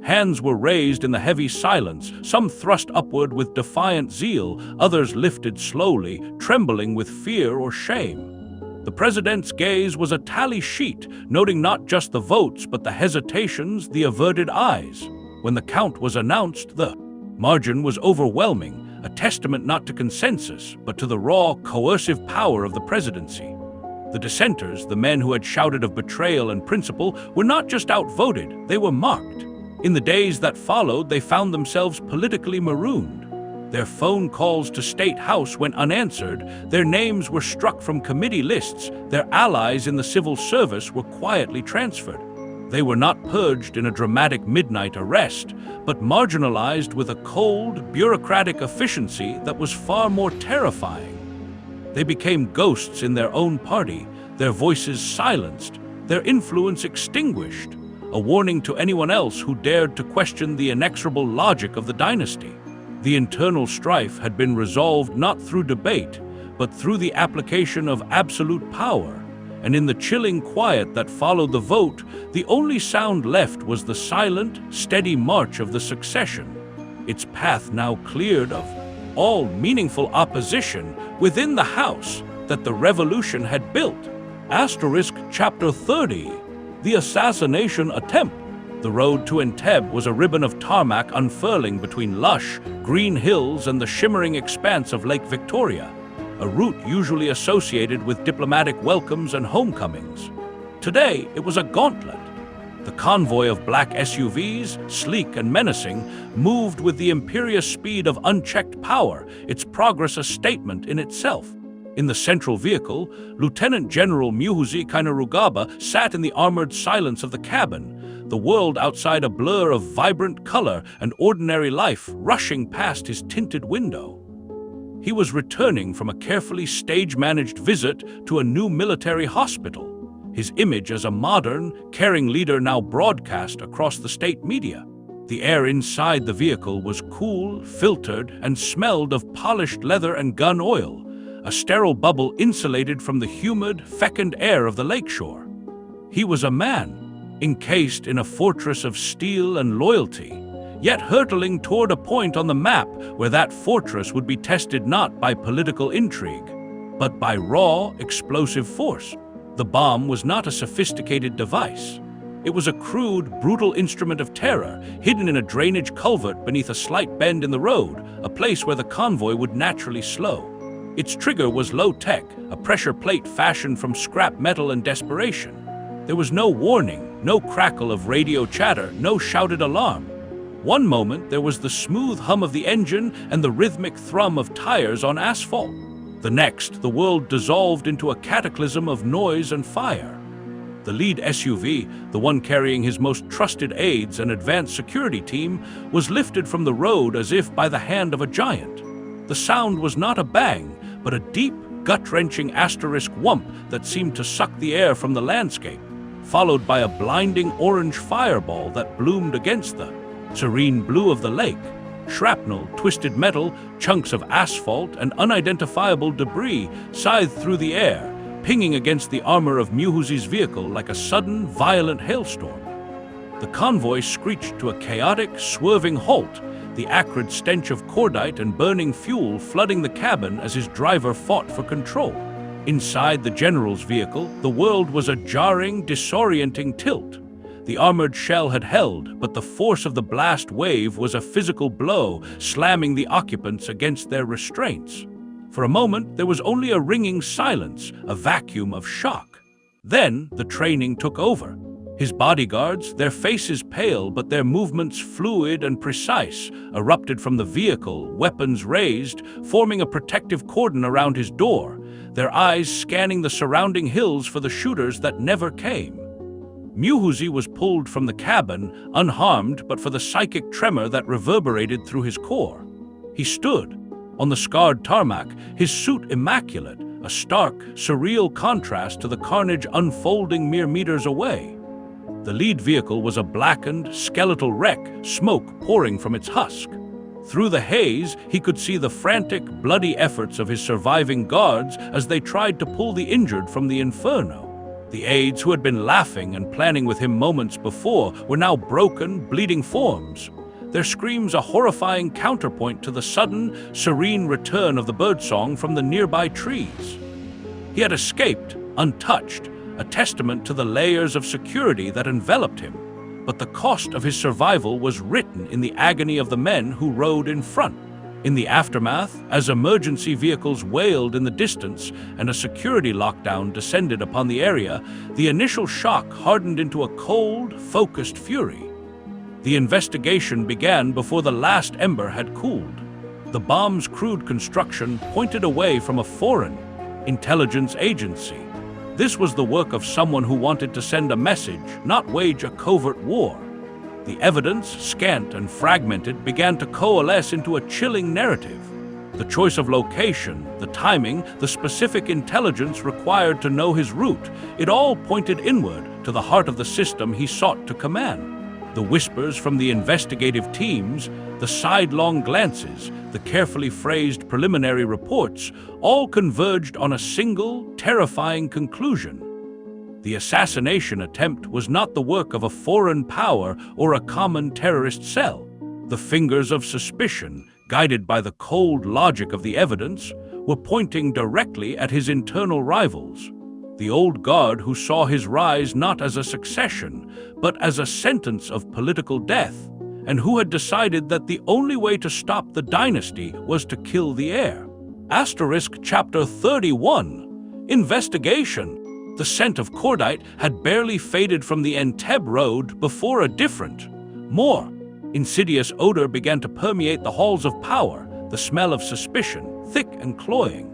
Hands were raised in the heavy silence, some thrust upward with defiant zeal, others lifted slowly, trembling with fear or shame. The president's gaze was a tally sheet, noting not just the votes but the hesitations, the averted eyes. When the count was announced, the margin was overwhelming, a testament not to consensus, but to the raw, coercive power of the presidency. The dissenters, the men who had shouted of betrayal and principle, were not just outvoted, they were marked. In the days that followed, they found themselves politically marooned. Their phone calls to State House went unanswered, their names were struck from committee lists, their allies in the civil service were quietly transferred. They were not purged in a dramatic midnight arrest, but marginalized with a cold, bureaucratic efficiency that was far more terrifying. They became ghosts in their own party, their voices silenced, their influence extinguished, a warning to anyone else who dared to question the inexorable logic of the dynasty. The internal strife had been resolved not through debate, but through the application of absolute power, and in the chilling quiet that followed the vote, the only sound left was the silent, steady march of the succession, its path now cleared of all meaningful opposition within the house that the revolution had built. Chapter 30. The assassination attempt. The road to Entebbe was a ribbon of tarmac unfurling between lush, green hills and the shimmering expanse of Lake Victoria, a route usually associated with diplomatic welcomes and homecomings. Today, it was a gauntlet. The convoy of black SUVs, sleek and menacing, moved with the imperious speed of unchecked power, its progress a statement in itself. In the central vehicle, Lieutenant General Muhoozi Kainerugaba sat in the armored silence of the cabin, the world outside a blur of vibrant color and ordinary life rushing past his tinted window. He was returning from a carefully stage-managed visit to a new military hospital, his image as a modern, caring leader now broadcast across the state media. The air inside the vehicle was cool, filtered, and smelled of polished leather and gun oil, a sterile bubble insulated from the humid, fecund air of the lakeshore. He was a man, encased in a fortress of steel and loyalty, yet hurtling toward a point on the map where that fortress would be tested not by political intrigue, but by raw, explosive force. The bomb was not a sophisticated device. It was a crude, brutal instrument of terror, hidden in a drainage culvert beneath a slight bend in the road, a place where the convoy would naturally slow. Its trigger was low-tech, a pressure plate fashioned from scrap metal and desperation. There was no warning, no crackle of radio chatter, no shouted alarm. One moment there was the smooth hum of the engine and the rhythmic thrum of tires on asphalt. The next, the world dissolved into a cataclysm of noise and fire. The lead SUV, the one carrying his most trusted aides and advanced security team, was lifted from the road as if by the hand of a giant. The sound was not a bang, but a deep, gut-wrenching asterisk whump that seemed to suck the air from the landscape, followed by a blinding orange fireball that bloomed against the serene blue of the lake. Shrapnel, twisted metal, chunks of asphalt, and unidentifiable debris scythed through the air, pinging against the armor of Muhoozi's vehicle like a sudden, violent hailstorm. The convoy screeched to a chaotic, swerving halt, the acrid stench of cordite and burning fuel flooding the cabin as his driver fought for control. Inside the general's vehicle, the world was a jarring, disorienting tilt. The armored shell had held, but the force of the blast wave was a physical blow, slamming the occupants against their restraints. For a moment, there was only a ringing silence, a vacuum of shock. Then, the training took over. His bodyguards, their faces pale but their movements fluid and precise, erupted from the vehicle, weapons raised, forming a protective cordon around his door, their eyes scanning the surrounding hills for the shooters that never came. Muhoozi was pulled from the cabin, unharmed but for the psychic tremor that reverberated through his core. He stood, on the scarred tarmac, his suit immaculate, a stark, surreal contrast to the carnage unfolding mere meters away. The lead vehicle was a blackened, skeletal wreck, smoke pouring from its husk. Through the haze, he could see the frantic, bloody efforts of his surviving guards as they tried to pull the injured from the inferno. The aides who had been laughing and planning with him moments before were now broken, bleeding forms, their screams a horrifying counterpoint to the sudden, serene return of the birdsong from the nearby trees. He had escaped, untouched, a testament to the layers of security that enveloped him, but the cost of his survival was written in the agony of the men who rode in front. In the aftermath, as emergency vehicles wailed in the distance and a security lockdown descended upon the area, the initial shock hardened into a cold, focused fury. The investigation began before the last ember had cooled. The bomb's crude construction pointed away from a foreign intelligence agency. This was the work of someone who wanted to send a message, not wage a covert war. The evidence, scant and fragmented, began to coalesce into a chilling narrative. The choice of location, the timing, the specific intelligence required to know his route, it all pointed inward to the heart of the system he sought to command. The whispers from the investigative teams, the sidelong glances, the carefully phrased preliminary reports, all converged on a single, terrifying conclusion. The assassination attempt was not the work of a foreign power or a common terrorist cell. The fingers of suspicion, guided by the cold logic of the evidence, were pointing directly at his internal rivals. The old guard who saw his rise not as a succession, but as a sentence of political death, and who had decided that the only way to stop the dynasty was to kill the heir. Asterisk Chapter 31. Investigation. The scent of cordite had barely faded from the Entebbe road before a different, more insidious odor began to permeate the halls of power, the smell of suspicion, thick and cloying.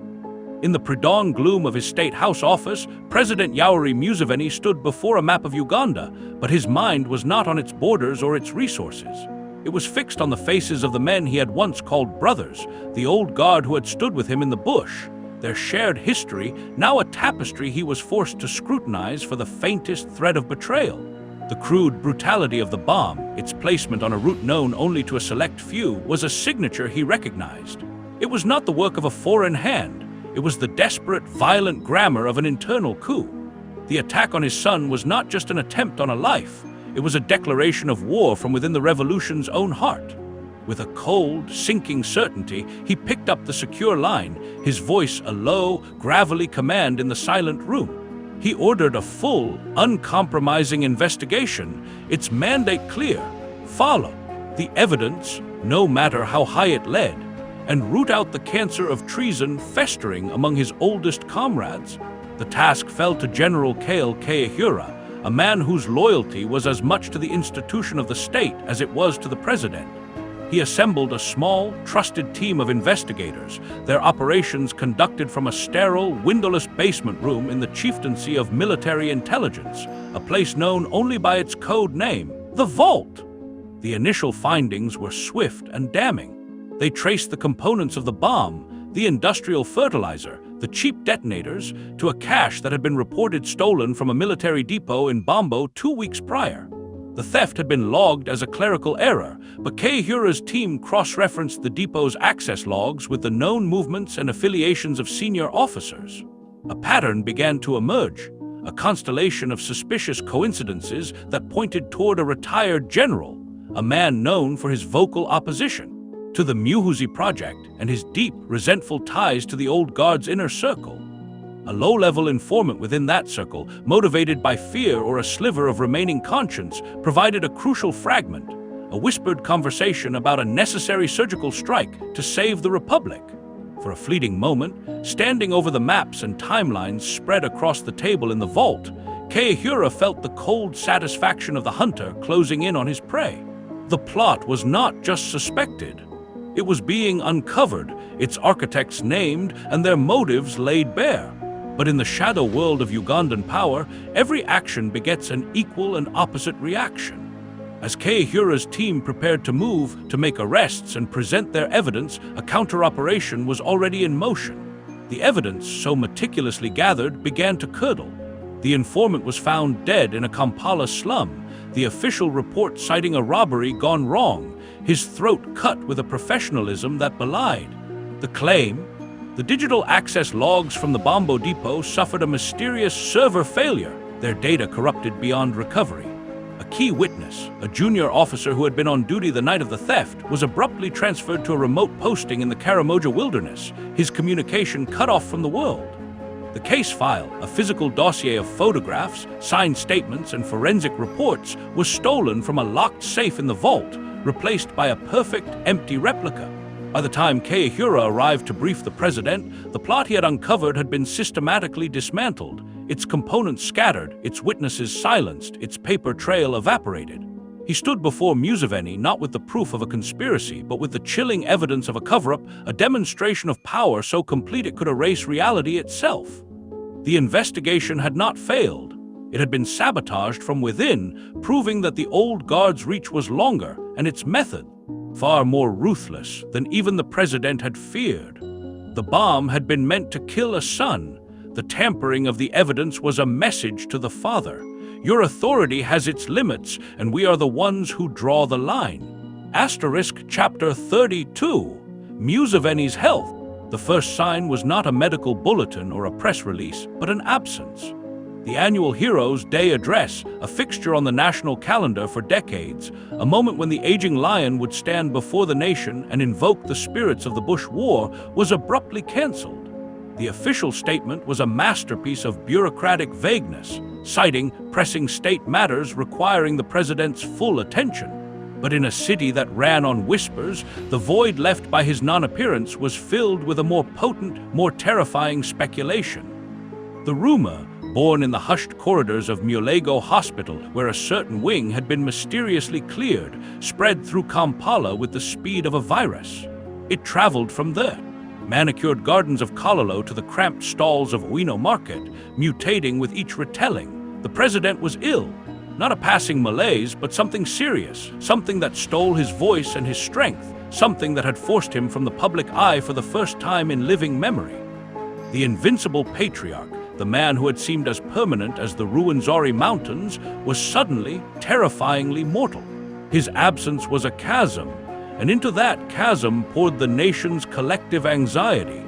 In the pre-dawn gloom of his state house office, President Yoweri Museveni stood before a map of Uganda, but his mind was not on its borders or its resources. It was fixed on the faces of the men he had once called brothers, the old guard who had stood with him in the bush. Their shared history, now a tapestry he was forced to scrutinize for the faintest thread of betrayal. The crude brutality of the bomb, its placement on a route known only to a select few, was a signature he recognized. It was not the work of a foreign hand. It was the desperate, violent grammar of an internal coup. The attack on his son was not just an attempt on a life. It was a declaration of war from within the revolution's own heart. With a cold, sinking certainty, he picked up the secure line, his voice a low, gravelly command in the silent room. He ordered a full, uncompromising investigation, its mandate clear: follow the evidence, no matter how high it led, and root out the cancer of treason festering among his oldest comrades. The task fell to General Kainerugaba, a man whose loyalty was as much to the institution of the state as it was to the president. He assembled a small, trusted team of investigators, their operations conducted from a sterile, windowless basement room in the chieftaincy of military intelligence, a place known only by its code name, the Vault. The initial findings were swift and damning. They traced the components of the bomb, the industrial fertilizer, the cheap detonators, to a cache that had been reported stolen from a military depot in Bombo 2 weeks prior. The theft had been logged as a clerical error, but Kainerugara's team cross-referenced the depot's access logs with the known movements and affiliations of senior officers. A pattern began to emerge, a constellation of suspicious coincidences that pointed toward a retired general, a man known for his vocal opposition to the Muhoozi Project and his deep, resentful ties to the old guard's inner circle. A low-level informant within that circle, motivated by fear or a sliver of remaining conscience, provided a crucial fragment, a whispered conversation about a necessary surgical strike to save the Republic. For a fleeting moment, standing over the maps and timelines spread across the table in the vault, Kainerugaba felt the cold satisfaction of the hunter closing in on his prey. The plot was not just suspected. It was being uncovered, its architects named, and their motives laid bare. But in the shadow world of Ugandan power, every action begets an equal and opposite reaction. As Kainerugara's team prepared to move, to make arrests and present their evidence, a counter-operation was already in motion. The evidence, so meticulously gathered, began to curdle. The informant was found dead in a Kampala slum, the official report citing a robbery gone wrong, his throat cut with a professionalism that belied the claim. The digital access logs from the Bombo depot suffered a mysterious server failure, their data corrupted beyond recovery. A key witness, a junior officer who had been on duty the night of the theft, was abruptly transferred to a remote posting in the Karamoja wilderness, his communication cut off from the world. The case file, a physical dossier of photographs, signed statements, and forensic reports, was stolen from a locked safe in the vault, replaced by a perfect, empty replica. By the time Kainerugaba arrived to brief the president, the plot he had uncovered had been systematically dismantled, its components scattered, its witnesses silenced, its paper trail evaporated. He stood before Museveni not with the proof of a conspiracy, but with the chilling evidence of a cover-up, a demonstration of power so complete it could erase reality itself. The investigation had not failed. It had been sabotaged from within, proving that the old guard's reach was longer and its method far more ruthless than even the president had feared. The bomb had been meant to kill a son. The tampering of the evidence was a message to the father. Your authority has its limits, and we are the ones who draw the line. Asterisk Chapter 32. Museveni's health. The first sign was not a medical bulletin or a press release, but an absence. The annual Heroes' Day address, a fixture on the national calendar for decades, a moment when the aging lion would stand before the nation and invoke the spirits of the Bush War, was abruptly cancelled. The official statement was a masterpiece of bureaucratic vagueness, citing pressing state matters requiring the president's full attention. But in a city that ran on whispers, the void left by his non-appearance was filled with a more potent, more terrifying speculation. The rumor, born in the hushed corridors of Mulego Hospital, where a certain wing had been mysteriously cleared, spread through Kampala with the speed of a virus. It traveled from the manicured gardens of Kololo to the cramped stalls of Owino Market, mutating with each retelling. The president was ill, not a passing malaise, but something serious, something that stole his voice and his strength, something that had forced him from the public eye for the first time in living memory. The invincible patriarch, the man who had seemed as permanent as the Ruwenzori Mountains, was suddenly, terrifyingly mortal. His absence was a chasm, and into that chasm poured the nation's collective anxiety.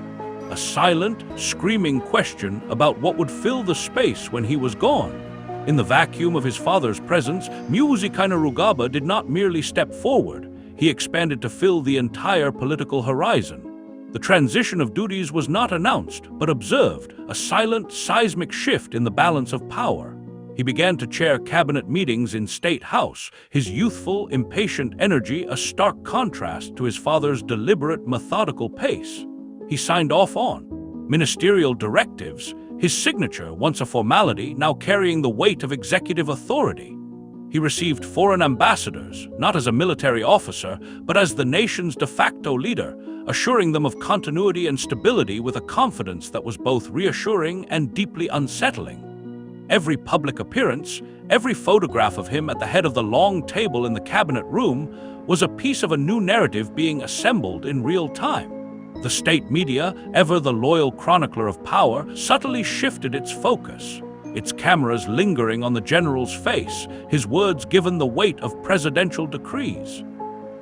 a silent, screaming question about what would fill the space when he was gone. In the vacuum of his father's presence, Muhoozi Kainerugaba did not merely step forward, he expanded to fill the entire political horizon. The transition of duties was not announced, but observed, a silent, seismic shift in the balance of power. He began to chair cabinet meetings in State House, his youthful, impatient energy a stark contrast to his father's deliberate, methodical pace. He signed off on ministerial directives, his signature, once a formality, now carrying the weight of executive authority. He received foreign ambassadors, not as a military officer, but as the nation's de facto leader, assuring them of continuity and stability with a confidence that was both reassuring and deeply unsettling. Every public appearance, every photograph of him at the head of the long table in the cabinet room was a piece of a new narrative being assembled in real time. The state media, ever the loyal chronicler of power, subtly shifted its focus, its cameras lingering on the general's face, his words given the weight of presidential decrees.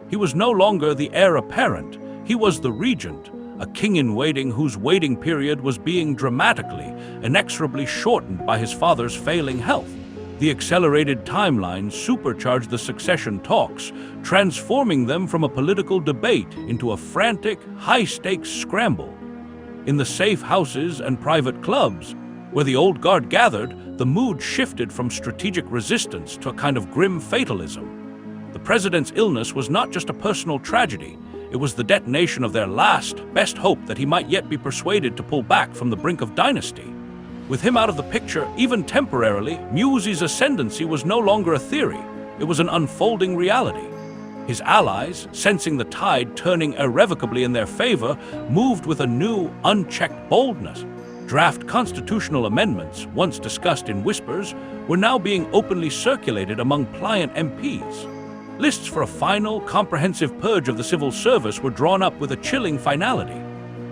He was no longer the heir apparent, he was the regent, a king-in-waiting whose waiting period was being dramatically, inexorably shortened by his father's failing health. The accelerated timeline supercharged the succession talks, transforming them from a political debate into a frantic, high-stakes scramble. In the safe houses and private clubs, where the old guard gathered, the mood shifted from strategic resistance to a kind of grim fatalism. The president's illness was not just a personal tragedy, it was the detonation of their last, best hope that he might yet be persuaded to pull back from the brink of dynasty. With him out of the picture, even temporarily, Muhoozi's ascendancy was no longer a theory, it was an unfolding reality. His allies, sensing the tide turning irrevocably in their favor, moved with a new, unchecked boldness. Draft constitutional amendments, once discussed in whispers, were now being openly circulated among pliant MPs. Lists for a final, comprehensive purge of the civil service were drawn up with a chilling finality.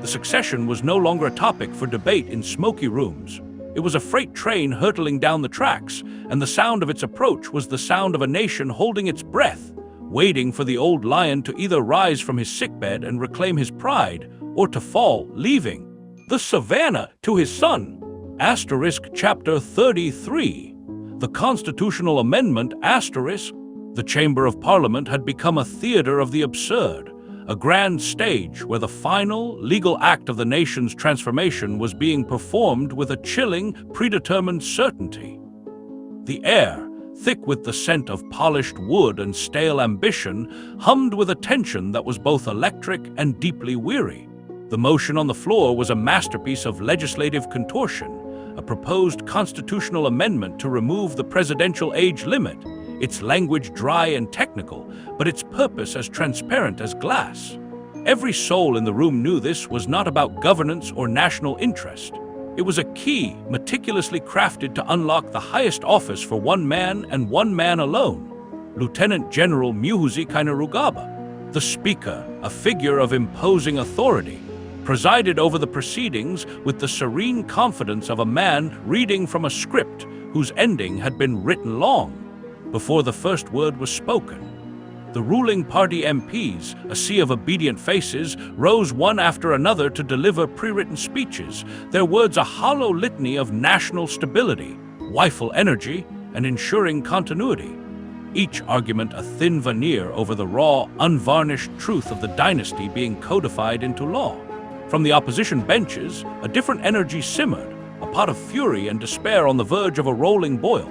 The succession was no longer a topic for debate in smoky rooms. It was a freight train hurtling down the tracks, and the sound of its approach was the sound of a nation holding its breath, waiting for the old lion to either rise from his sickbed and reclaim his pride, or to fall, leaving the savannah to his son. Asterisk Chapter 33. The Constitutional Amendment Asterisk. The Chamber of Parliament had become a theater of the absurd, a grand stage where the final, legal act of the nation's transformation was being performed with a chilling, predetermined certainty. The air, thick with the scent of polished wood and stale ambition, hummed with a tension that was both electric and deeply weary. The motion on the floor was a masterpiece of legislative contortion, a proposed constitutional amendment to remove the presidential age limit, its language dry and technical, but its purpose as transparent as glass. Every soul in the room knew this was not about governance or national interest. It was a key, meticulously crafted to unlock the highest office for one man and one man alone, Lieutenant General Muhoozi Kainerugaba. The Speaker, a figure of imposing authority, presided over the proceedings with the serene confidence of a man reading from a script whose ending had been written long before the first word was spoken. The ruling party MPs, a sea of obedient faces, rose one after another to deliver pre-written speeches, their words a hollow litany of national stability, wifeful energy, and ensuring continuity. Each argument a thin veneer over the raw, unvarnished truth of the dynasty being codified into law. From the opposition benches, a different energy simmered, a pot of fury and despair on the verge of a rolling boil.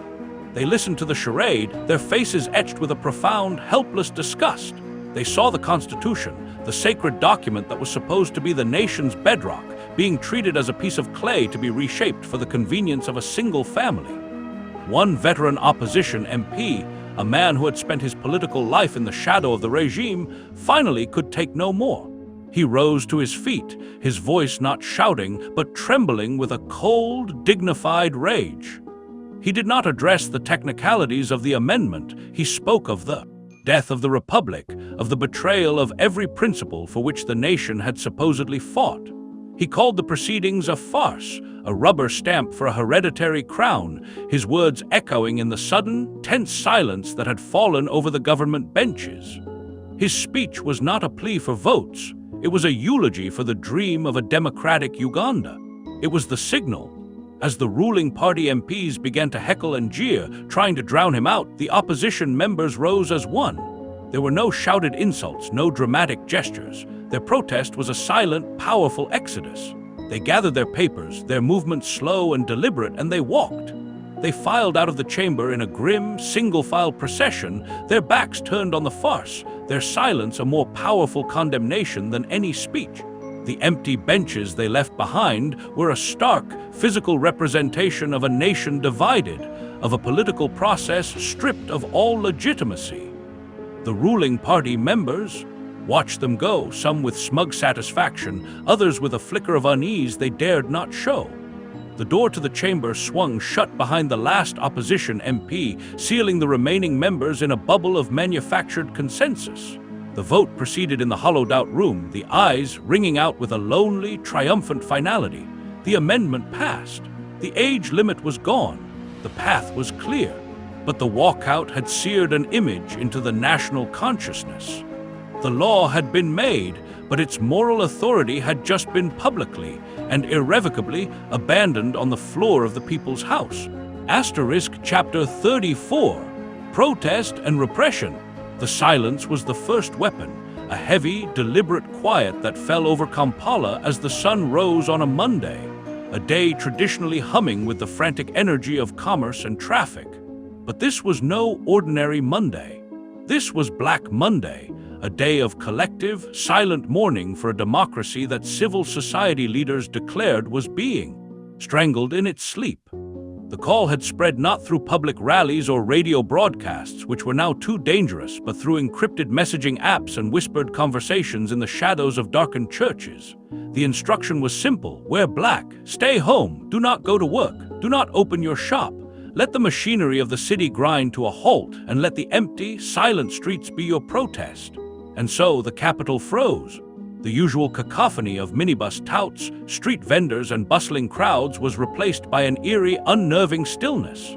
They listened to the charade, their faces etched with a profound, helpless disgust. They saw the Constitution, the sacred document that was supposed to be the nation's bedrock, being treated as a piece of clay to be reshaped for the convenience of a single family. One veteran opposition MP, a man who had spent his political life in the shadow of the regime, finally could take no more. He rose to his feet, his voice not shouting, but trembling with a cold, dignified rage. He did not address the technicalities of the amendment. He spoke of the death of the Republic, of the betrayal of every principle for which the nation had supposedly fought. He called the proceedings a farce, a rubber stamp for a hereditary crown, his words echoing in the sudden, tense silence that had fallen over the government benches. His speech was not a plea for votes. It was a eulogy for the dream of a democratic Uganda. It was the signal. As the ruling party MPs began to heckle and jeer, trying to drown him out, the opposition members rose as one. There were no shouted insults, no dramatic gestures. Their protest was a silent, powerful exodus. They gathered their papers, their movement slow and deliberate, and they walked. They filed out of the chamber in a grim, single-file procession, their backs turned on the farce, their silence a more powerful condemnation than any speech. The empty benches they left behind were a stark, physical representation of a nation divided, of a political process stripped of all legitimacy. The ruling party members watched them go, some with smug satisfaction, others with a flicker of unease they dared not show. The door to the chamber swung shut behind the last opposition MP, sealing the remaining members in a bubble of manufactured consensus. The vote proceeded in the hollowed-out room, the ayes ringing out with a lonely, triumphant finality. The amendment passed. The age limit was gone. The path was clear. But the walkout had seared an image into the national consciousness. The law had been made, but its moral authority had just been publicly and irrevocably abandoned on the floor of the People's House. Asterisk Chapter 34, Protest and Repression. The silence was the first weapon, a heavy, deliberate quiet that fell over Kampala as the sun rose on a Monday, a day traditionally humming with the frantic energy of commerce and traffic. But this was no ordinary Monday. This was Black Monday, a day of collective, silent mourning for a democracy that civil society leaders declared was being strangled in its sleep. The call had spread not through public rallies or radio broadcasts, which were now too dangerous, but through encrypted messaging apps and whispered conversations in the shadows of darkened churches. The instruction was simple: wear black, stay home, do not go to work, do not open your shop. Let the machinery of the city grind to a halt, and let the empty, silent streets be your protest. And so the capital froze. The usual cacophony of minibus touts, street vendors, and bustling crowds was replaced by an eerie, unnerving stillness.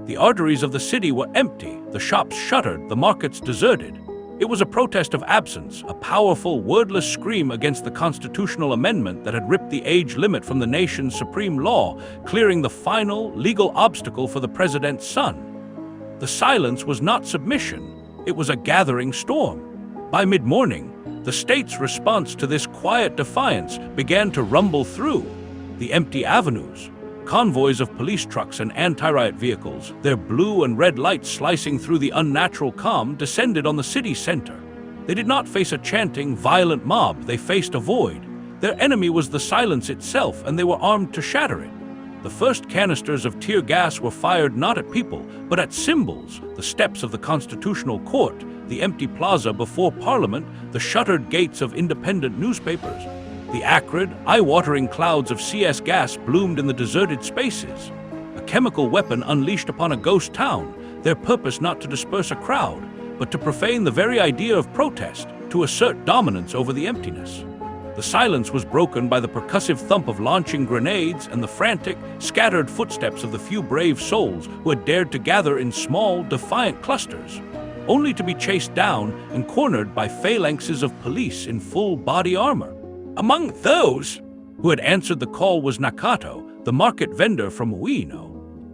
The arteries of the city were empty, the shops shuttered, the markets deserted. It was a protest of absence, a powerful, wordless scream against the constitutional amendment that had ripped the age limit from the nation's supreme law, clearing the final, legal obstacle for the president's son. The silence was not submission, it was a gathering storm. By mid-morning, the state's response to this quiet defiance began to rumble through the empty avenues. Convoys of police trucks and anti-riot vehicles, their blue and red lights slicing through the unnatural calm, descended on the city center. They did not face a chanting, violent mob, they faced a void. Their enemy was the silence itself, and they were armed to shatter it. The first canisters of tear gas were fired not at people, but at symbols: the steps of the Constitutional Court, the empty plaza before Parliament, the shuttered gates of independent newspapers. The acrid, eye-watering clouds of CS gas bloomed in the deserted spaces, a chemical weapon unleashed upon a ghost town, their purpose not to disperse a crowd, but to profane the very idea of protest, to assert dominance over the emptiness. The silence was broken by the percussive thump of launching grenades and the frantic, scattered footsteps of the few brave souls who had dared to gather in small, defiant clusters, only to be chased down and cornered by phalanxes of police in full body armor. Among those who had answered the call was Nakato, the market vendor from Uino.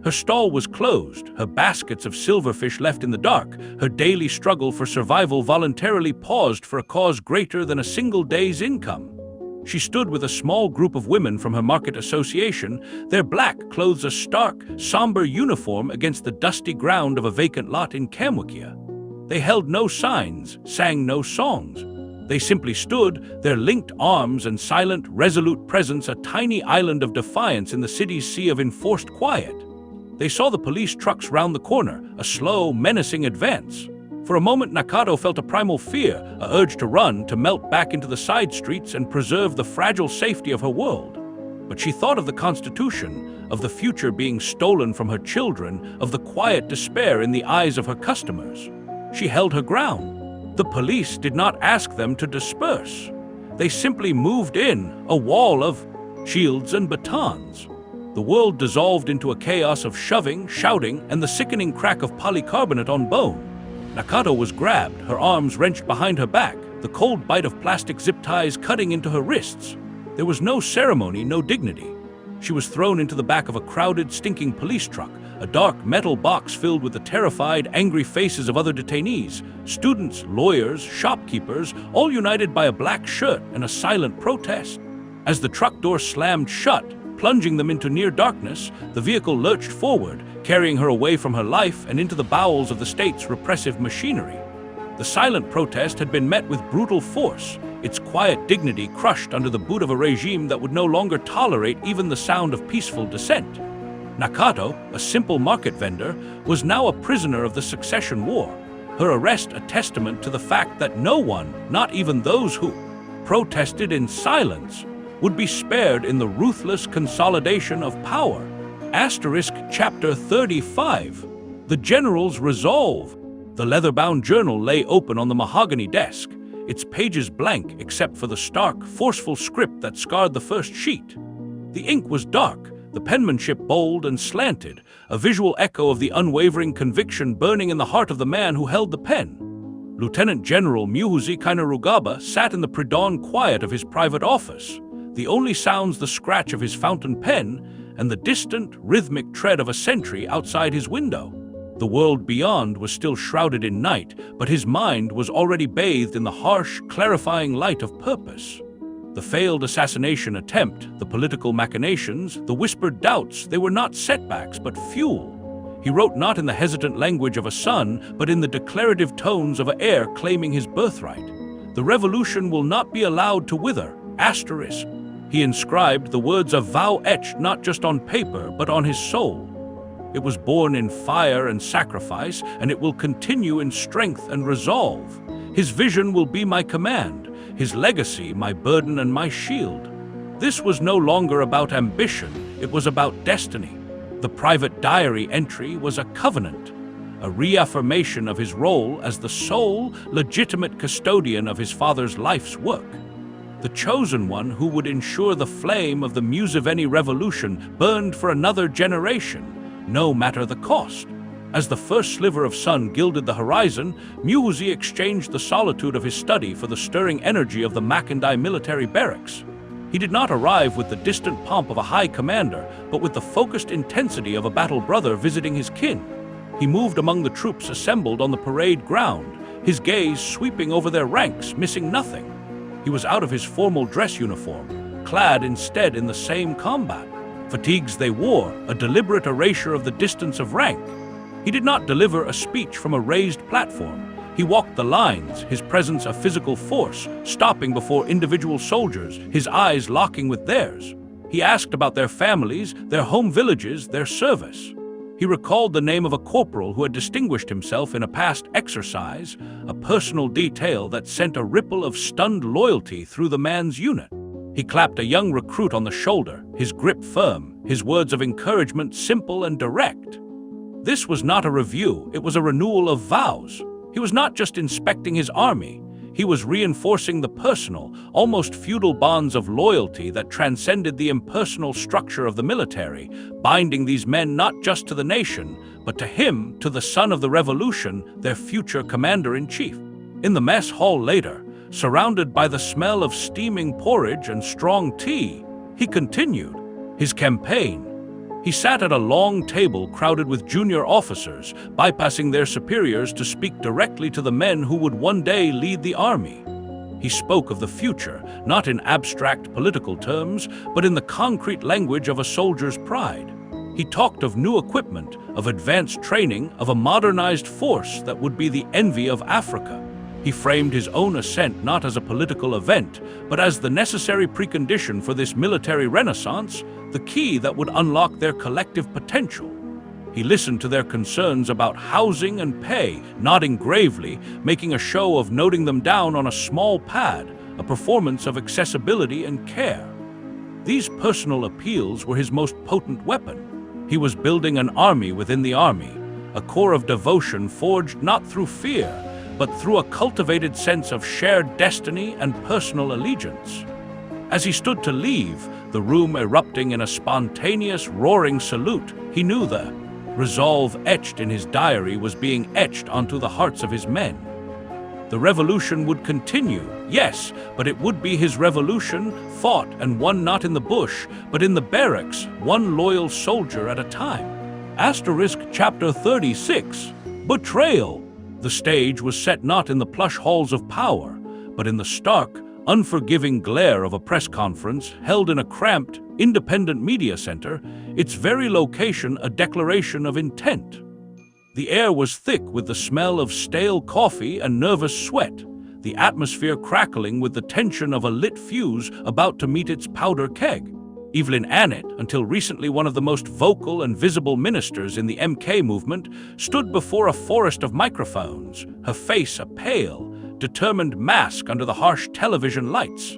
Her stall was closed, her baskets of silverfish left in the dark, her daily struggle for survival voluntarily paused for a cause greater than a single day's income. She stood with a small group of women from her market association, their black clothes a stark, somber uniform against the dusty ground of a vacant lot in Kamwickia. They held no signs, sang no songs. They simply stood, their linked arms and silent, resolute presence a tiny island of defiance in the city's sea of enforced quiet. They saw the police trucks round the corner, a slow, menacing advance. For a moment, Nakato felt a primal fear, a urge to run, to melt back into the side streets and preserve the fragile safety of her world. But she thought of the Constitution, of the future being stolen from her children, of the quiet despair in the eyes of her customers. She held her ground. The police did not ask them to disperse. They simply moved in, a wall of shields and batons. The world dissolved into a chaos of shoving, shouting, and the sickening crack of polycarbonate on bone. Nakato was grabbed, her arms wrenched behind her back, the cold bite of plastic zip ties cutting into her wrists. There was no ceremony, no dignity. She was thrown into the back of a crowded, stinking police truck, a dark metal box filled with the terrified, angry faces of other detainees, students, lawyers, shopkeepers, all united by a black shirt and a silent protest. As the truck door slammed shut, plunging them into near darkness, the vehicle lurched forward, carrying her away from her life and into the bowels of the state's repressive machinery. The silent protest had been met with brutal force, its quiet dignity crushed under the boot of a regime that would no longer tolerate even the sound of peaceful dissent. Nakato, a simple market vendor, was now a prisoner of the succession war, her arrest a testament to the fact that no one, not even those who protested in silence, would be spared in the ruthless consolidation of power. Chapter 35. The General's Resolve. The leather-bound journal lay open on the mahogany desk, its pages blank except for the stark, forceful script that scarred the first sheet. The ink was dark, the penmanship bold and slanted, a visual echo of the unwavering conviction burning in the heart of the man who held the pen. Lieutenant General Muhoozi Kainerugaba sat in the pre-dawn quiet of his private office, the only sounds the scratch of his fountain pen and the distant, rhythmic tread of a sentry outside his window. The world beyond was still shrouded in night, but his mind was already bathed in the harsh, clarifying light of purpose. The failed assassination attempt, the political machinations, the whispered doubts, they were not setbacks but fuel. He wrote not in the hesitant language of a son, but in the declarative tones of an heir claiming his birthright. The revolution will not be allowed to wither. He inscribed the words of vow etched not just on paper, but on his soul. It was born in fire and sacrifice, and it will continue in strength and resolve. His vision will be my command, his legacy my burden and my shield. This was no longer about ambition, it was about destiny. The private diary entry was a covenant, a reaffirmation of his role as the sole, legitimate custodian of his father's life's work. The chosen one who would ensure the flame of the Museveni revolution burned for another generation, no matter the cost. As the first sliver of sun gilded the horizon, Muhoozi exchanged the solitude of his study for the stirring energy of the Makindye military barracks. He did not arrive with the distant pomp of a high commander, but with the focused intensity of a battle brother visiting his kin. He moved among the troops assembled on the parade ground, his gaze sweeping over their ranks, missing nothing. He was out of his formal dress uniform, clad instead in the same combat fatigues they wore, a deliberate erasure of the distance of rank. He did not deliver a speech from a raised platform. He walked the lines, his presence a physical force, stopping before individual soldiers, his eyes locking with theirs. He asked about their families, their home villages, their service. He recalled the name of a corporal who had distinguished himself in a past exercise, a personal detail that sent a ripple of stunned loyalty through the man's unit. He clapped a young recruit on the shoulder, his grip firm, his words of encouragement simple and direct. This was not a review, it was a renewal of vows. He was not just inspecting his army, he was reinforcing the personal, almost feudal bonds of loyalty that transcended the impersonal structure of the military, binding these men not just to the nation, but to him, to the son of the revolution, their future commander-in-chief. In the mess hall later, surrounded by the smell of steaming porridge and strong tea, he continued his campaign. He sat at a long table crowded with junior officers, bypassing their superiors to speak directly to the men who would one day lead the army. He spoke of the future, not in abstract political terms, but in the concrete language of a soldier's pride. He talked of new equipment, of advanced training, of a modernized force that would be the envy of Africa. He framed his own ascent not as a political event, but as the necessary precondition for this military renaissance, the key that would unlock their collective potential. He listened to their concerns about housing and pay, nodding gravely, making a show of noting them down on a small pad, a performance of accessibility and care. These personal appeals were his most potent weapon. He was building an army within the army, a core of devotion forged not through fear, but through a cultivated sense of shared destiny and personal allegiance. As he stood to leave, the room erupting in a spontaneous, roaring salute, he knew the resolve etched in his diary was being etched onto the hearts of his men. The revolution would continue, yes, but it would be his revolution, fought and won not in the bush, but in the barracks, one loyal soldier at a time. Asterisk chapter 36, Betrayal. The stage was set not in the plush halls of power, but in the stark, unforgiving glare of a press conference held in a cramped, independent media center, its very location a declaration of intent. The air was thick with the smell of stale coffee and nervous sweat, the atmosphere crackling with the tension of a lit fuse about to meet its powder keg. Evelyn Annett, until recently one of the most vocal and visible ministers in the MK movement, stood before a forest of microphones, her face a pale, determined mask under the harsh television lights.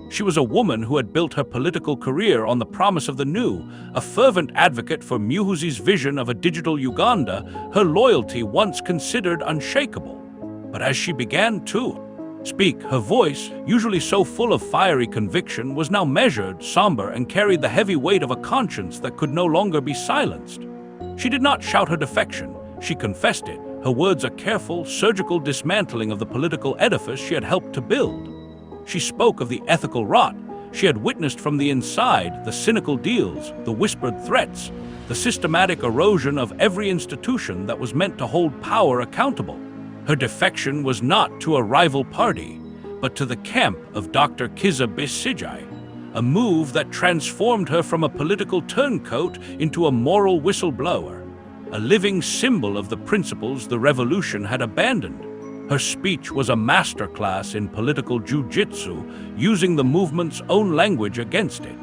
She was a woman who had built her political career on the promise of the new, a fervent advocate for Muhoozi's vision of a digital Uganda, her loyalty once considered unshakable. But as she began to speak, her voice, usually so full of fiery conviction, was now measured, somber, and carried the heavy weight of a conscience that could no longer be silenced. She did not shout her defection, she confessed it, her words a careful, surgical dismantling of the political edifice she had helped to build. She spoke of the ethical rot she had witnessed from the inside, the cynical deals, the whispered threats, the systematic erosion of every institution that was meant to hold power accountable. Her defection was not to a rival party, but to the camp of Dr. Kizza Besigye, a move that transformed her from a political turncoat into a moral whistleblower, a living symbol of the principles the revolution had abandoned. Her speech was a masterclass in political jiu-jitsu, using the movement's own language against it.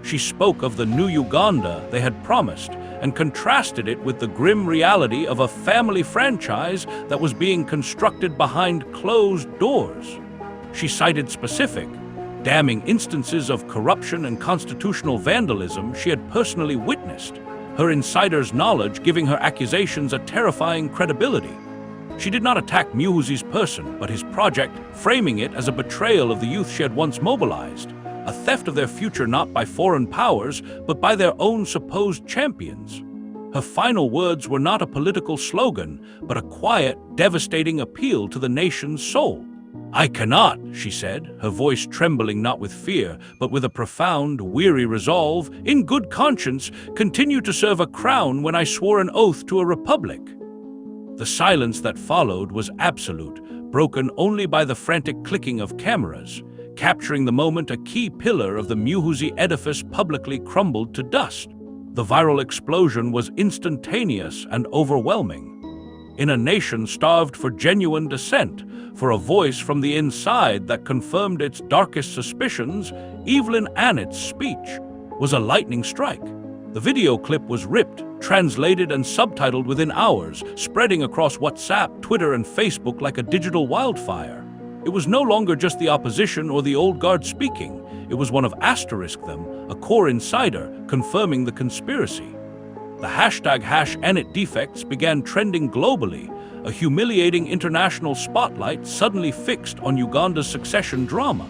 She spoke of the new Uganda they had promised and contrasted it with the grim reality of a family franchise that was being constructed behind closed doors. She cited specific, damning instances of corruption and constitutional vandalism she had personally witnessed, her insider's knowledge giving her accusations a terrifying credibility. She did not attack Muhoozi's person, but his project, framing it as a betrayal of the youth she had once mobilized, a theft of their future not by foreign powers, but by their own supposed champions. Her final words were not a political slogan, but a quiet, devastating appeal to the nation's soul. "I cannot," she said, her voice trembling not with fear, but with a profound, weary resolve, "in good conscience, continue to serve a crown when I swore an oath to a republic." The silence that followed was absolute, broken only by the frantic clicking of cameras. Capturing the moment, a key pillar of the Muhoozi edifice publicly crumbled to dust. The viral explosion was instantaneous and overwhelming. In a nation starved for genuine dissent, for a voice from the inside that confirmed its darkest suspicions, Evelyn Annett's speech was a lightning strike. The video clip was ripped, translated and subtitled within hours, spreading across WhatsApp, Twitter, and Facebook like a digital wildfire. It was no longer just the opposition or the old guard speaking. It was one of them, a core insider, confirming the conspiracy. The hashtag #AnnetDefects began trending globally, a humiliating international spotlight suddenly fixed on Uganda's succession drama.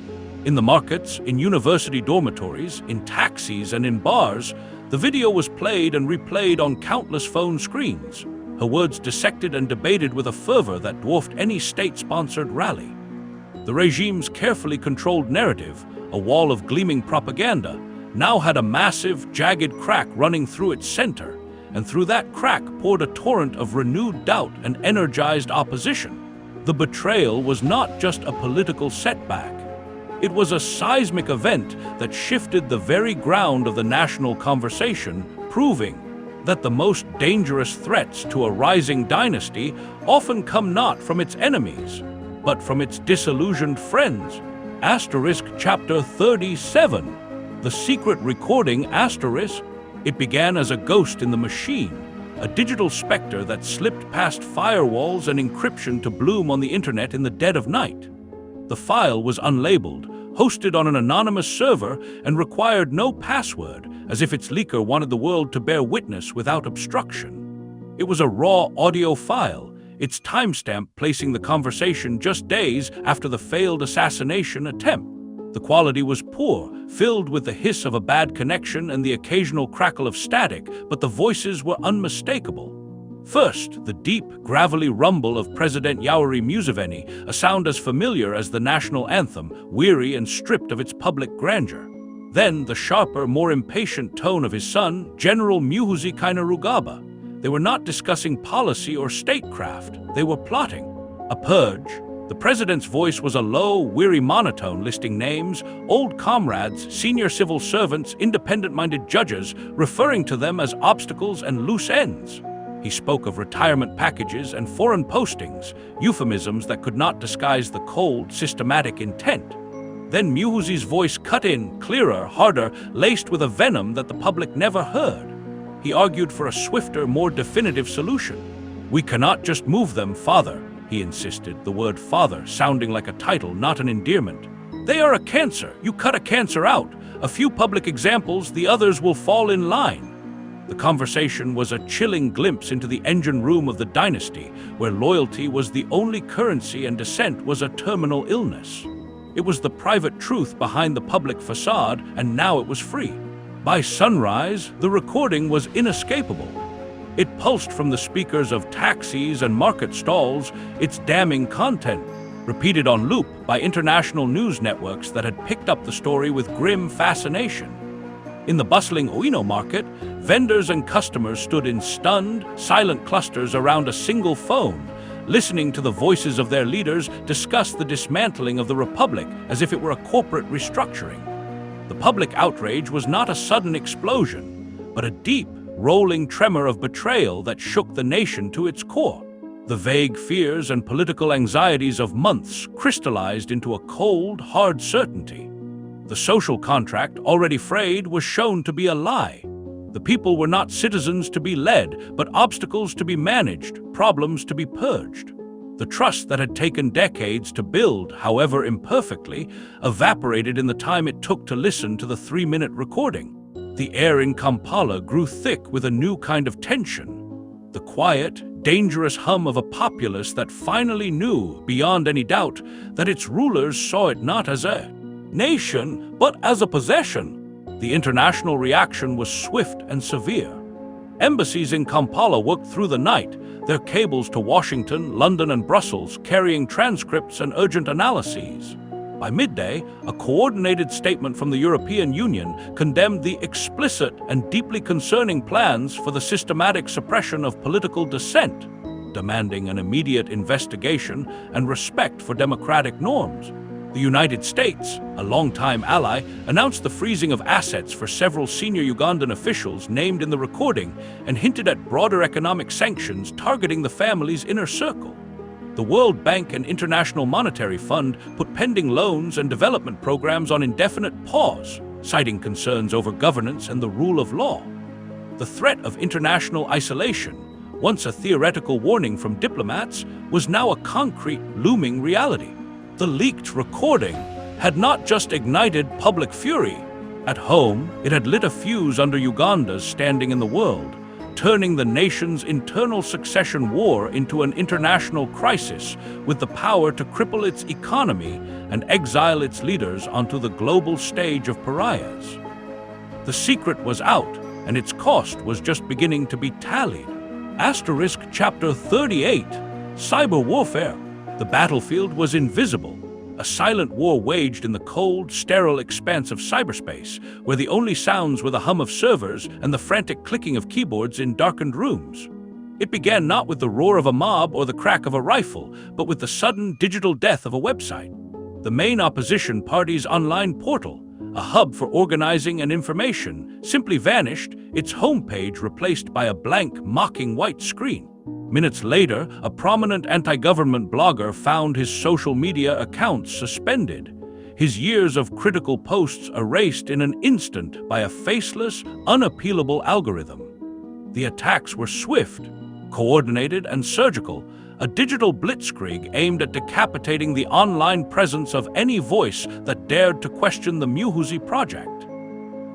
In the markets, in university dormitories, in taxis, and in bars, the video was played and replayed on countless phone screens, her words dissected and debated with a fervor that dwarfed any state-sponsored rally. The regime's carefully controlled narrative, a wall of gleaming propaganda, now had a massive, jagged crack running through its center, and through that crack poured a torrent of renewed doubt and energized opposition. The betrayal was not just a political setback. It was a seismic event that shifted the very ground of the national conversation, proving that the most dangerous threats to a rising dynasty often come not from its enemies, but from its disillusioned friends. Asterisk chapter 37. The secret recording asterisk. It began as a ghost in the machine, a digital specter that slipped past firewalls and encryption to bloom on the internet in the dead of night. The file was unlabeled, hosted on an anonymous server, and required no password, as if its leaker wanted the world to bear witness without obstruction. It was a raw audio file, its timestamp placing the conversation just days after the failed assassination attempt. The quality was poor, filled with the hiss of a bad connection and the occasional crackle of static, but the voices were unmistakable. First, the deep, gravelly rumble of President Yoweri Museveni, a sound as familiar as the national anthem, weary and stripped of its public grandeur. Then, the sharper, more impatient tone of his son, General Muhoozi Kainerugaba. They were not discussing policy or statecraft. They were plotting a purge. The president's voice was a low, weary monotone listing names, old comrades, senior civil servants, independent-minded judges, referring to them as obstacles and loose ends. He spoke of retirement packages and foreign postings, euphemisms that could not disguise the cold, systematic intent. Then Muhoozi's voice cut in, clearer, harder, laced with a venom that the public never heard. He argued for a swifter, more definitive solution. "We cannot just move them, father," he insisted, the word father sounding like a title, not an endearment. "They are a cancer. You cut a cancer out. A few public examples, the others will fall in line." The conversation was a chilling glimpse into the engine room of the dynasty, where loyalty was the only currency and dissent was a terminal illness. It was the private truth behind the public facade, and now it was free. By sunrise, the recording was inescapable. It pulsed from the speakers of taxis and market stalls, its damning content, repeated on loop by international news networks that had picked up the story with grim fascination. In the bustling Oino market, vendors and customers stood in stunned, silent clusters around a single phone, listening to the voices of their leaders discuss the dismantling of the republic as if it were a corporate restructuring. The public outrage was not a sudden explosion, but a deep, rolling tremor of betrayal that shook the nation to its core. The vague fears and political anxieties of months crystallized into a cold, hard certainty. The social contract, already frayed, was shown to be a lie. The people were not citizens to be led, but obstacles to be managed, problems to be purged. The trust that had taken decades to build, however imperfectly, evaporated in the time it took to listen to the 3-minute recording. The air in Kampala grew thick with a new kind of tension. The quiet, dangerous hum of a populace that finally knew, beyond any doubt, that its rulers saw it not as a nation, but as a possession. The international reaction was swift and severe. Embassies in Kampala worked through the night, their cables to Washington, London, and Brussels carrying transcripts and urgent analyses. By midday, a coordinated statement from the European Union condemned the explicit and deeply concerning plans for the systematic suppression of political dissent, demanding an immediate investigation and respect for democratic norms. The United States, a longtime ally, announced the freezing of assets for several senior Ugandan officials named in the recording and hinted at broader economic sanctions targeting the family's inner circle. The World Bank and International Monetary Fund put pending loans and development programs on indefinite pause, citing concerns over governance and the rule of law. The threat of international isolation, once a theoretical warning from diplomats, was now a concrete, looming reality. The leaked recording had not just ignited public fury. At home, it had lit a fuse under Uganda's standing in the world, turning the nation's internal succession war into an international crisis with the power to cripple its economy and exile its leaders onto the global stage of pariahs. The secret was out, and its cost was just beginning to be tallied. Asterisk Chapter 38, Cyber Warfare. The battlefield was invisible, a silent war waged in the cold, sterile expanse of cyberspace, where the only sounds were the hum of servers and the frantic clicking of keyboards in darkened rooms. It began not with the roar of a mob or the crack of a rifle, but with the sudden digital death of a website. The main opposition party's online portal, a hub for organizing and information, simply vanished, its homepage replaced by a blank, mocking white screen. Minutes later, a prominent anti-government blogger found his social media accounts suspended, his years of critical posts erased in an instant by a faceless, unappealable algorithm. The attacks were swift, coordinated, and surgical, a digital blitzkrieg aimed at decapitating the online presence of any voice that dared to question the Muhoozi Project.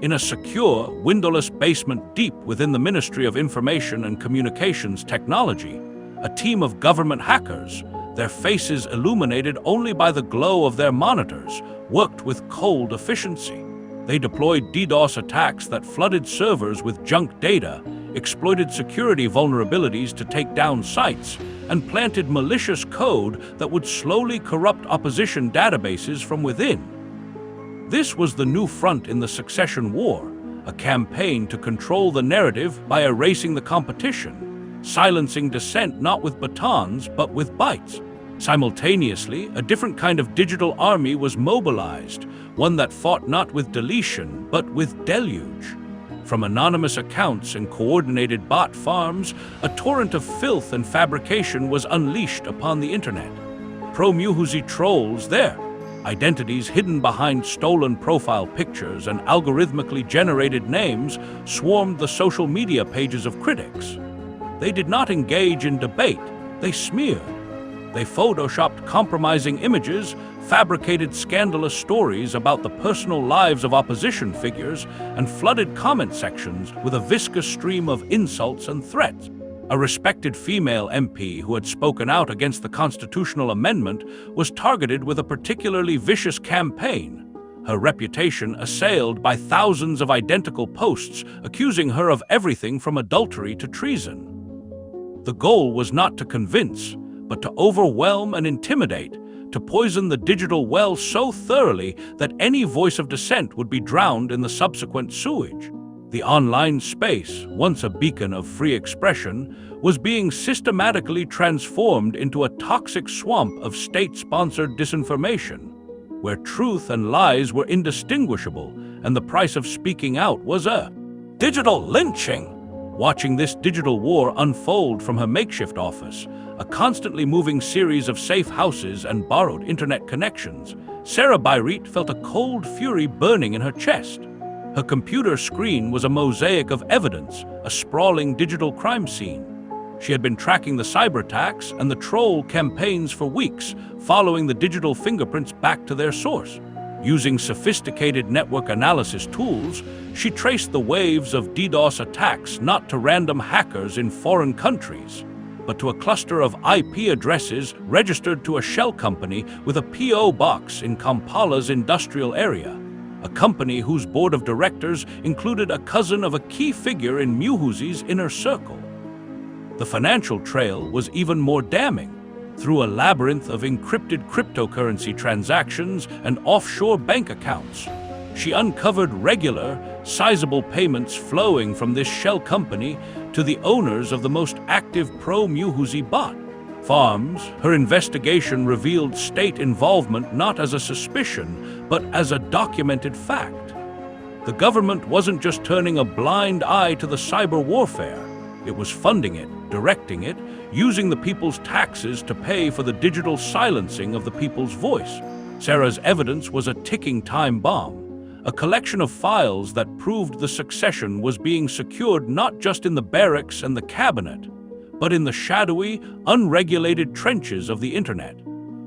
In a secure, windowless basement deep within the Ministry of Information and Communications Technology, a team of government hackers, their faces illuminated only by the glow of their monitors, worked with cold efficiency. They deployed DDoS attacks that flooded servers with junk data, exploited security vulnerabilities to take down sites, and planted malicious code that would slowly corrupt opposition databases from within. This was the new front in the succession war, a campaign to control the narrative by erasing the competition, silencing dissent not with batons but with bytes. Simultaneously, a different kind of digital army was mobilized, one that fought not with deletion but with deluge. From anonymous accounts and coordinated bot farms, a torrent of filth and fabrication was unleashed upon the internet. Pro-Muhoozi trolls there, identities hidden behind stolen profile pictures and algorithmically generated names, swarmed the social media pages of critics. They did not engage in debate, they smeared. They photoshopped compromising images, fabricated scandalous stories about the personal lives of opposition figures, and flooded comment sections with a viscous stream of insults and threats. A respected female MP who had spoken out against the constitutional amendment was targeted with a particularly vicious campaign, her reputation assailed by thousands of identical posts accusing her of everything from adultery to treason. The goal was not to convince, but to overwhelm and intimidate, to poison the digital well so thoroughly that any voice of dissent would be drowned in the subsequent sewage. The online space, once a beacon of free expression, was being systematically transformed into a toxic swamp of state-sponsored disinformation, where truth and lies were indistinguishable, and the price of speaking out was a digital lynching. Watching this digital war unfold from her makeshift office, a constantly moving series of safe houses and borrowed internet connections, Sarah Byreet felt a cold fury burning in her chest. Her computer screen was a mosaic of evidence, a sprawling digital crime scene. She had been tracking the cyber attacks and the troll campaigns for weeks, following the digital fingerprints back to their source. Using sophisticated network analysis tools, she traced the waves of DDoS attacks not to random hackers in foreign countries, but to a cluster of IP addresses registered to a shell company with a P.O. box in Kampala's industrial area, a company whose board of directors included a cousin of a key figure in Muhoozi's inner circle. The financial trail was even more damning. Through a labyrinth of encrypted cryptocurrency transactions and offshore bank accounts, she uncovered regular, sizable payments flowing from this shell company to the owners of the most active pro-Muhoozi bot farms. Her investigation revealed state involvement not as a suspicion, but as a documented fact. The government wasn't just turning a blind eye to the cyber warfare, it was funding it, directing it, using the people's taxes to pay for the digital silencing of the people's voice. Sarah's evidence was a ticking time bomb, a collection of files that proved the succession was being secured not just in the barracks and the cabinet, but in the shadowy, unregulated trenches of the internet,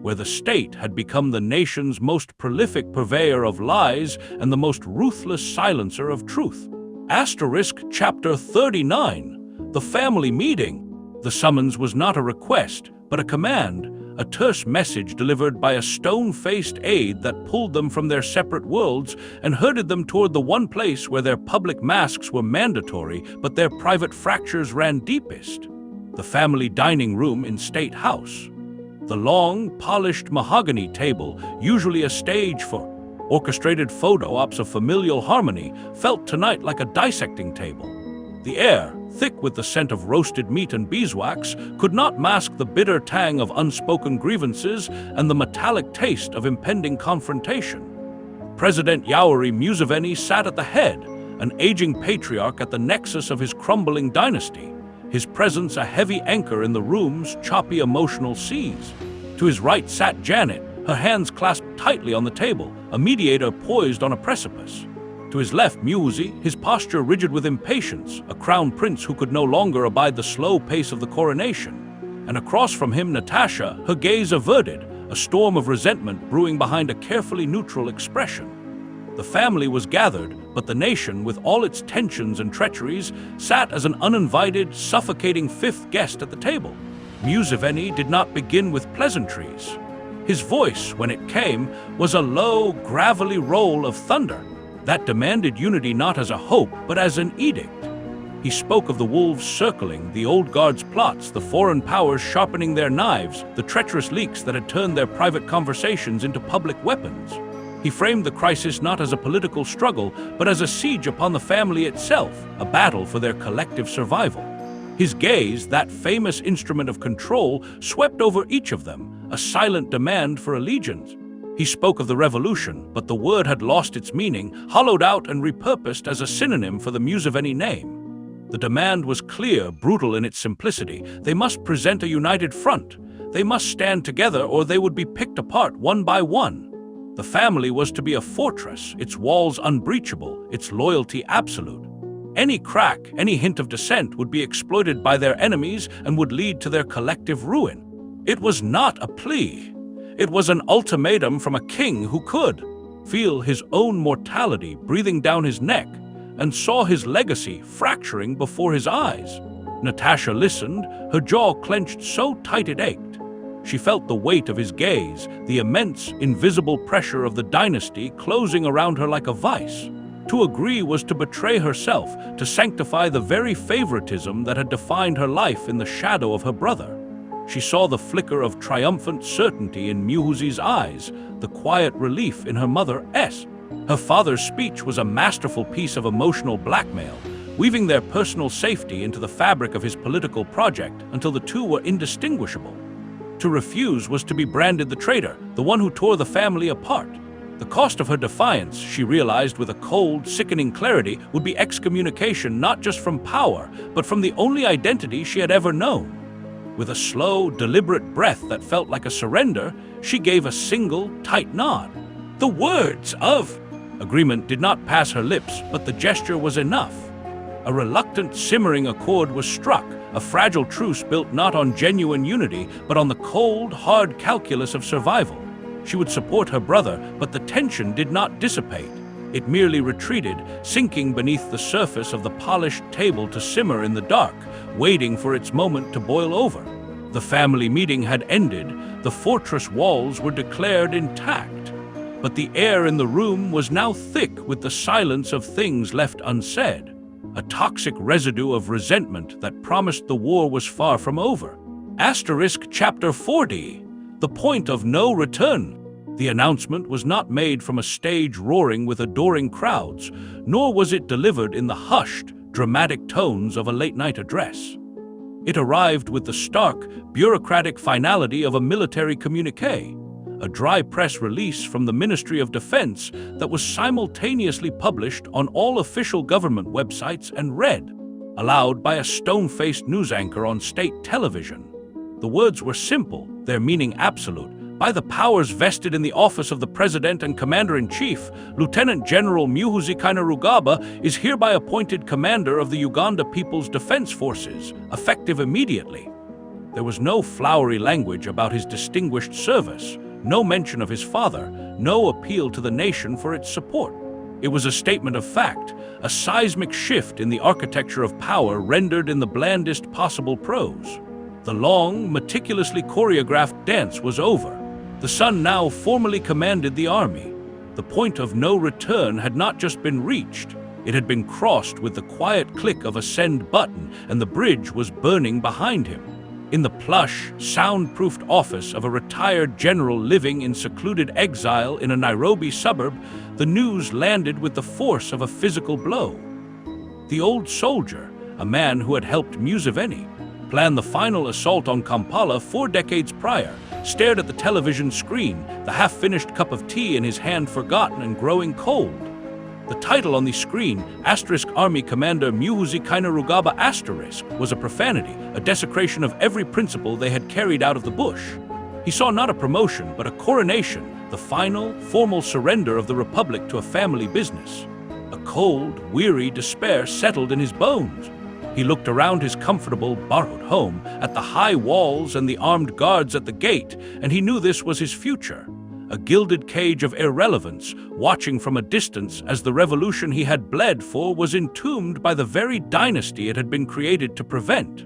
where the state had become the nation's most prolific purveyor of lies and the most ruthless silencer of truth. Chapter 39, The Family Meeting. The summons was not a request, but a command, a terse message delivered by a stone-faced aide that pulled them from their separate worlds and herded them toward the one place where their public masks were mandatory, but their private fractures ran deepest: the family dining room in State House. The long, polished mahogany table, usually a stage for orchestrated photo ops of familial harmony, felt tonight like a dissecting table. The air, thick with the scent of roasted meat and beeswax, could not mask the bitter tang of unspoken grievances and the metallic taste of impending confrontation. President Yoweri Museveni sat at the head, an aging patriarch at the nexus of his crumbling dynasty, his presence a heavy anchor in the room's choppy emotional seas. To his right sat Janet, her hands clasped tightly on the table, a mediator poised on a precipice. To his left, Muhoozi, his posture rigid with impatience, a crown prince who could no longer abide the slow pace of the coronation. And across from him, Natasha, her gaze averted, a storm of resentment brewing behind a carefully neutral expression. The family was gathered, but the nation, with all its tensions and treacheries, sat as an uninvited, suffocating fifth guest at the table. Museveni did not begin with pleasantries. His voice, when it came, was a low, gravelly roll of thunder that demanded unity not as a hope, but as an edict. He spoke of the wolves circling, the old guard's plots, the foreign powers sharpening their knives, the treacherous leaks that had turned their private conversations into public weapons. He framed the crisis not as a political struggle, but as a siege upon the family itself, a battle for their collective survival. His gaze, that famous instrument of control, swept over each of them, a silent demand for allegiance. He spoke of the revolution, but the word had lost its meaning, hollowed out and repurposed as a synonym for the Museveni name. The demand was clear, brutal in its simplicity. They must present a united front. They must stand together or they would be picked apart one by one. The family was to be a fortress, its walls unbreachable, its loyalty absolute. Any crack, any hint of dissent would be exploited by their enemies and would lead to their collective ruin. It was not a plea. It was an ultimatum from a king who could feel his own mortality breathing down his neck and saw his legacy fracturing before his eyes. Natasha listened, her jaw clenched so tight it ached. She felt the weight of his gaze, the immense, invisible pressure of the dynasty closing around her like a vice. To agree was to betray herself, to sanctify the very favoritism that had defined her life in the shadow of her brother. She saw the flicker of triumphant certainty in Muhoozi's eyes, the quiet relief in her mother's. Her father's speech was a masterful piece of emotional blackmail, weaving their personal safety into the fabric of his political project until the two were indistinguishable. To refuse was to be branded the traitor, the one who tore the family apart. The cost of her defiance, she realized with a cold, sickening clarity, would be excommunication not just from power, but from the only identity she had ever known. With a slow, deliberate breath that felt like a surrender, she gave a single, tight nod. The words of agreement did not pass her lips, but the gesture was enough. A reluctant, simmering accord was struck, a fragile truce built not on genuine unity, but on the cold, hard calculus of survival. She would support her brother, but the tension did not dissipate. It merely retreated, sinking beneath the surface of the polished table to simmer in the dark, waiting for its moment to boil over. The family meeting had ended, the fortress walls were declared intact. But the air in the room was now thick with the silence of things left unsaid, a toxic residue of resentment that promised the war was far from over. Chapter 40, the point of no return. The announcement was not made from a stage roaring with adoring crowds, nor was it delivered in the hushed, dramatic tones of a late-night address. It arrived with the stark, bureaucratic finality of a military communiqué, a dry press release from the Ministry of Defense that was simultaneously published on all official government websites and read aloud by a stone-faced news anchor on state television. The words were simple, their meaning absolute. By the powers vested in the office of the President and Commander-in-Chief, Lieutenant General Muhoozi Kainerugaba is hereby appointed Commander of the Uganda People's Defense Forces, effective immediately. There was no flowery language about his distinguished service, no mention of his father, no appeal to the nation for its support. It was a statement of fact, a seismic shift in the architecture of power rendered in the blandest possible prose. The long, meticulously choreographed dance was over. The son now formally commanded the army. The point of no return had not just been reached, it had been crossed with the quiet click of a send button, and the bridge was burning behind him. In the plush, soundproofed office of a retired general living in secluded exile in a Nairobi suburb, the news landed with the force of a physical blow. The old soldier, a man who had helped Museveni plan the final assault on Kampala 4 decades prior, stared at the television screen, the half-finished cup of tea in his hand forgotten and growing cold. The title on the screen, Army Commander Muhoozi Kainerugaba *, was a profanity, a desecration of every principle they had carried out of the bush. He saw not a promotion, but a coronation, the final, formal surrender of the Republic to a family business. A cold, weary despair settled in his bones. He looked around his comfortable, borrowed home, at the high walls and the armed guards at the gate, and he knew this was his future. A gilded cage of irrelevance, watching from a distance as the revolution he had bled for was entombed by the very dynasty it had been created to prevent.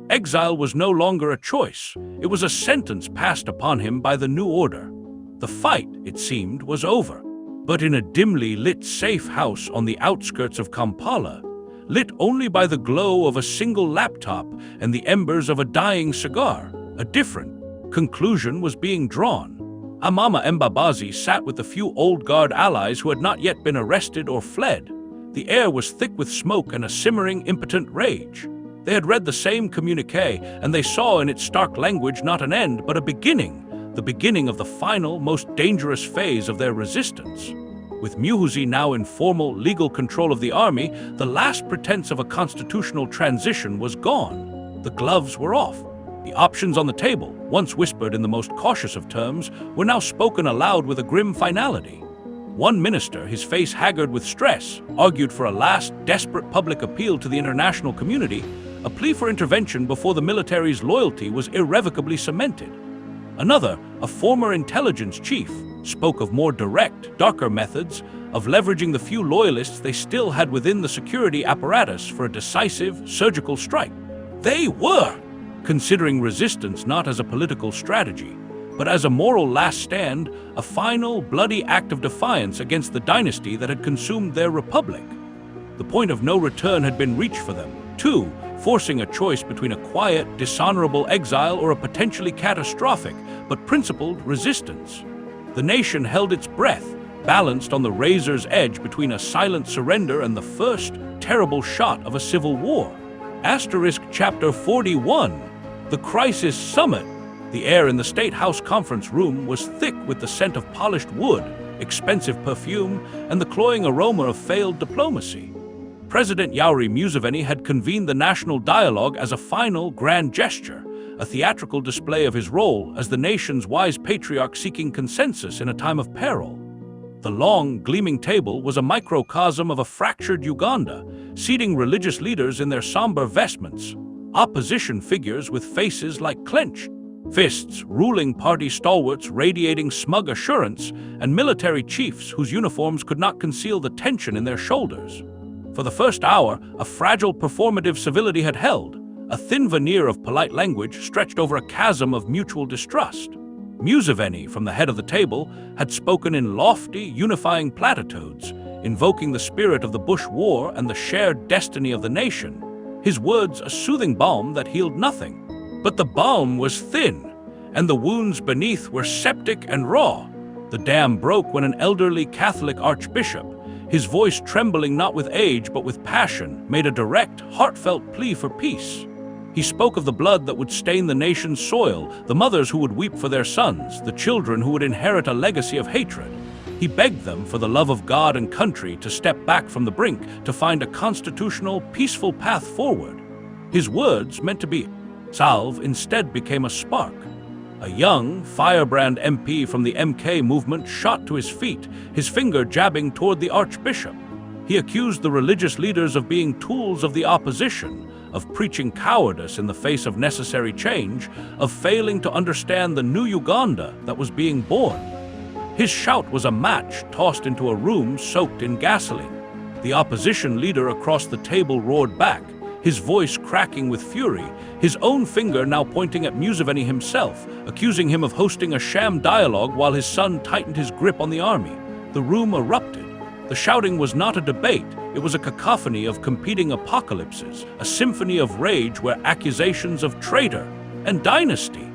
Exile was no longer a choice. It was a sentence passed upon him by the new order. The fight, it seemed, was over. But in a dimly lit safe house on the outskirts of Kampala, lit only by the glow of a single laptop and the embers of a dying cigar. A different conclusion was being drawn. Amama Mbabazi sat with the few old guard allies who had not yet been arrested or fled. The air was thick with smoke and a simmering, impotent rage. They had read the same communique, and they saw in its stark language not an end, but a beginning, the beginning of the final, most dangerous phase of their resistance. With Muhoozi now in formal, legal control of the army, the last pretense of a constitutional transition was gone. The gloves were off. The options on the table, once whispered in the most cautious of terms, were now spoken aloud with a grim finality. One minister, his face haggard with stress, argued for a last, desperate public appeal to the international community, a plea for intervention before the military's loyalty was irrevocably cemented. Another, a former intelligence chief, spoke of more direct, darker methods, of leveraging the few loyalists they still had within the security apparatus for a decisive, surgical strike. They were considering resistance not as a political strategy, but as a moral last stand, a final, bloody act of defiance against the dynasty that had consumed their republic. The point of no return had been reached for them, too, forcing a choice between a quiet, dishonorable exile or a potentially catastrophic, but principled resistance. The nation held its breath, balanced on the razor's edge between a silent surrender and the first, terrible shot of a civil war. Asterisk Chapter 41. The Crisis Summit. The air in the State House conference room was thick with the scent of polished wood, expensive perfume, and the cloying aroma of failed diplomacy. President Yoweri Museveni had convened the national dialogue as a final grand gesture, a theatrical display of his role as the nation's wise patriarch seeking consensus in a time of peril. The long, gleaming table was a microcosm of a fractured Uganda, seating religious leaders in their somber vestments, opposition figures with faces like clenched fists, ruling party stalwarts radiating smug assurance, and military chiefs whose uniforms could not conceal the tension in their shoulders. For the first hour, a fragile performative civility had held, a thin veneer of polite language stretched over a chasm of mutual distrust. Museveni, from the head of the table, had spoken in lofty, unifying platitudes, invoking the spirit of the Bush War and the shared destiny of the nation, his words a soothing balm that healed nothing. But the balm was thin, and the wounds beneath were septic and raw. The dam broke when an elderly Catholic archbishop, his voice trembling not with age but with passion, made a direct, heartfelt plea for peace. He spoke of the blood that would stain the nation's soil, the mothers who would weep for their sons, the children who would inherit a legacy of hatred. He begged them, for the love of God and country, to step back from the brink, to find a constitutional, peaceful path forward. His words, meant to be salve, instead became a spark. A young, firebrand MP from the MK movement shot to his feet, his finger jabbing toward the archbishop. He accused the religious leaders of being tools of the opposition, of preaching cowardice in the face of necessary change, of failing to understand the new Uganda that was being born. His shout was a match tossed into a room soaked in gasoline. The opposition leader across the table roared back, his voice cracking with fury, his own finger now pointing at Museveni himself, accusing him of hosting a sham dialogue while his son tightened his grip on the army. The room erupted. The shouting was not a debate, it was a cacophony of competing apocalypses, a symphony of rage where accusations of traitor and dynasty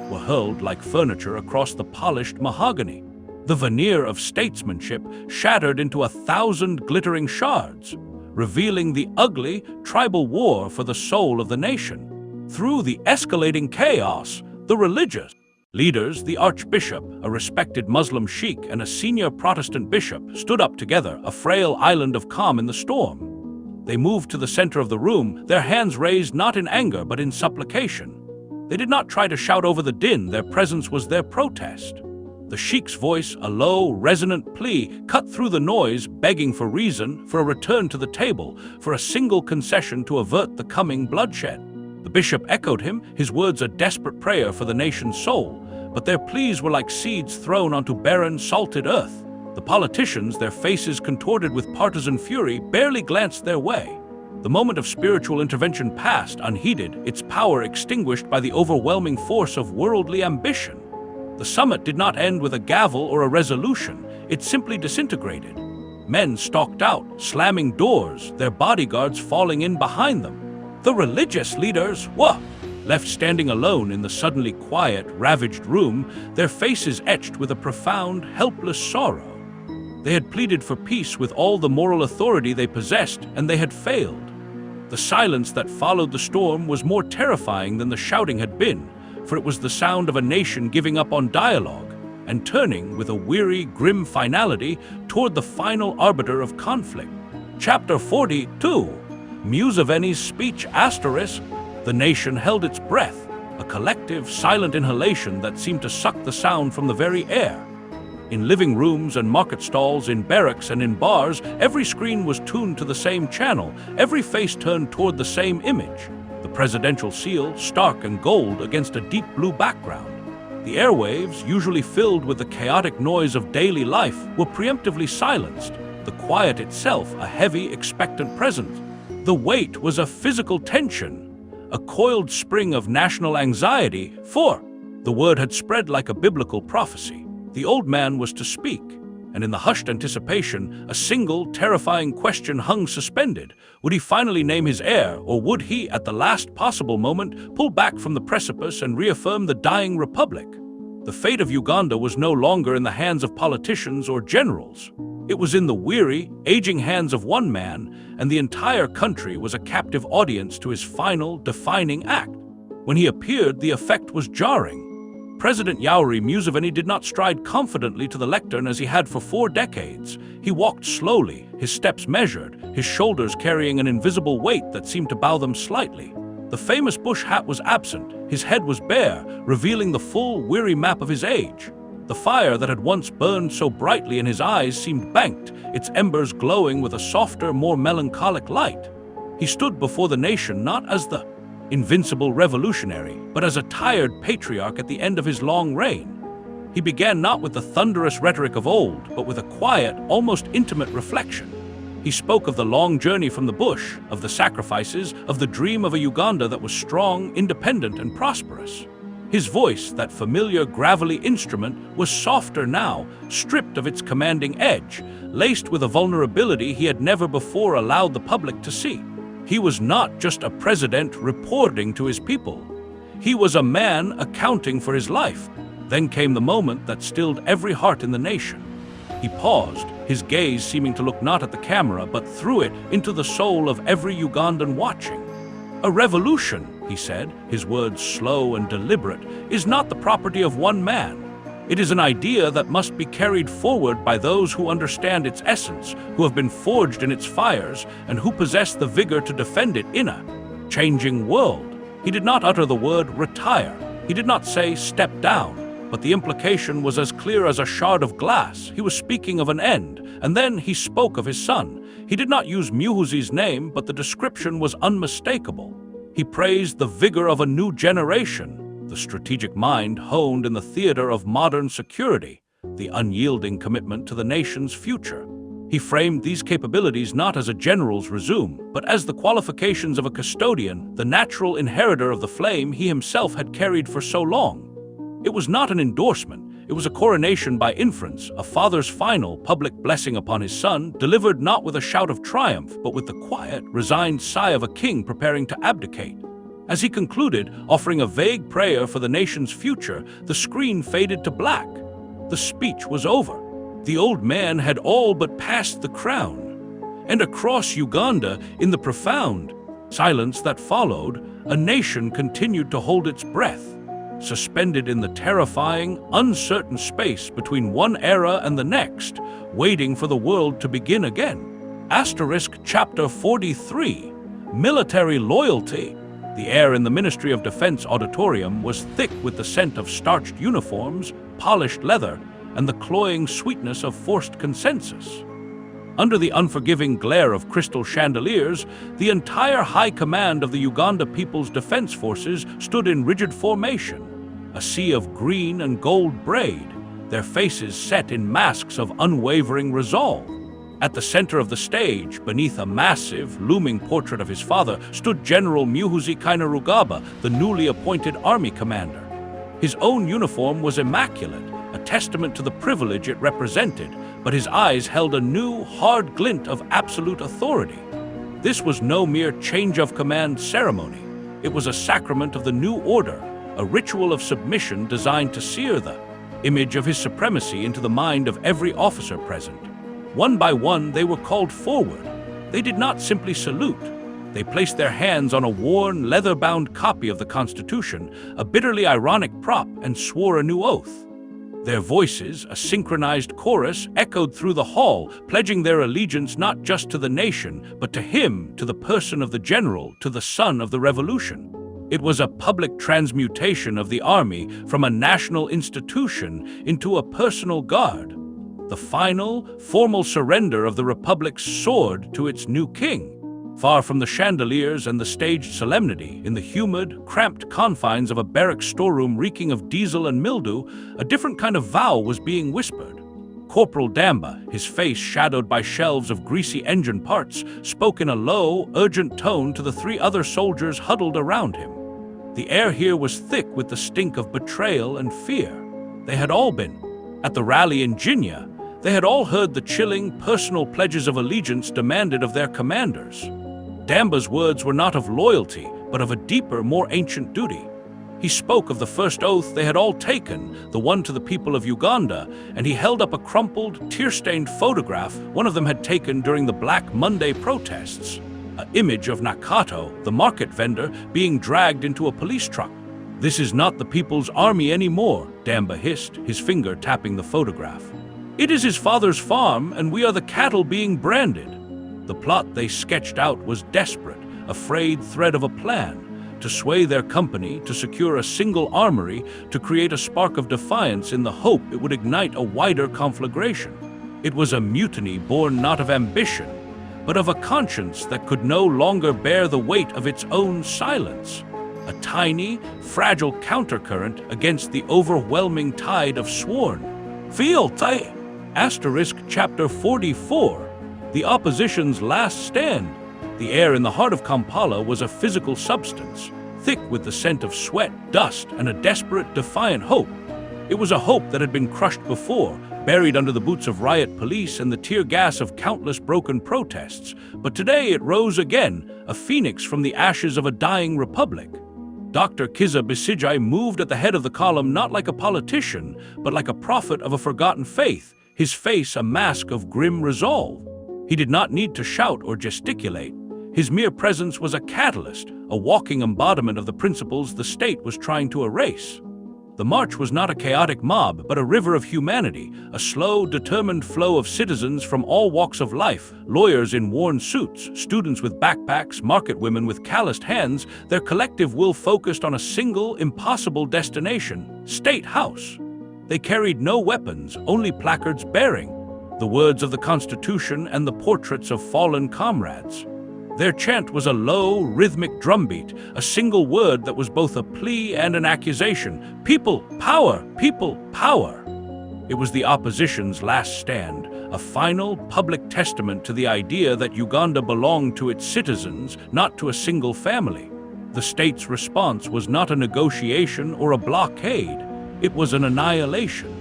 were hurled like furniture across the polished mahogany. The veneer of statesmanship shattered into 1,000 glittering shards, revealing the ugly, tribal war for the soul of the nation. Through the escalating chaos, the religious leaders, the archbishop, a respected Muslim sheikh, and a senior Protestant bishop stood up together, a frail island of calm in the storm. They moved to the center of the room, their hands raised not in anger but in supplication. They did not try to shout over the din, their presence was their protest. The sheikh's voice, a low, resonant plea, cut through the noise, begging for reason, for a return to the table, for a single concession to avert the coming bloodshed. The bishop echoed him, his words a desperate prayer for the nation's soul, but their pleas were like seeds thrown onto barren, salted earth. The politicians, their faces contorted with partisan fury, barely glanced their way. The moment of spiritual intervention passed, unheeded, its power extinguished by the overwhelming force of worldly ambition. The summit did not end with a gavel or a resolution, it simply disintegrated. Men stalked out, slamming doors, their bodyguards falling in behind them. The religious leaders were left standing alone in the suddenly quiet, ravaged room, their faces etched with a profound, helpless sorrow. They had pleaded for peace with all the moral authority they possessed, and they had failed. The silence that followed the storm was more terrifying than the shouting had been, for it was the sound of a nation giving up on dialogue and turning with a weary, grim finality toward the final arbiter of conflict. Chapter 42, Museveni's speech *. The nation held its breath, a collective, silent inhalation that seemed to suck the sound from the very air. In living rooms and market stalls, in barracks and in bars, every screen was tuned to the same channel, every face turned toward the same image. The presidential seal, stark and gold against a deep blue background. The airwaves, usually filled with the chaotic noise of daily life, were preemptively silenced, the quiet itself a heavy, expectant presence. The weight was a physical tension, a coiled spring of national anxiety, for the word had spread like a biblical prophecy. The old man was to speak, and in the hushed anticipation, a single, terrifying question hung suspended. Would he finally name his heir, or would he, at the last possible moment, pull back from the precipice and reaffirm the dying republic? The fate of Uganda was no longer in the hands of politicians or generals. It was in the weary, aging hands of one man, and the entire country was a captive audience to his final, defining act. When he appeared, the effect was jarring. President Yoweri Museveni did not stride confidently to the lectern as he had for 4 decades. He walked slowly, his steps measured, his shoulders carrying an invisible weight that seemed to bow them slightly. The famous bush hat was absent, his head was bare, revealing the full, weary map of his age. The fire that had once burned so brightly in his eyes seemed banked, its embers glowing with a softer, more melancholic light. He stood before the nation not as the invincible revolutionary, but as a tired patriarch at the end of his long reign. He began not with the thunderous rhetoric of old, but with a quiet, almost intimate reflection. He spoke of the long journey from the bush, of the sacrifices, of the dream of a Uganda that was strong, independent, and prosperous. His voice, that familiar, gravelly instrument, was softer now, stripped of its commanding edge, laced with a vulnerability he had never before allowed the public to see. He was not just a president reporting to his people. He was a man accounting for his life. Then came the moment that stilled every heart in the nation. He paused, his gaze seeming to look not at the camera, but through it into the soul of every Ugandan watching. A revolution, he said, his words slow and deliberate, is not the property of one man. It is an idea that must be carried forward by those who understand its essence, who have been forged in its fires, and who possess the vigor to defend it in a changing world. He did not utter the word retire. He did not say step down, but the implication was as clear as a shard of glass. He was speaking of an end, and then he spoke of his son. He did not use Muhoozi's name, but the description was unmistakable. He praised the vigor of a new generation, the strategic mind honed in the theater of modern security, the unyielding commitment to the nation's future. He framed these capabilities not as a general's resume, but as the qualifications of a custodian, the natural inheritor of the flame he himself had carried for so long. It was not an endorsement. It was a coronation by inference, a father's final public blessing upon his son, delivered not with a shout of triumph, but with the quiet, resigned sigh of a king preparing to abdicate. As he concluded, offering a vague prayer for the nation's future, the screen faded to black. The speech was over. The old man had all but passed the crown. And across Uganda, in the profound silence that followed, a nation continued to hold its breath, suspended in the terrifying, uncertain space between one era and the next, waiting for the world to begin again. Chapter 43, Military Loyalty. The air in the Ministry of Defense auditorium was thick with the scent of starched uniforms, polished leather, and the cloying sweetness of forced consensus. Under the unforgiving glare of crystal chandeliers, the entire high command of the Uganda People's Defense Forces stood in rigid formation, a sea of green and gold braid, their faces set in masks of unwavering resolve. At the center of the stage, beneath a massive, looming portrait of his father, stood General Muhoozi Kainerugaba, the newly appointed army commander. His own uniform was immaculate, a testament to the privilege it represented, but his eyes held a new, hard glint of absolute authority. This was no mere change of command ceremony. It was a sacrament of the new order, a ritual of submission designed to sear the image of his supremacy into the mind of every officer present. One by one, they were called forward. They did not simply salute. They placed their hands on a worn, leather-bound copy of the Constitution, a bitterly ironic prop, and swore a new oath. Their voices, a synchronized chorus, echoed through the hall, pledging their allegiance not just to the nation, but to him, to the person of the general, to the son of the revolution. It was a public transmutation of the army from a national institution into a personal guard. The final, formal surrender of the republic's sword to its new king. Far from the chandeliers and the staged solemnity, in the humid, cramped confines of a barrack storeroom reeking of diesel and mildew, a different kind of vow was being whispered. Corporal Damba, his face shadowed by shelves of greasy engine parts, spoke in a low, urgent tone to the three other soldiers huddled around him. The air here was thick with the stink of betrayal and fear. They had all been. At the rally in Jinya, they had all heard the chilling, personal pledges of allegiance demanded of their commanders. Damba's words were not of loyalty, but of a deeper, more ancient duty. He spoke of the first oath they had all taken, the one to the people of Uganda, and he held up a crumpled, tear-stained photograph one of them had taken during the Black Monday protests. An image of Nakato, the market vendor, being dragged into a police truck. "This is not the People's Army anymore," Damba hissed, his finger tapping the photograph. "It is his father's farm, and we are the cattle being branded." The plot they sketched out was desperate, a frayed thread of a plan. To sway their company, to secure a single armory, to create a spark of defiance in the hope it would ignite a wider conflagration. It was a mutiny born not of ambition, but of a conscience that could no longer bear the weight of its own silence. A tiny, fragile countercurrent against the overwhelming tide of sworn. Fealty! Asterisk Chapter 44. The opposition's last stand. The air in the heart of Kampala was a physical substance, thick with the scent of sweat, dust, and a desperate, defiant hope. It was a hope that had been crushed before, buried under the boots of riot police and the tear gas of countless broken protests. But today it rose again, a phoenix from the ashes of a dying republic. Dr. Kizza Besigye moved at the head of the column not like a politician, but like a prophet of a forgotten faith, his face a mask of grim resolve. He did not need to shout or gesticulate. His mere presence was a catalyst, a walking embodiment of the principles the state was trying to erase. The march was not a chaotic mob, but a river of humanity, a slow, determined flow of citizens from all walks of life, lawyers in worn suits, students with backpacks, market women with calloused hands, their collective will focused on a single, impossible destination, State House. They carried no weapons, only placards bearing the words of the Constitution and the portraits of fallen comrades. Their chant was a low, rhythmic drumbeat, a single word that was both a plea and an accusation. People, power! People, power! It was the opposition's last stand, a final, public testament to the idea that Uganda belonged to its citizens, not to a single family. The state's response was not a negotiation or a blockade. It was an annihilation.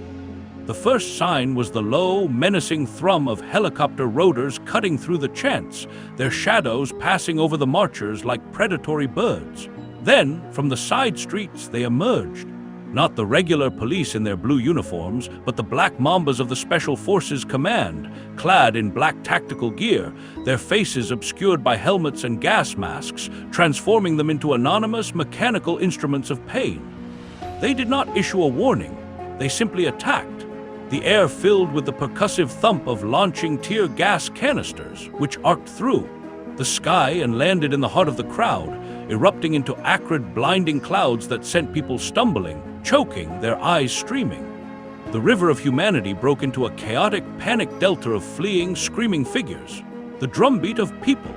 The first sign was the low, menacing thrum of helicopter rotors cutting through the chants, their shadows passing over the marchers like predatory birds. Then, from the side streets, they emerged. Not the regular police in their blue uniforms, but the black mambas of the Special Forces Command, clad in black tactical gear, their faces obscured by helmets and gas masks, transforming them into anonymous mechanical instruments of pain. They did not issue a warning. They simply attacked. The air filled with the percussive thump of launching tear gas canisters, which arced through the sky and landed in the heart of the crowd, erupting into acrid, blinding clouds that sent people stumbling, choking, their eyes streaming. The river of humanity broke into a chaotic, panic delta of fleeing, screaming figures, the drumbeat of people.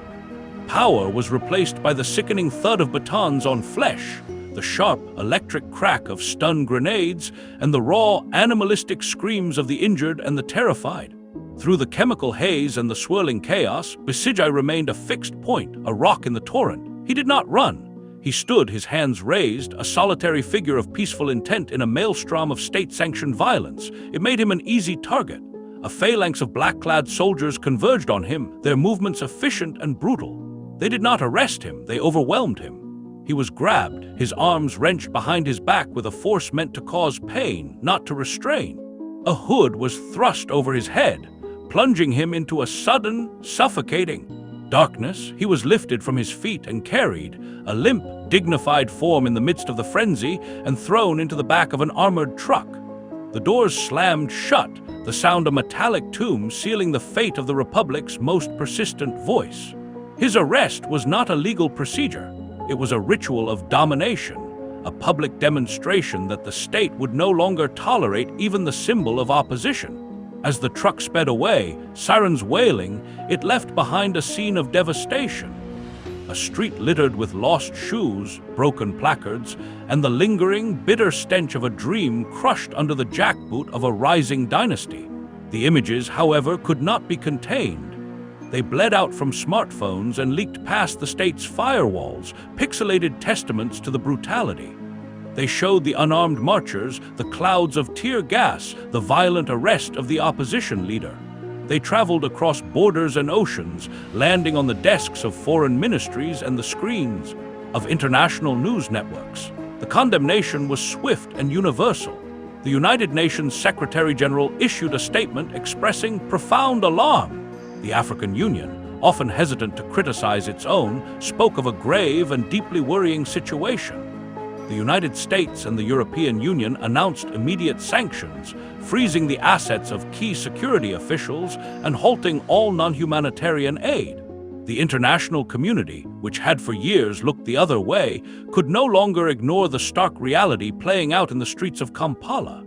Power was replaced by the sickening thud of batons on flesh, the sharp, electric crack of stun grenades, and the raw, animalistic screams of the injured and the terrified. Through the chemical haze and the swirling chaos, Besigye remained a fixed point, a rock in the torrent. He did not run. He stood, his hands raised, a solitary figure of peaceful intent in a maelstrom of state-sanctioned violence. It made him an easy target. A phalanx of black-clad soldiers converged on him, their movements efficient and brutal. They did not arrest him, they overwhelmed him. He was grabbed, his arms wrenched behind his back with a force meant to cause pain, not to restrain. A hood was thrust over his head, plunging him into a sudden, suffocating darkness. He was lifted from his feet and carried, a limp, dignified form in the midst of the frenzy, and thrown into the back of an armored truck. The doors slammed shut, the sound of metallic tomb sealing the fate of the Republic's most persistent voice. His arrest was not a legal procedure. It was a ritual of domination, a public demonstration that the state would no longer tolerate even the symbol of opposition. As the truck sped away, sirens wailing, it left behind a scene of devastation. A street littered with lost shoes, broken placards, and the lingering, bitter stench of a dream crushed under the jackboot of a rising dynasty. The images, however, could not be contained. They bled out from smartphones and leaked past the state's firewalls, pixelated testaments to the brutality. They showed the unarmed marchers, the clouds of tear gas, the violent arrest of the opposition leader. They traveled across borders and oceans, landing on the desks of foreign ministries and the screens of international news networks. The condemnation was swift and universal. The United Nations Secretary-General issued a statement expressing profound alarm. The African Union, often hesitant to criticize its own, spoke of a grave and deeply worrying situation. The United States and the European Union announced immediate sanctions, freezing the assets of key security officials and halting all non-humanitarian aid. The international community, which had for years looked the other way, could no longer ignore the stark reality playing out in the streets of Kampala.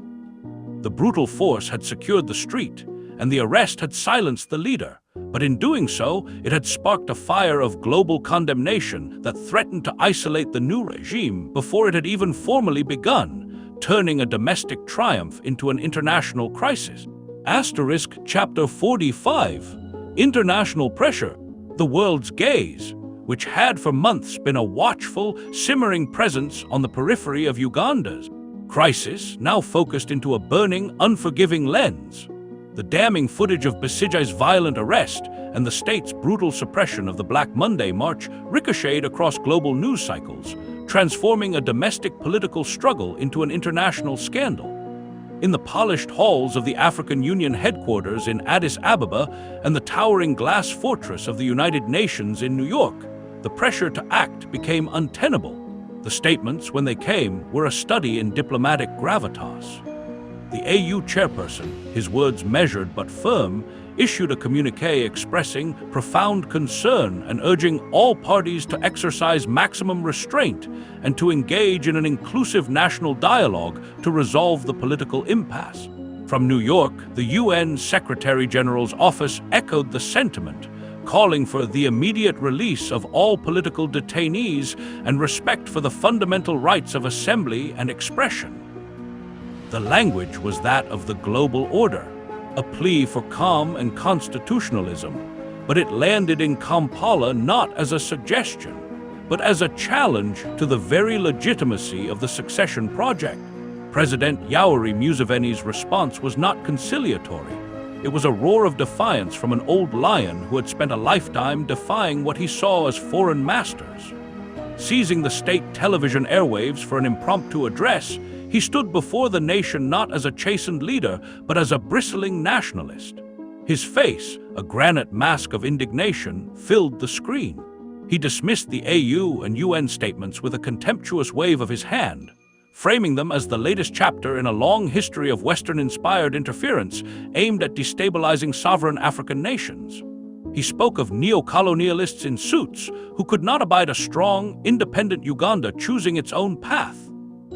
The brutal force had secured the street, and the arrest had silenced the leader. But in doing so, it had sparked a fire of global condemnation that threatened to isolate the new regime before it had even formally begun, turning a domestic triumph into an international crisis. Asterisk Chapter 45. International pressure. The world's gaze, which had for months been a watchful, simmering presence on the periphery of Uganda's crisis, now focused into a burning, unforgiving lens. The damning footage of Besigye's violent arrest and the state's brutal suppression of the Black Monday March ricocheted across global news cycles, transforming a domestic political struggle into an international scandal. In the polished halls of the African Union headquarters in Addis Ababa and the towering glass fortress of the United Nations in New York, the pressure to act became untenable. The statements, when they came, were a study in diplomatic gravitas. The AU chairperson, his words measured but firm, issued a communiqué expressing profound concern and urging all parties to exercise maximum restraint and to engage in an inclusive national dialogue to resolve the political impasse. From New York, the UN Secretary-General's office echoed the sentiment, calling for the immediate release of all political detainees and respect for the fundamental rights of assembly and expression. The language was that of the global order, a plea for calm and constitutionalism, but it landed in Kampala not as a suggestion, but as a challenge to the very legitimacy of the succession project. President Yoweri Museveni's response was not conciliatory. It was a roar of defiance from an old lion who had spent a lifetime defying what he saw as foreign masters. Seizing the state television airwaves for an impromptu address, he stood before the nation not as a chastened leader, but as a bristling nationalist. His face, a granite mask of indignation, filled the screen. He dismissed the AU and UN statements with a contemptuous wave of his hand, framing them as the latest chapter in a long history of Western-inspired interference aimed at destabilizing sovereign African nations. He spoke of neo-colonialists in suits who could not abide a strong, independent Uganda choosing its own path.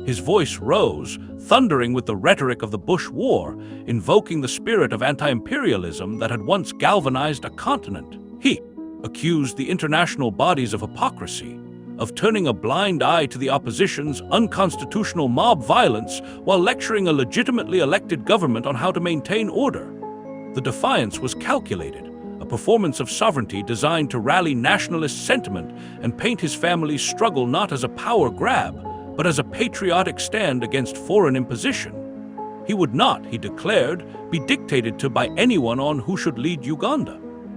His voice rose, thundering with the rhetoric of the Bush War, invoking the spirit of anti-imperialism that had once galvanized a continent. He accused the international bodies of hypocrisy, of turning a blind eye to the opposition's unconstitutional mob violence while lecturing a legitimately elected government on how to maintain order. The defiance was calculated, a performance of sovereignty designed to rally nationalist sentiment and paint his family's struggle not as a power grab, but as a patriotic stand against foreign imposition. He would not, he declared, be dictated to by anyone on who should lead Uganda.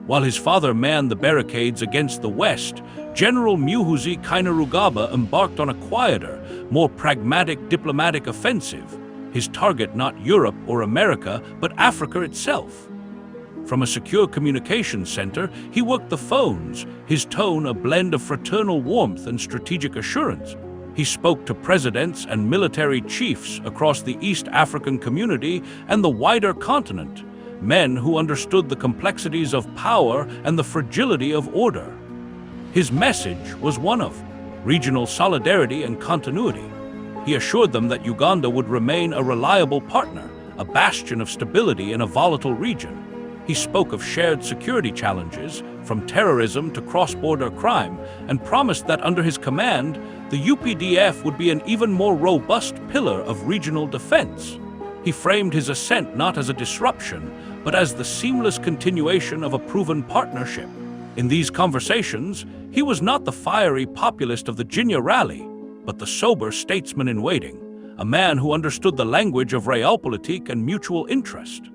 While his father manned the barricades against the West, General Muhoozi Kainerugaba embarked on a quieter, more pragmatic diplomatic offensive, his target not Europe or America, but Africa itself. From a secure communications center, he worked the phones, his tone a blend of fraternal warmth and strategic assurance. He spoke to presidents and military chiefs across the East African community and the wider continent, men who understood the complexities of power and the fragility of order. His message was one of regional solidarity and continuity. He assured them that Uganda would remain a reliable partner, a bastion of stability in a volatile region. He spoke of shared security challenges, from terrorism to cross-border crime, and promised that under his command, the UPDF would be an even more robust pillar of regional defense. He framed his ascent not as a disruption, but as the seamless continuation of a proven partnership. In these conversations, he was not the fiery populist of the Jinya rally, but the sober statesman-in-waiting, a man who understood the language of realpolitik and mutual interest.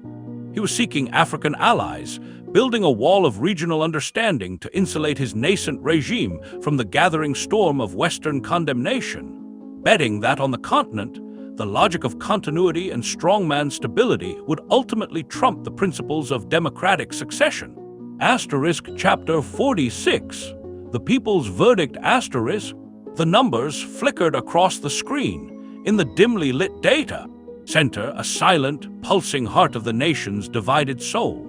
He was seeking African allies, building a wall of regional understanding to insulate his nascent regime from the gathering storm of Western condemnation, betting that on the continent, the logic of continuity and strongman stability would ultimately trump the principles of democratic succession. Chapter 46, The People's Verdict The numbers flickered across the screen. In the dimly lit data center, a silent, pulsing heart of the nation's divided soul.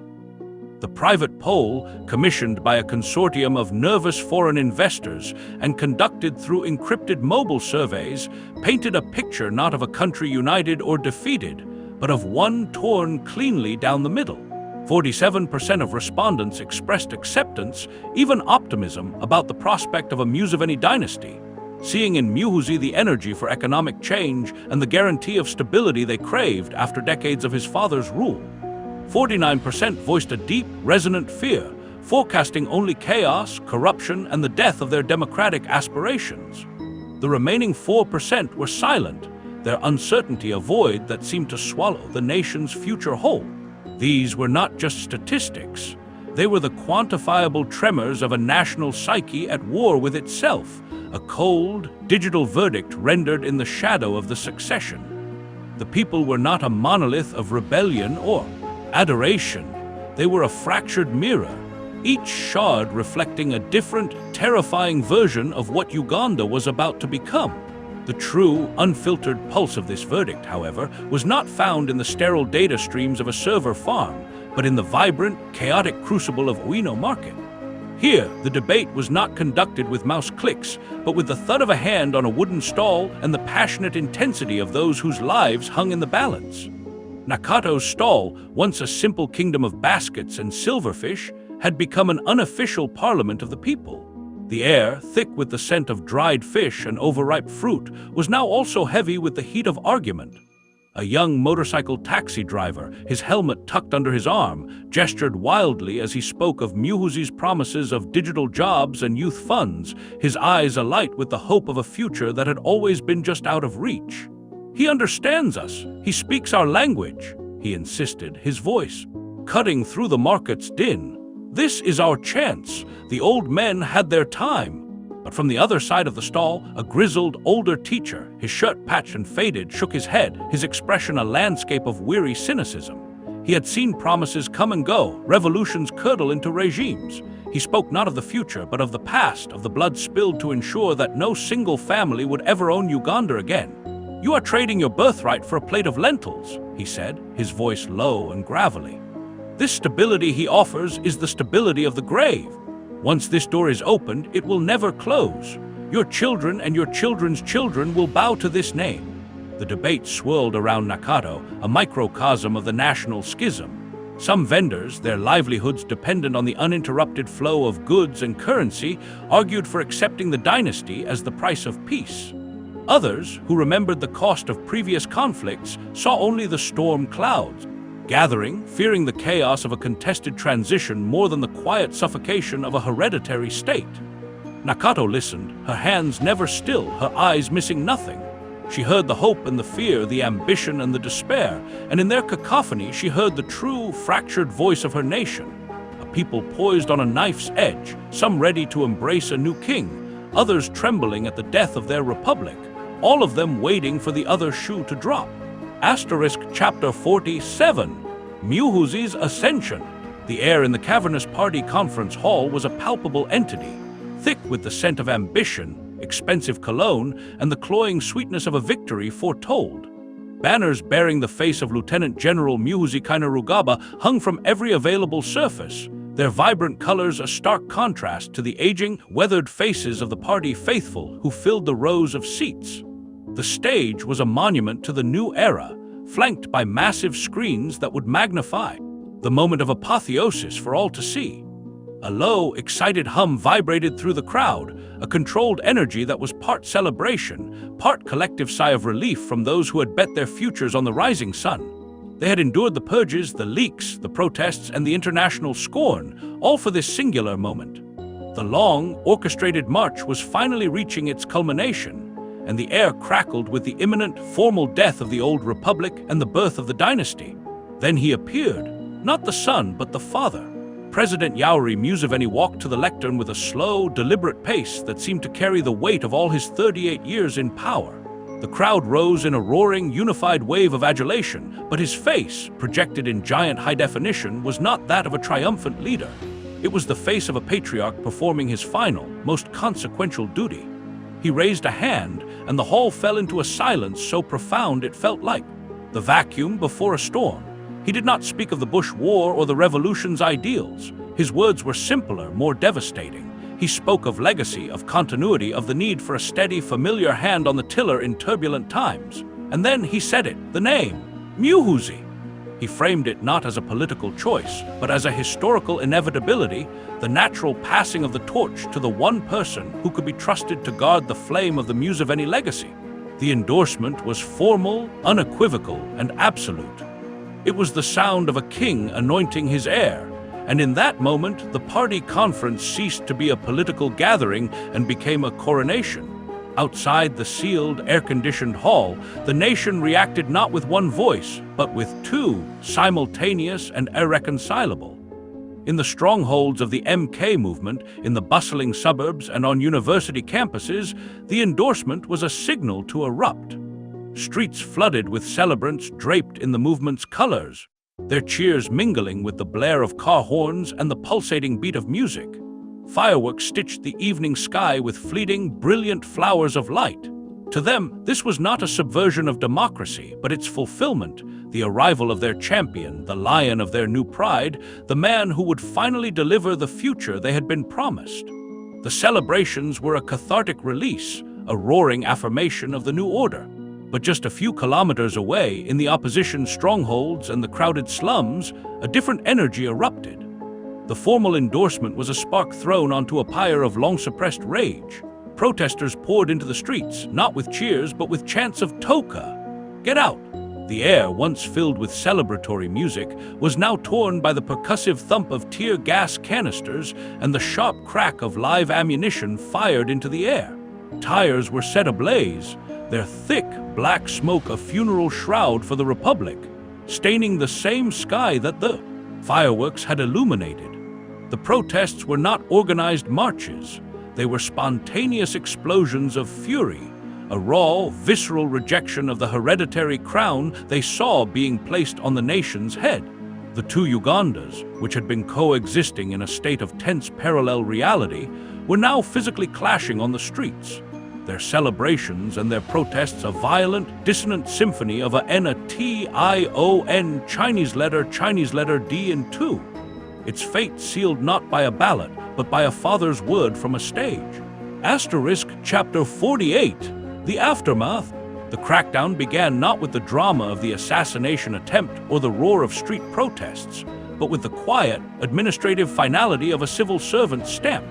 The private poll, commissioned by a consortium of nervous foreign investors and conducted through encrypted mobile surveys, painted a picture not of a country united or defeated, but of one torn cleanly down the middle. 47% of respondents expressed acceptance, even optimism, about the prospect of a Museveni dynasty, seeing in Muhoozi the energy for economic change and the guarantee of stability they craved after decades of his father's rule. 49% voiced a deep, resonant fear, forecasting only chaos, corruption, and the death of their democratic aspirations. The remaining 4% were silent, their uncertainty a void that seemed to swallow the nation's future whole. These were not just statistics. They were the quantifiable tremors of a national psyche at war with itself, a cold, digital verdict rendered in the shadow of the succession. The people were not a monolith of rebellion or adoration. They were a fractured mirror, each shard reflecting a different, terrifying version of what Uganda was about to become. The true, unfiltered pulse of this verdict, however, was not found in the sterile data streams of a server farm, but in the vibrant, chaotic crucible of Owino Market. Here, the debate was not conducted with mouse clicks, but with the thud of a hand on a wooden stall and the passionate intensity of those whose lives hung in the balance. Nakato's stall, once a simple kingdom of baskets and silverfish, had become an unofficial parliament of the people. The air, thick with the scent of dried fish and overripe fruit, was now also heavy with the heat of argument. A young motorcycle taxi driver, his helmet tucked under his arm, gestured wildly as he spoke of Muhoozi's promises of digital jobs and youth funds, his eyes alight with the hope of a future that had always been just out of reach. "He understands us. He speaks our language," he insisted, his voice cutting through the market's din. "This is our chance. The old men had their time." But from the other side of the stall, a grizzled, older teacher, his shirt patched and faded, shook his head, his expression a landscape of weary cynicism. He had seen promises come and go, revolutions curdle into regimes. He spoke not of the future, but of the past, of the blood spilled to ensure that no single family would ever own Uganda again. "You are trading your birthright for a plate of lentils," he said, his voice low and gravelly. "This stability he offers is the stability of the grave. Once this door is opened, it will never close. Your children and your children's children will bow to this name." The debate swirled around Nakato, a microcosm of the national schism. Some vendors, their livelihoods dependent on the uninterrupted flow of goods and currency, argued for accepting the dynasty as the price of peace. Others, who remembered the cost of previous conflicts, saw only the storm clouds. gathering, fearing the chaos of a contested transition more than the quiet suffocation of a hereditary state. Nakato listened, her hands never still, her eyes missing nothing. She heard the hope and the fear, the ambition and the despair, and in their cacophony she heard the true, fractured voice of her nation. A people poised on a knife's edge, some ready to embrace a new king, others trembling at the death of their republic, all of them waiting for the other shoe to drop. Chapter 47. Muhoozi's Ascension. The air in the cavernous party conference hall was a palpable entity, thick with the scent of ambition, expensive cologne, and the cloying sweetness of a victory foretold. Banners bearing the face of Lieutenant General Muhoozi Kainerugaba hung from every available surface, their vibrant colors a stark contrast to the aging, weathered faces of the party faithful who filled the rows of seats. The stage was a monument to the new era, flanked by massive screens that would magnify the moment of apotheosis for all to see. A low, excited hum vibrated through the crowd, a controlled energy that was part celebration, part collective sigh of relief from those who had bet their futures on the rising sun. They had endured the purges, the leaks, the protests, and the international scorn, all for this singular moment. The long, orchestrated march was finally reaching its culmination, and the air crackled with the imminent, formal death of the old republic and the birth of the dynasty. Then he appeared, not the son, but the father. President Yoweri Museveni walked to the lectern with a slow, deliberate pace that seemed to carry the weight of all his 38 years in power. The crowd rose in a roaring, unified wave of adulation, but his face, projected in giant high definition, was not that of a triumphant leader. It was the face of a patriarch performing his final, most consequential duty. He raised a hand, and the hall fell into a silence so profound it felt like the vacuum before a storm. He did not speak of the Bush War or the revolution's ideals. His words were simpler, more devastating. He spoke of legacy, of continuity, of the need for a steady, familiar hand on the tiller in turbulent times. And then he said it, the name, Muhoozi. He framed it not as a political choice, but as a historical inevitability, the natural passing of the torch to the one person who could be trusted to guard the flame of the Museveni legacy. The endorsement was formal, unequivocal, and absolute. It was the sound of a king anointing his heir, and in that moment, the party conference ceased to be a political gathering and became a coronation. Outside the sealed, air-conditioned hall, the nation reacted not with one voice, but with two, simultaneous and irreconcilable. In the strongholds of the MK movement, in the bustling suburbs and on university campuses, the endorsement was a signal to erupt. Streets flooded with celebrants draped in the movement's colors, their cheers mingling with the blare of car horns and the pulsating beat of music. Fireworks stitched the evening sky with fleeting, brilliant flowers of light. To them, this was not a subversion of democracy, but its fulfillment, the arrival of their champion, the lion of their new pride, the man who would finally deliver the future they had been promised. The celebrations were a cathartic release, a roaring affirmation of the new order. But just a few kilometers away, in the opposition strongholds and the crowded slums, a different energy erupted. The formal endorsement was a spark thrown onto a pyre of long-suppressed rage. Protesters poured into the streets, not with cheers, but with chants of "Toka! Get out!" The air, once filled with celebratory music, was now torn by the percussive thump of tear gas canisters and the sharp crack of live ammunition fired into the air. Tires were set ablaze, their thick, black smoke a funeral shroud for the Republic, staining the same sky that the fireworks had illuminated. The protests were not organized marches. They were spontaneous explosions of fury, a raw, visceral rejection of the hereditary crown they saw being placed on the nation's head. The two Ugandas, which had been coexisting in a state of tense parallel reality, were now physically clashing on the streets. Their celebrations and their protests a violent, dissonant symphony of a N, a T, I, O, N, Chinese letter, D, and 2. Its fate sealed not by a ballot, but by a father's word from a stage. Chapter 48. The aftermath. The crackdown began not with the drama of the assassination attempt or the roar of street protests, but with the quiet, administrative finality of a civil servant's stamp.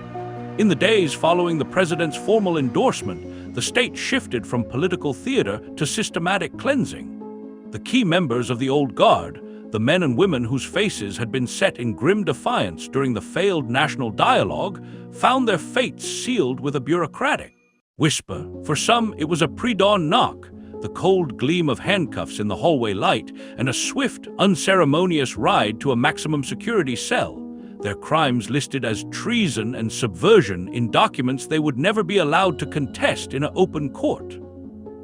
In the days following the president's formal endorsement, the state shifted from political theater to systematic cleansing. The key members of the old guard, the men and women whose faces had been set in grim defiance during the failed national dialogue found their fates sealed with a bureaucratic whisper. For some, it was a pre-dawn knock, the cold gleam of handcuffs in the hallway light, and a swift, unceremonious ride to a maximum security cell, their crimes listed as treason and subversion in documents they would never be allowed to contest in an open court.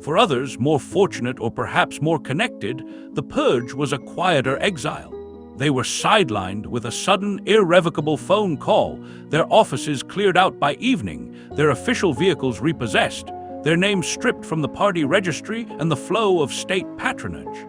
For others, more fortunate or perhaps more connected, the purge was a quieter exile. They were sidelined with a sudden, irrevocable phone call, their offices cleared out by evening, their official vehicles repossessed, their names stripped from the party registry and the flow of state patronage.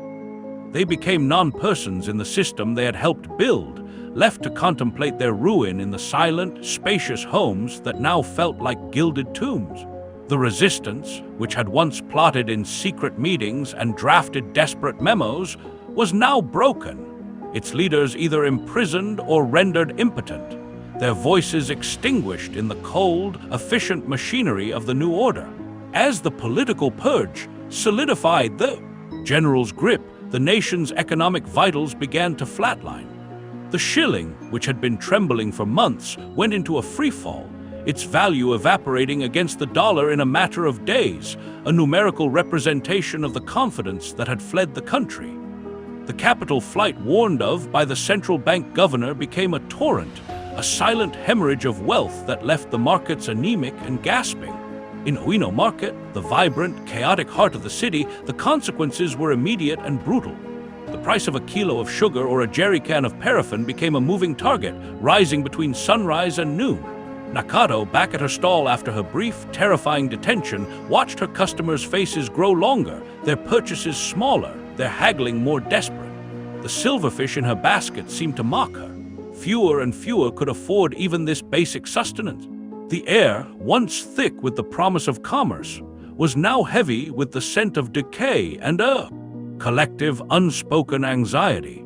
They became non-persons in the system they had helped build, left to contemplate their ruin in the silent, spacious homes that now felt like gilded tombs. The resistance, which had once plotted in secret meetings and drafted desperate memos, was now broken, its leaders either imprisoned or rendered impotent, their voices extinguished in the cold, efficient machinery of the new order. As the political purge solidified the general's grip, the nation's economic vitals began to flatline. The shilling, which had been trembling for months, went into a freefall, its value evaporating against the dollar in a matter of days, a numerical representation of the confidence that had fled the country. The capital flight warned of by the central bank governor became a torrent, a silent hemorrhage of wealth that left the markets anemic and gasping. In Uino Market, the vibrant, chaotic heart of the city, the consequences were immediate and brutal. The price of a kilo of sugar or a jerry can of paraffin became a moving target, rising between sunrise and noon. Nakato, back at her stall after her brief, terrifying detention, watched her customers' faces grow longer, their purchases smaller, their haggling more desperate. The silverfish in her basket seemed to mock her. Fewer and fewer could afford even this basic sustenance. The air, once thick with the promise of commerce, was now heavy with the scent of decay and a collective, unspoken anxiety.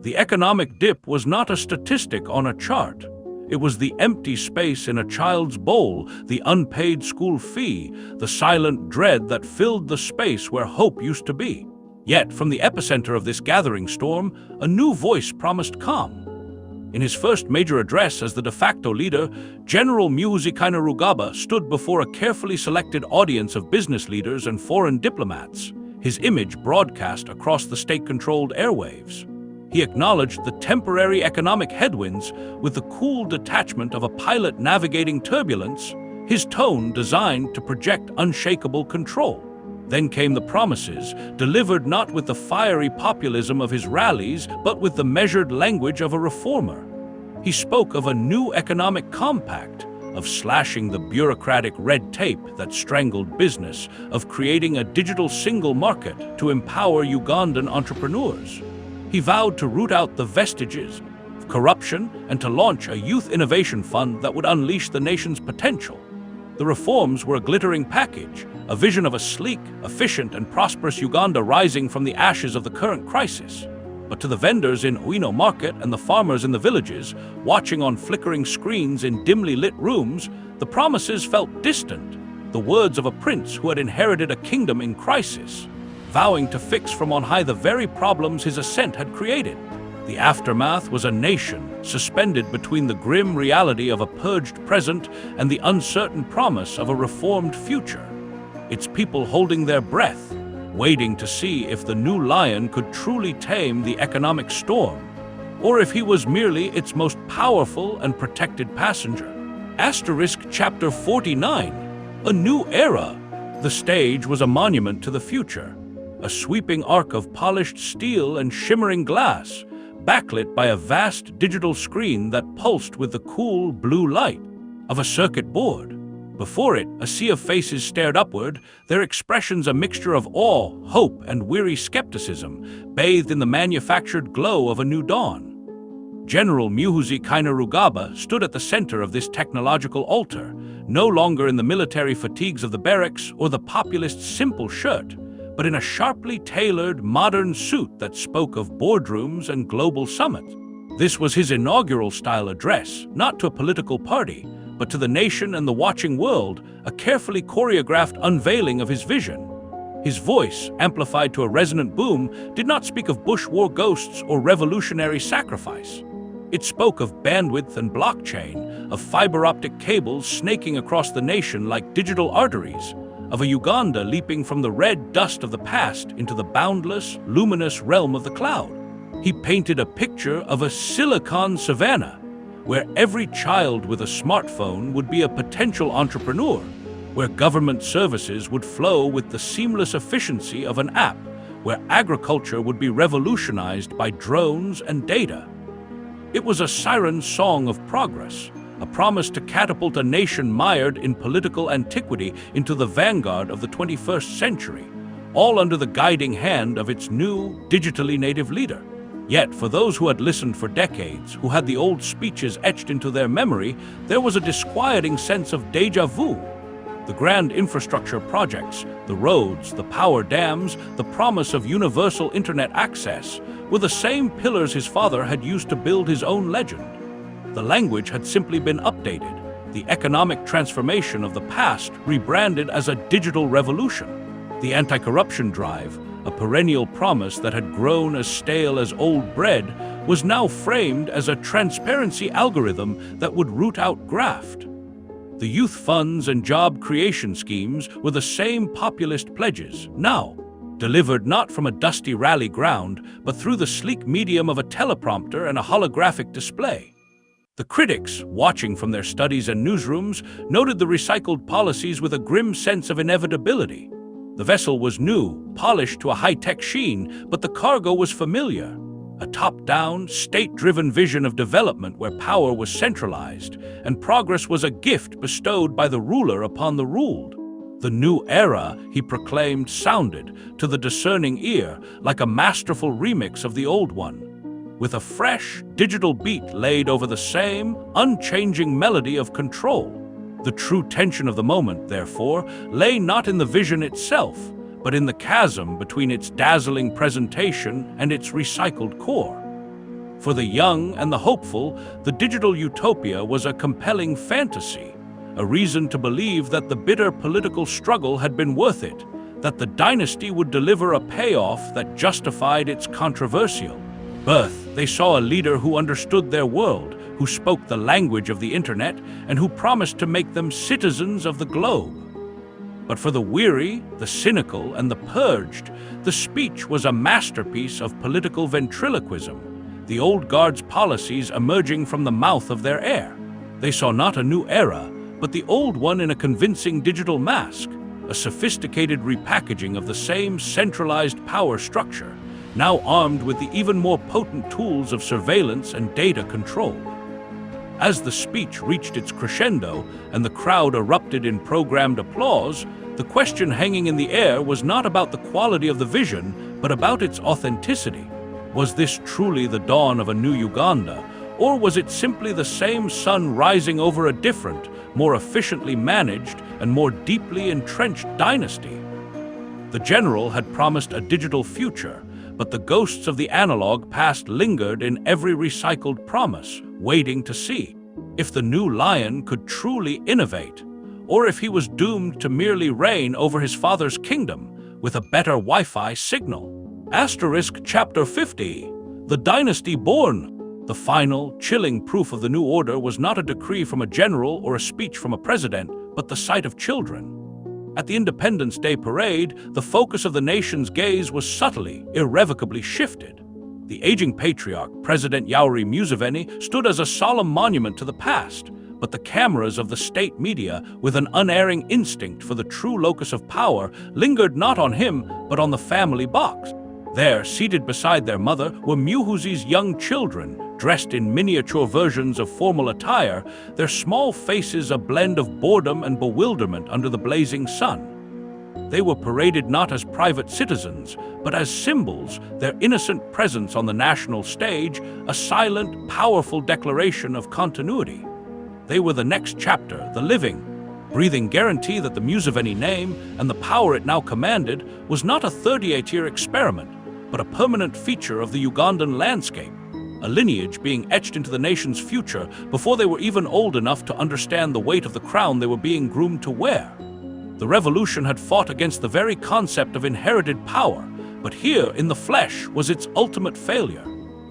The economic dip was not a statistic on a chart. It was the empty space in a child's bowl, the unpaid school fee, the silent dread that filled the space where hope used to be. Yet, from the epicenter of this gathering storm, a new voice promised calm. In his first major address as the de facto leader, General Muhoozi Kainerugaba stood before a carefully selected audience of business leaders and foreign diplomats, his image broadcast across the state-controlled airwaves. He acknowledged the temporary economic headwinds with the cool detachment of a pilot navigating turbulence, his tone designed to project unshakable control. Then came the promises, delivered not with the fiery populism of his rallies, but with the measured language of a reformer. He spoke of a new economic compact, of slashing the bureaucratic red tape that strangled business, of creating a digital single market to empower Ugandan entrepreneurs. He vowed to root out the vestiges of corruption and to launch a youth innovation fund that would unleash the nation's potential. The reforms were a glittering package, a vision of a sleek, efficient, and prosperous Uganda rising from the ashes of the current crisis. But to the vendors in Uino Market and the farmers in the villages, watching on flickering screens in dimly lit rooms, the promises felt distant, the words of a prince who had inherited a kingdom in crisis, vowing to fix from on high the very problems his ascent had created. The aftermath was a nation suspended between the grim reality of a purged present and the uncertain promise of a reformed future, its people holding their breath, waiting to see if the new lion could truly tame the economic storm, or if he was merely its most powerful and protected passenger. Chapter 49, A New Era. The stage was a monument to the future, a sweeping arc of polished steel and shimmering glass, backlit by a vast digital screen that pulsed with the cool blue light of a circuit board. Before it, a sea of faces stared upward, their expressions a mixture of awe, hope, and weary skepticism, bathed in the manufactured glow of a new dawn. General Muhoozi Kainerugaba stood at the center of this technological altar, no longer in the military fatigues of the barracks or the populist's simple shirt, but in a sharply tailored, modern suit that spoke of boardrooms and global summits. This was his inaugural-style address, not to a political party, but to the nation and the watching world, a carefully choreographed unveiling of his vision. His voice, amplified to a resonant boom, did not speak of Bush war ghosts or revolutionary sacrifice. It spoke of bandwidth and blockchain, of fiber optic cables snaking across the nation like digital arteries, of a Uganda leaping from the red dust of the past into the boundless, luminous realm of the cloud. He painted a picture of a Silicon Savannah, where every child with a smartphone would be a potential entrepreneur, where government services would flow with the seamless efficiency of an app, where agriculture would be revolutionized by drones and data. It was a siren song of progress, a promise to catapult a nation mired in political antiquity into the vanguard of the 21st century, all under the guiding hand of its new, digitally native leader. Yet, for those who had listened for decades, who had the old speeches etched into their memory, there was a disquieting sense of déjà vu. The grand infrastructure projects, the roads, the power dams, the promise of universal internet access, were the same pillars his father had used to build his own legend. The language had simply been updated, the economic transformation of the past rebranded as a digital revolution. The anti-corruption drive, a perennial promise that had grown as stale as old bread, was now framed as a transparency algorithm that would root out graft. The youth funds and job creation schemes were the same populist pledges, now delivered not from a dusty rally ground, but through the sleek medium of a teleprompter and a holographic display. The critics, watching from their studies and newsrooms, noted the recycled policies with a grim sense of inevitability. The vessel was new, polished to a high-tech sheen, but the cargo was familiar. A top-down, state-driven vision of development where power was centralized, and progress was a gift bestowed by the ruler upon the ruled. The new era, he proclaimed, sounded, to the discerning ear, like a masterful remix of the old one, with a fresh, digital beat laid over the same, unchanging melody of control. The true tension of the moment, therefore, lay not in the vision itself, but in the chasm between its dazzling presentation and its recycled core. For the young and the hopeful, the digital utopia was a compelling fantasy, a reason to believe that the bitter political struggle had been worth it, that the dynasty would deliver a payoff that justified its controversial birth. They saw a leader who understood their world, who spoke the language of the internet, and who promised to make them citizens of the globe. But for the weary, the cynical, and the purged, the speech was a masterpiece of political ventriloquism, the old guard's policies emerging from the mouth of their heir. They saw not a new era, but the old one in a convincing digital mask, a sophisticated repackaging of the same centralized power structure, now armed with the even more potent tools of surveillance and data control. As the speech reached its crescendo and the crowd erupted in programmed applause, the question hanging in the air was not about the quality of the vision, but about its authenticity. Was this truly the dawn of a new Uganda, or was it simply the same sun rising over a different, more efficiently managed and more deeply entrenched dynasty? The general had promised a digital future, but the ghosts of the analog past lingered in every recycled promise, waiting to see if the new lion could truly innovate, or if he was doomed to merely reign over his father's kingdom with a better Wi-Fi signal. Asterisk Chapter 50. The Dynasty Born. The final, chilling proof of the new order was not a decree from a general or a speech from a president, but the sight of children. At the Independence Day parade, the focus of the nation's gaze was subtly, irrevocably shifted. The aging patriarch, President Yoweri Museveni, stood as a solemn monument to the past, but the cameras of the state media, with an unerring instinct for the true locus of power, lingered not on him, but on the family box. There, seated beside their mother, were Muhoozi's young children, dressed in miniature versions of formal attire, their small faces a blend of boredom and bewilderment under the blazing sun. They were paraded not as private citizens, but as symbols, their innocent presence on the national stage, a silent, powerful declaration of continuity. They were the next chapter, the living, breathing guarantee that the Museveni name and the power it now commanded was not a 38-year experiment, but a permanent feature of the Ugandan landscape, a lineage being etched into the nation's future before they were even old enough to understand the weight of the crown they were being groomed to wear. The revolution had fought against the very concept of inherited power, but here in the flesh was its ultimate failure.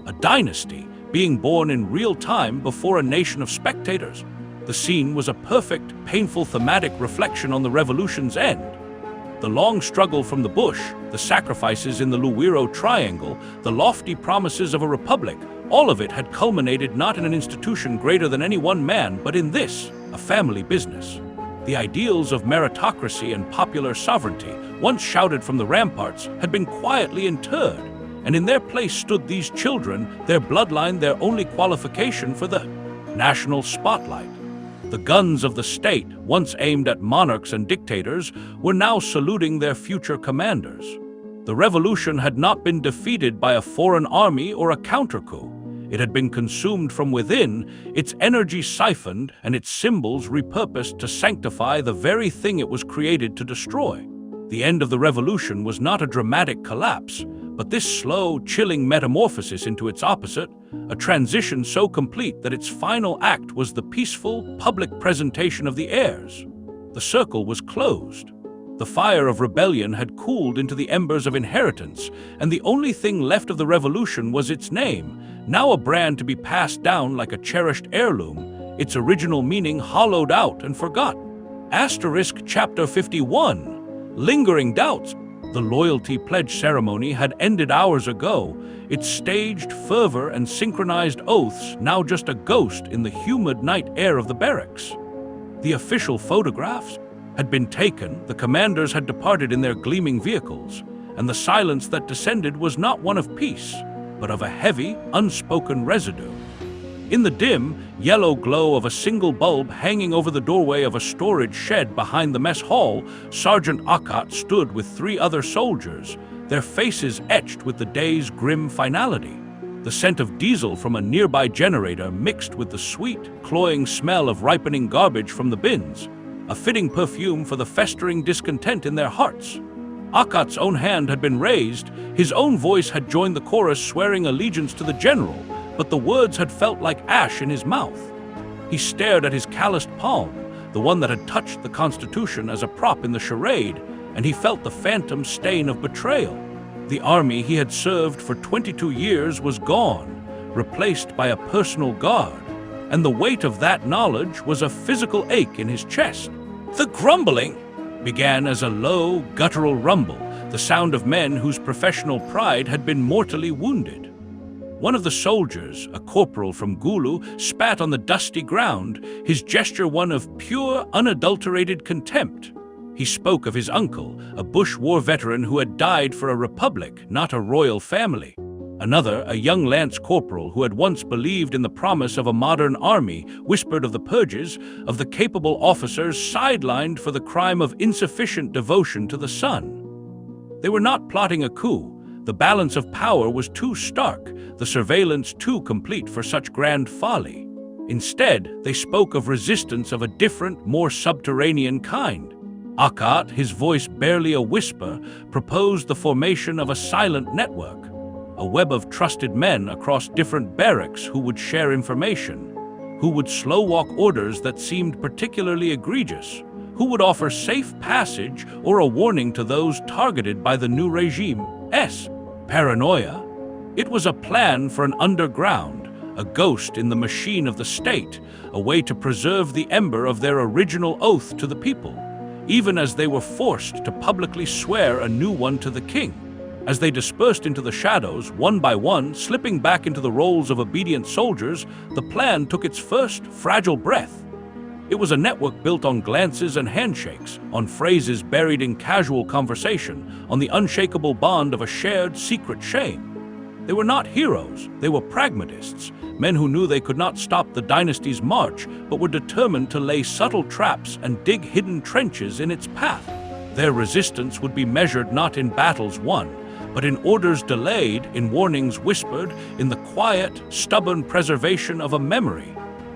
A dynasty being born in real time before a nation of spectators. The scene was a perfect, painful thematic reflection on the revolution's end. The long struggle from the bush, the sacrifices in the Luwero Triangle, the lofty promises of a republic, all of it had culminated not in an institution greater than any one man, but in this, a family business. The ideals of meritocracy and popular sovereignty, once shouted from the ramparts, had been quietly interred, and in their place stood these children, their bloodline their only qualification for the national spotlight. The guns of the state, once aimed at monarchs and dictators, were now saluting their future commanders. The revolution had not been defeated by a foreign army or a counter-coup. It had been consumed from within, its energy siphoned, and its symbols repurposed to sanctify the very thing it was created to destroy. The end of the revolution was not a dramatic collapse, but this slow, chilling metamorphosis into its opposite, a transition so complete that its final act was the peaceful, public presentation of the heirs. The circle was closed. The fire of rebellion had cooled into the embers of inheritance, and the only thing left of the revolution was its name, now a brand to be passed down like a cherished heirloom, its original meaning hollowed out and forgotten. Asterisk Chapter 51. Lingering doubts. The loyalty pledge ceremony had ended hours ago, its staged fervor and synchronized oaths now just a ghost in the humid night air of the barracks. The official photographs had been taken, the commanders had departed in their gleaming vehicles, and the silence that descended was not one of peace, but of a heavy, unspoken residue. In the dim, yellow glow of a single bulb hanging over the doorway of a storage shed behind the mess hall, Sergeant Akat stood with 3 other soldiers, their faces etched with the day's grim finality. The scent of diesel from a nearby generator mixed with the sweet, cloying smell of ripening garbage from the bins, a fitting perfume for the festering discontent in their hearts. Akat's own hand had been raised, his own voice had joined the chorus swearing allegiance to the general, but the words had felt like ash in his mouth. He stared at his calloused palm, the one that had touched the Constitution as a prop in the charade, and he felt the phantom stain of betrayal. The army he had served for 22 years was gone, replaced by a personal guard, and the weight of that knowledge was a physical ache in his chest. The grumbling began as a low, guttural rumble, the sound of men whose professional pride had been mortally wounded. One of the soldiers, a corporal from Gulu, spat on the dusty ground, his gesture one of pure, unadulterated contempt. He spoke of his uncle, a bush war veteran who had died for a republic, not a royal family. Another, a young lance corporal who had once believed in the promise of a modern army, whispered of the purges, of the capable officers sidelined for the crime of insufficient devotion to the sun. They were not plotting a coup. The balance of power was too stark, the surveillance too complete for such grand folly. Instead, they spoke of resistance of a different, more subterranean kind. Akat, his voice barely a whisper, proposed the formation of a silent network, a web of trusted men across different barracks who would share information, who would slow-walk orders that seemed particularly egregious, who would offer safe passage or a warning to those targeted by the new regime's paranoia. It was a plan for an underground, a ghost in the machine of the state, a way to preserve the ember of their original oath to the people, even as they were forced to publicly swear a new one to the king. As they dispersed into the shadows, one by one, slipping back into the roles of obedient soldiers, the plan took its first fragile breath. It was a network built on glances and handshakes, on phrases buried in casual conversation, on the unshakable bond of a shared secret shame. They were not heroes, they were pragmatists, men who knew they could not stop the dynasty's march, but were determined to lay subtle traps and dig hidden trenches in its path. Their resistance would be measured not in battles won, but in orders delayed, in warnings whispered, in the quiet, stubborn preservation of a memory.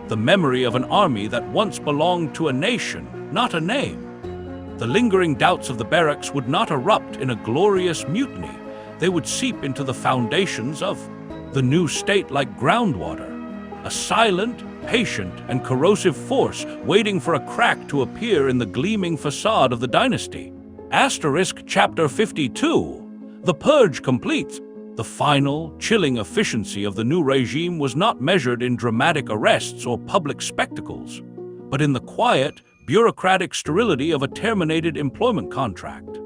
The memory of an army that once belonged to a nation, not a name. The lingering doubts of the barracks would not erupt in a glorious mutiny. They would seep into the foundations of the new state like groundwater. A silent, patient and corrosive force waiting for a crack to appear in the gleaming facade of the dynasty. Asterisk Chapter 52. The purge completes. The final, chilling efficiency of the new regime was not measured in dramatic arrests or public spectacles, but in the quiet, bureaucratic sterility of a terminated employment contract.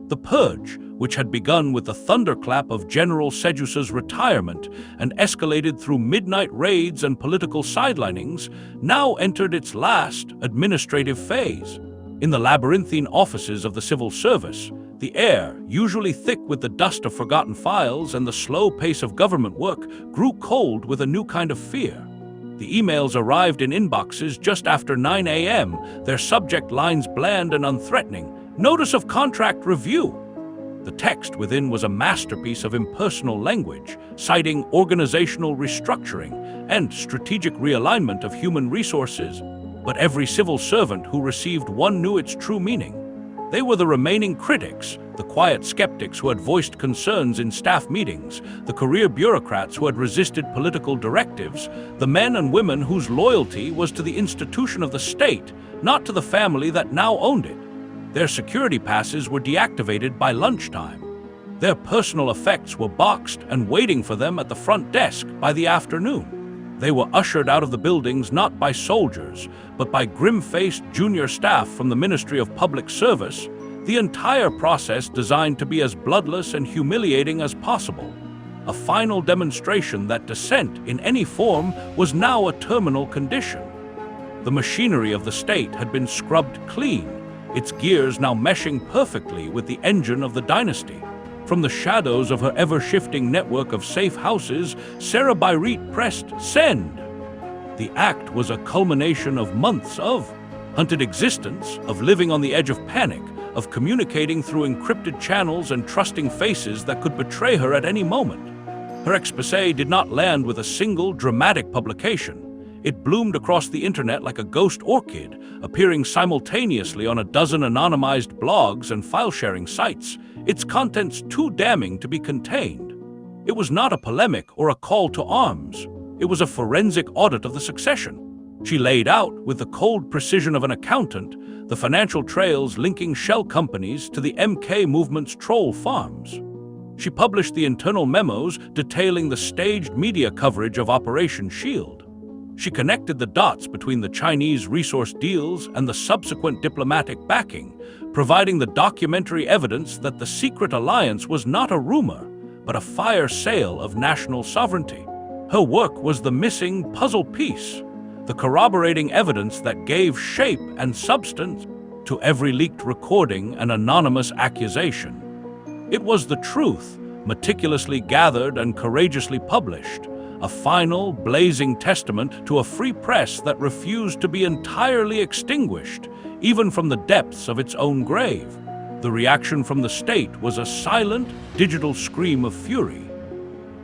The purge, which had begun with the thunderclap of General Sejusa's retirement and escalated through midnight raids and political sidelinings, now entered its last, administrative phase. In the labyrinthine offices of the civil service, the air, usually thick with the dust of forgotten files and the slow pace of government work, grew cold with a new kind of fear. The emails arrived in inboxes just after 9 a.m., their subject lines bland and unthreatening. Notice of contract review. The text within was a masterpiece of impersonal language, citing organizational restructuring and strategic realignment of human resources. But every civil servant who received one knew its true meaning. They were the remaining critics, the quiet skeptics who had voiced concerns in staff meetings, the career bureaucrats who had resisted political directives, the men and women whose loyalty was to the institution of the state, not to the family that now owned it. Their security passes were deactivated by lunchtime. Their personal effects were boxed and waiting for them at the front desk by the afternoon. They were ushered out of the buildings not by soldiers, but by grim-faced junior staff from the Ministry of Public Service, the entire process designed to be as bloodless and humiliating as possible. A final demonstration that dissent in any form was now a terminal condition. The machinery of the state had been scrubbed clean, its gears now meshing perfectly with the engine of the dynasty. From the shadows of her ever-shifting network of safe houses, Sarah Bayrete pressed send. The act was a culmination of months of hunted existence, of living on the edge of panic, of communicating through encrypted channels and trusting faces that could betray her at any moment. Her exposé did not land with a single dramatic publication. It bloomed across the internet like a ghost orchid, appearing simultaneously on a dozen anonymized blogs and file-sharing sites, its contents too damning to be contained. It was not a polemic or a call to arms. It was a forensic audit of the succession. She laid out, with the cold precision of an accountant, the financial trails linking shell companies to the MK movement's troll farms. She published the internal memos detailing the staged media coverage of Operation Shield. She connected the dots between the Chinese resource deals and the subsequent diplomatic backing, providing the documentary evidence that the secret alliance was not a rumor, but a fire sale of national sovereignty. Her work was the missing puzzle piece, the corroborating evidence that gave shape and substance to every leaked recording and anonymous accusation. It was the truth, meticulously gathered and courageously published, a final, blazing testament to a free press that refused to be entirely extinguished, even from the depths of its own grave. The reaction from the state was a silent, digital scream of fury.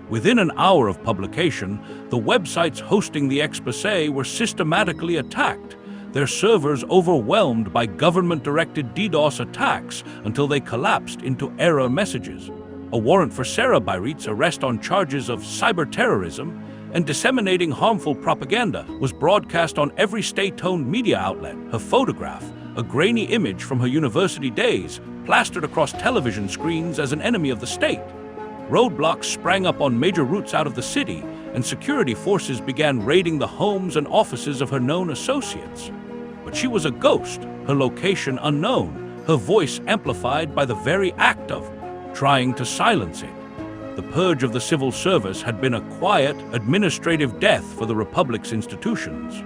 Within an hour of publication, the websites hosting the exposé were systematically attacked, their servers overwhelmed by government-directed DDoS attacks until they collapsed into error messages. A warrant for Sarah Bayrete's arrest on charges of cyber-terrorism and disseminating harmful propaganda was broadcast on every state-owned media outlet. Her photograph, a grainy image from her university days, plastered across television screens as an enemy of the state. Roadblocks sprang up on major routes out of the city, and security forces began raiding the homes and offices of her known associates. But she was a ghost, her location unknown, her voice amplified by the very act of trying to silence it. The purge of the civil service had been a quiet, administrative death for the Republic's institutions.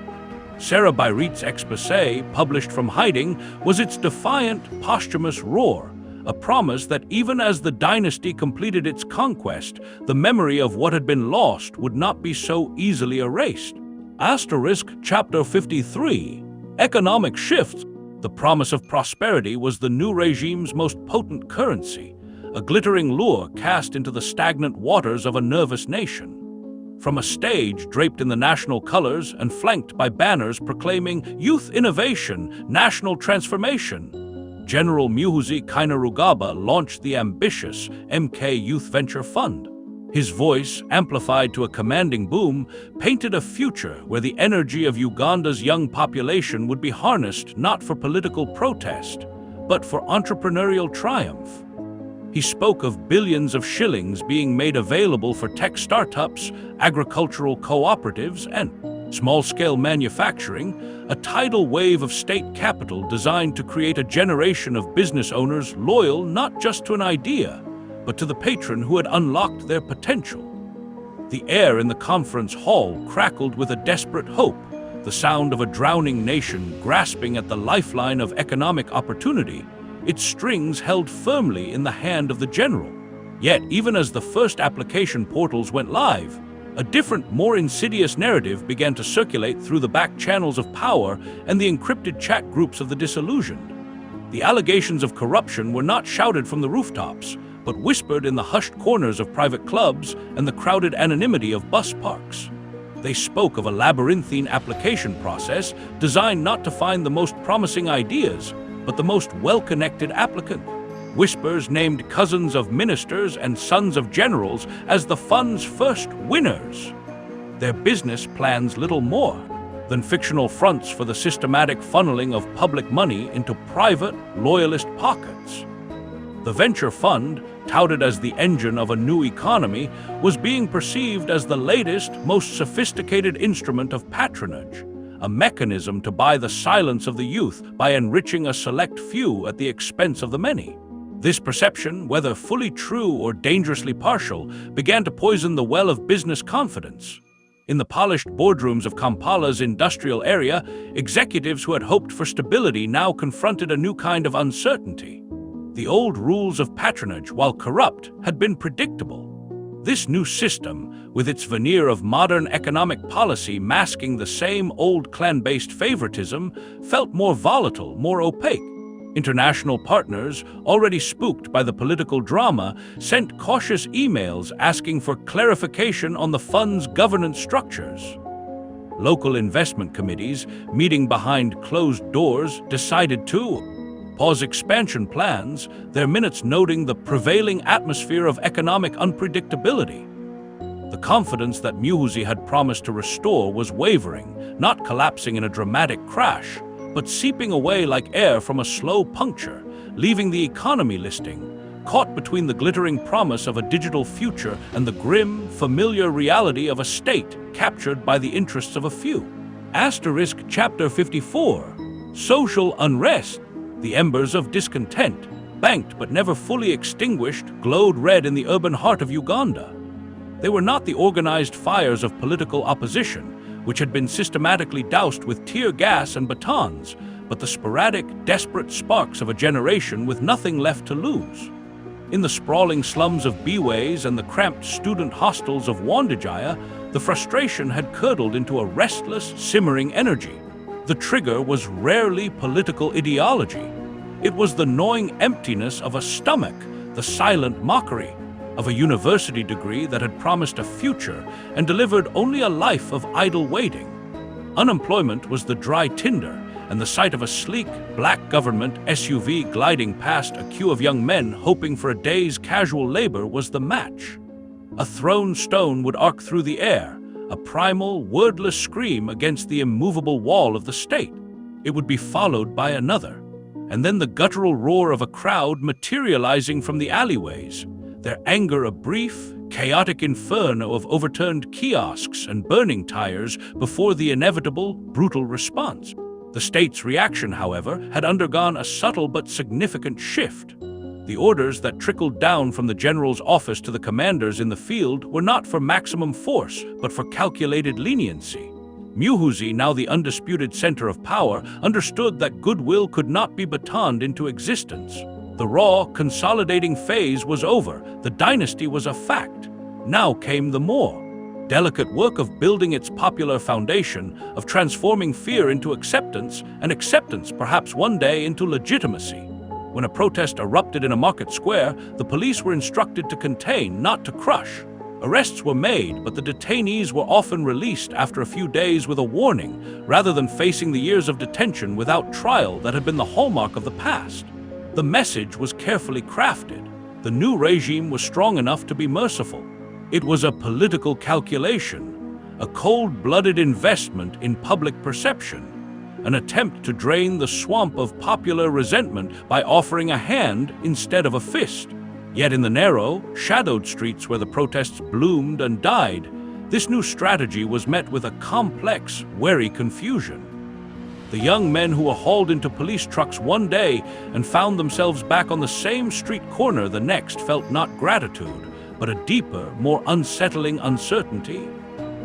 Sarah Bayrete's exposé, published from hiding, was its defiant, posthumous roar, a promise that even as the dynasty completed its conquest, the memory of what had been lost would not be so easily erased. Asterisk Chapter 53. Economic shifts. The promise of prosperity was the new regime's most potent currency, a glittering lure cast into the stagnant waters of a nervous nation. From a stage draped in the national colors and flanked by banners proclaiming youth innovation, national transformation, General Muhoozi Kainerugaba launched the ambitious MK Youth Venture Fund. His voice, amplified to a commanding boom, painted a future where the energy of Uganda's young population would be harnessed not for political protest, but for entrepreneurial triumph. He spoke of billions of shillings being made available for tech startups, agricultural cooperatives, and small-scale manufacturing, a tidal wave of state capital designed to create a generation of business owners loyal not just to an idea, but to the patron who had unlocked their potential. The air in the conference hall crackled with a desperate hope, the sound of a drowning nation grasping at the lifeline of economic opportunity, its strings held firmly in the hand of the general. Yet, even as the first application portals went live, a different, more insidious narrative began to circulate through the back channels of power and the encrypted chat groups of the disillusioned. The allegations of corruption were not shouted from the rooftops, but whispered in the hushed corners of private clubs and the crowded anonymity of bus parks. They spoke of a labyrinthine application process designed not to find the most promising ideas, but the most well-connected applicant. Whispers named cousins of ministers and sons of generals as the fund's first winners. Their business plans little more than fictional fronts for the systematic funneling of public money into private, loyalist pockets. The venture fund, touted as the engine of a new economy, was being perceived as the latest, most sophisticated instrument of patronage, a mechanism to buy the silence of the youth by enriching a select few at the expense of the many. This perception, whether fully true or dangerously partial, began to poison the well of business confidence. In the polished boardrooms of Kampala's industrial area, executives who had hoped for stability now confronted a new kind of uncertainty. The old rules of patronage, while corrupt, had been predictable. This new system, with its veneer of modern economic policy masking the same old clan-based favoritism, felt more volatile, more opaque. International partners, already spooked by the political drama, sent cautious emails asking for clarification on the fund's governance structures. Local investment committees, meeting behind closed doors, decided to pause expansion plans, their minutes noting the prevailing atmosphere of economic unpredictability. The confidence that Muhoozi had promised to restore was wavering, not collapsing in a dramatic crash, but seeping away like air from a slow puncture, leaving the economy listing, caught between the glittering promise of a digital future and the grim, familiar reality of a state captured by the interests of a few. Asterisk Chapter 54. Social unrest. The embers of discontent, banked but never fully extinguished, glowed red in the urban heart of Uganda. They were not the organized fires of political opposition, which had been systematically doused with tear gas and batons, but the sporadic, desperate sparks of a generation with nothing left to lose. In the sprawling slums of Biways and the cramped student hostels of Wandajaya, the frustration had curdled into a restless, simmering energy. The trigger was rarely political ideology. It was the gnawing emptiness of a stomach, the silent mockery of a university degree that had promised a future and delivered only a life of idle waiting. Unemployment was the dry tinder, and the sight of a sleek, black government SUV gliding past a queue of young men hoping for a day's casual labor was the match. A thrown stone would arc through the air, a primal, wordless scream against the immovable wall of the state. It would be followed by another, and then the guttural roar of a crowd materializing from the alleyways, their anger a brief, chaotic inferno of overturned kiosks and burning tires before the inevitable, brutal response. The state's reaction, however, had undergone a subtle but significant shift. The orders that trickled down from the general's office to the commanders in the field were not for maximum force, but for calculated leniency. Muhoozi, now the undisputed center of power, understood that goodwill could not be batoned into existence. The raw, consolidating phase was over. The dynasty was a fact. Now came the more delicate work of building its popular foundation, of transforming fear into acceptance, and acceptance perhaps one day into legitimacy. When a protest erupted in a market square, the police were instructed to contain, not to crush. Arrests were made, but the detainees were often released after a few days with a warning, rather than facing the years of detention without trial that had been the hallmark of the past. The message was carefully crafted. The new regime was strong enough to be merciful. It was a political calculation, a cold-blooded investment in public perception, an attempt to drain the swamp of popular resentment by offering a hand instead of a fist. Yet in the narrow, shadowed streets where the protests bloomed and died, this new strategy was met with a complex, wary confusion. The young men who were hauled into police trucks one day and found themselves back on the same street corner the next felt not gratitude, but a deeper, more unsettling uncertainty.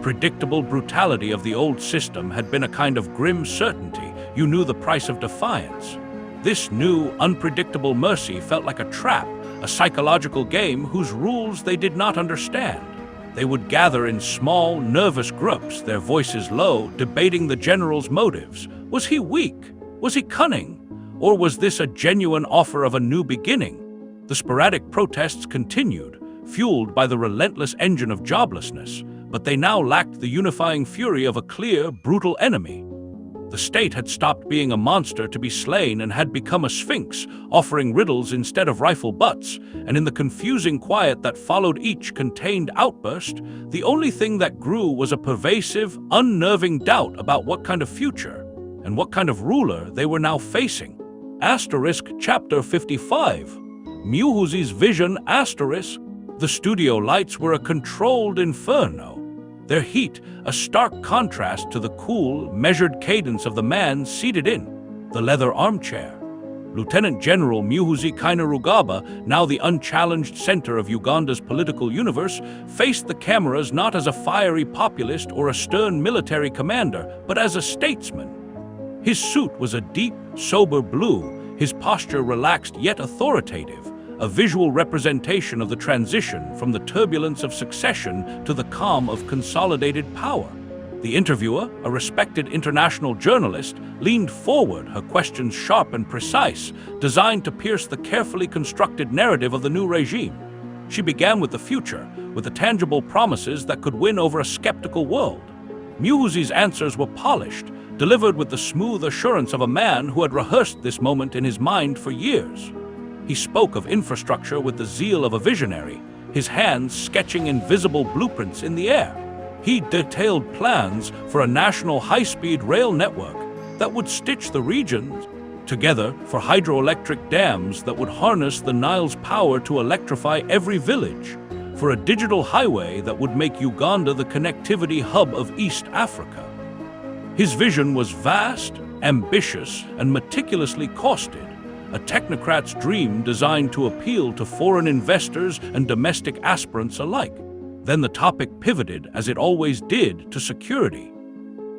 Predictable brutality of the old system had been a kind of grim certainty. You knew the price of defiance. This new, unpredictable mercy felt like a trap, a psychological game whose rules they did not understand. They would gather in small, nervous groups, their voices low, debating the general's motives. Was he weak? Was he cunning? Or was this a genuine offer of a new beginning? The sporadic protests continued, fueled by the relentless engine of joblessness, but they now lacked the unifying fury of a clear, brutal enemy. The state had stopped being a monster to be slain and had become a sphinx, offering riddles instead of rifle butts, and in the confusing quiet that followed each contained outburst, the only thing that grew was a pervasive, unnerving doubt about what kind of future and what kind of ruler they were now facing. Chapter 55. Muhoozi's vision. The studio lights were a controlled inferno, their heat a stark contrast to the cool, measured cadence of the man seated in the leather armchair. Lieutenant General Muhoozi Kainerugaba, now the unchallenged center of Uganda's political universe, faced the cameras not as a fiery populist or a stern military commander, but as a statesman. His suit was a deep, sober blue, his posture relaxed yet authoritative, a visual representation of the transition from the turbulence of succession to the calm of consolidated power. The interviewer, a respected international journalist, leaned forward, her questions sharp and precise, designed to pierce the carefully constructed narrative of the new regime. She began with the future, with the tangible promises that could win over a skeptical world. Muhoozi's answers were polished, delivered with the smooth assurance of a man who had rehearsed this moment in his mind for years. He spoke of infrastructure with the zeal of a visionary, his hands sketching invisible blueprints in the air. He detailed plans for a national high-speed rail network that would stitch the regions together, for hydroelectric dams that would harness the Nile's power to electrify every village, for a digital highway that would make Uganda the connectivity hub of East Africa. His vision was vast, ambitious, and meticulously costed, a technocrat's dream designed to appeal to foreign investors and domestic aspirants alike. Then the topic pivoted, as it always did, to security.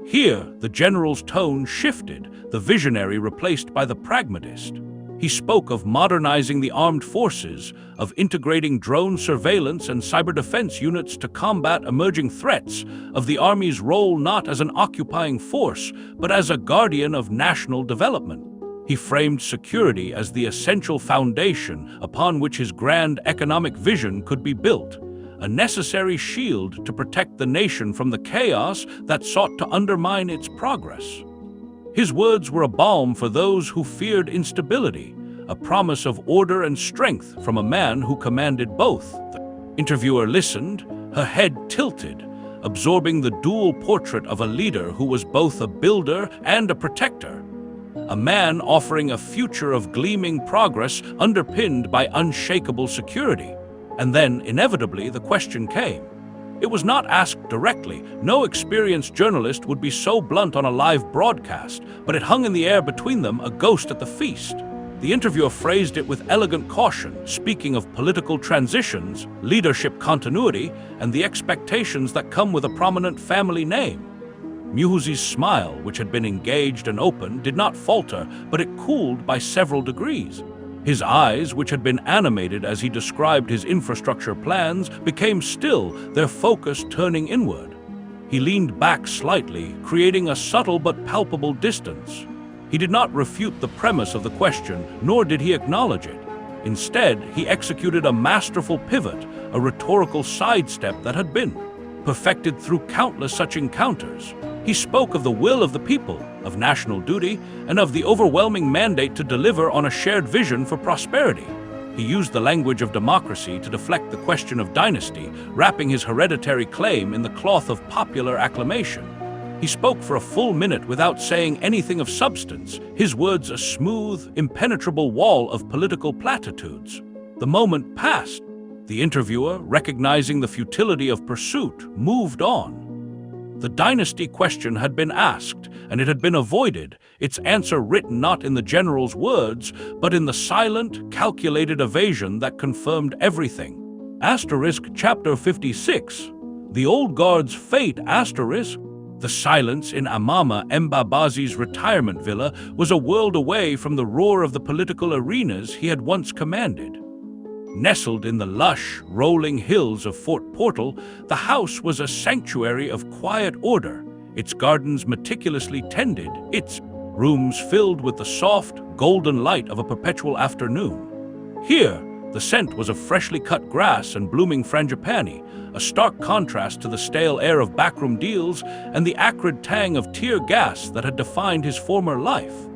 Here, the general's tone shifted, the visionary replaced by the pragmatist. He spoke of modernizing the armed forces, of integrating drone surveillance and cyber defense units to combat emerging threats, of the army's role not as an occupying force, but as a guardian of national development. He framed security as the essential foundation upon which his grand economic vision could be built, a necessary shield to protect the nation from the chaos that sought to undermine its progress. His words were a balm for those who feared instability, a promise of order and strength from a man who commanded both. The interviewer listened, her head tilted, absorbing the dual portrait of a leader who was both a builder and a protector, a man offering a future of gleaming progress underpinned by unshakable security. And then, inevitably, the question came. It was not asked directly. No experienced journalist would be so blunt on a live broadcast, but it hung in the air between them, a ghost at the feast. The interviewer phrased it with elegant caution, speaking of political transitions, leadership continuity, and the expectations that come with a prominent family name. Muhoozi's smile, which had been engaged and open, did not falter, but it cooled by several degrees. His eyes, which had been animated as he described his infrastructure plans, became still, their focus turning inward. He leaned back slightly, creating a subtle but palpable distance. He did not refute the premise of the question, nor did he acknowledge it. Instead, he executed a masterful pivot, a rhetorical sidestep that had been perfected through countless such encounters. He spoke of the will of the people, of national duty, and of the overwhelming mandate to deliver on a shared vision for prosperity. He used the language of democracy to deflect the question of dynasty, wrapping his hereditary claim in the cloth of popular acclamation. He spoke for a full minute without saying anything of substance, his words a smooth, impenetrable wall of political platitudes. The moment passed. The interviewer, recognizing the futility of pursuit, moved on. The dynasty question had been asked, and it had been avoided, its answer written not in the general's words, but in the silent, calculated evasion that confirmed everything. Asterisk Chapter 56. The Old Guard's Fate Asterisk. The silence in Amama Mbabazi's retirement villa was a world away from the roar of the political arenas he had once commanded. Nestled in the lush, rolling hills of Fort Portal, the house was a sanctuary of quiet order, its gardens meticulously tended, its rooms filled with the soft, golden light of a perpetual afternoon. Here, the scent was of freshly cut grass and blooming frangipani, a stark contrast to the stale air of backroom deals and the acrid tang of tear gas that had defined his former life.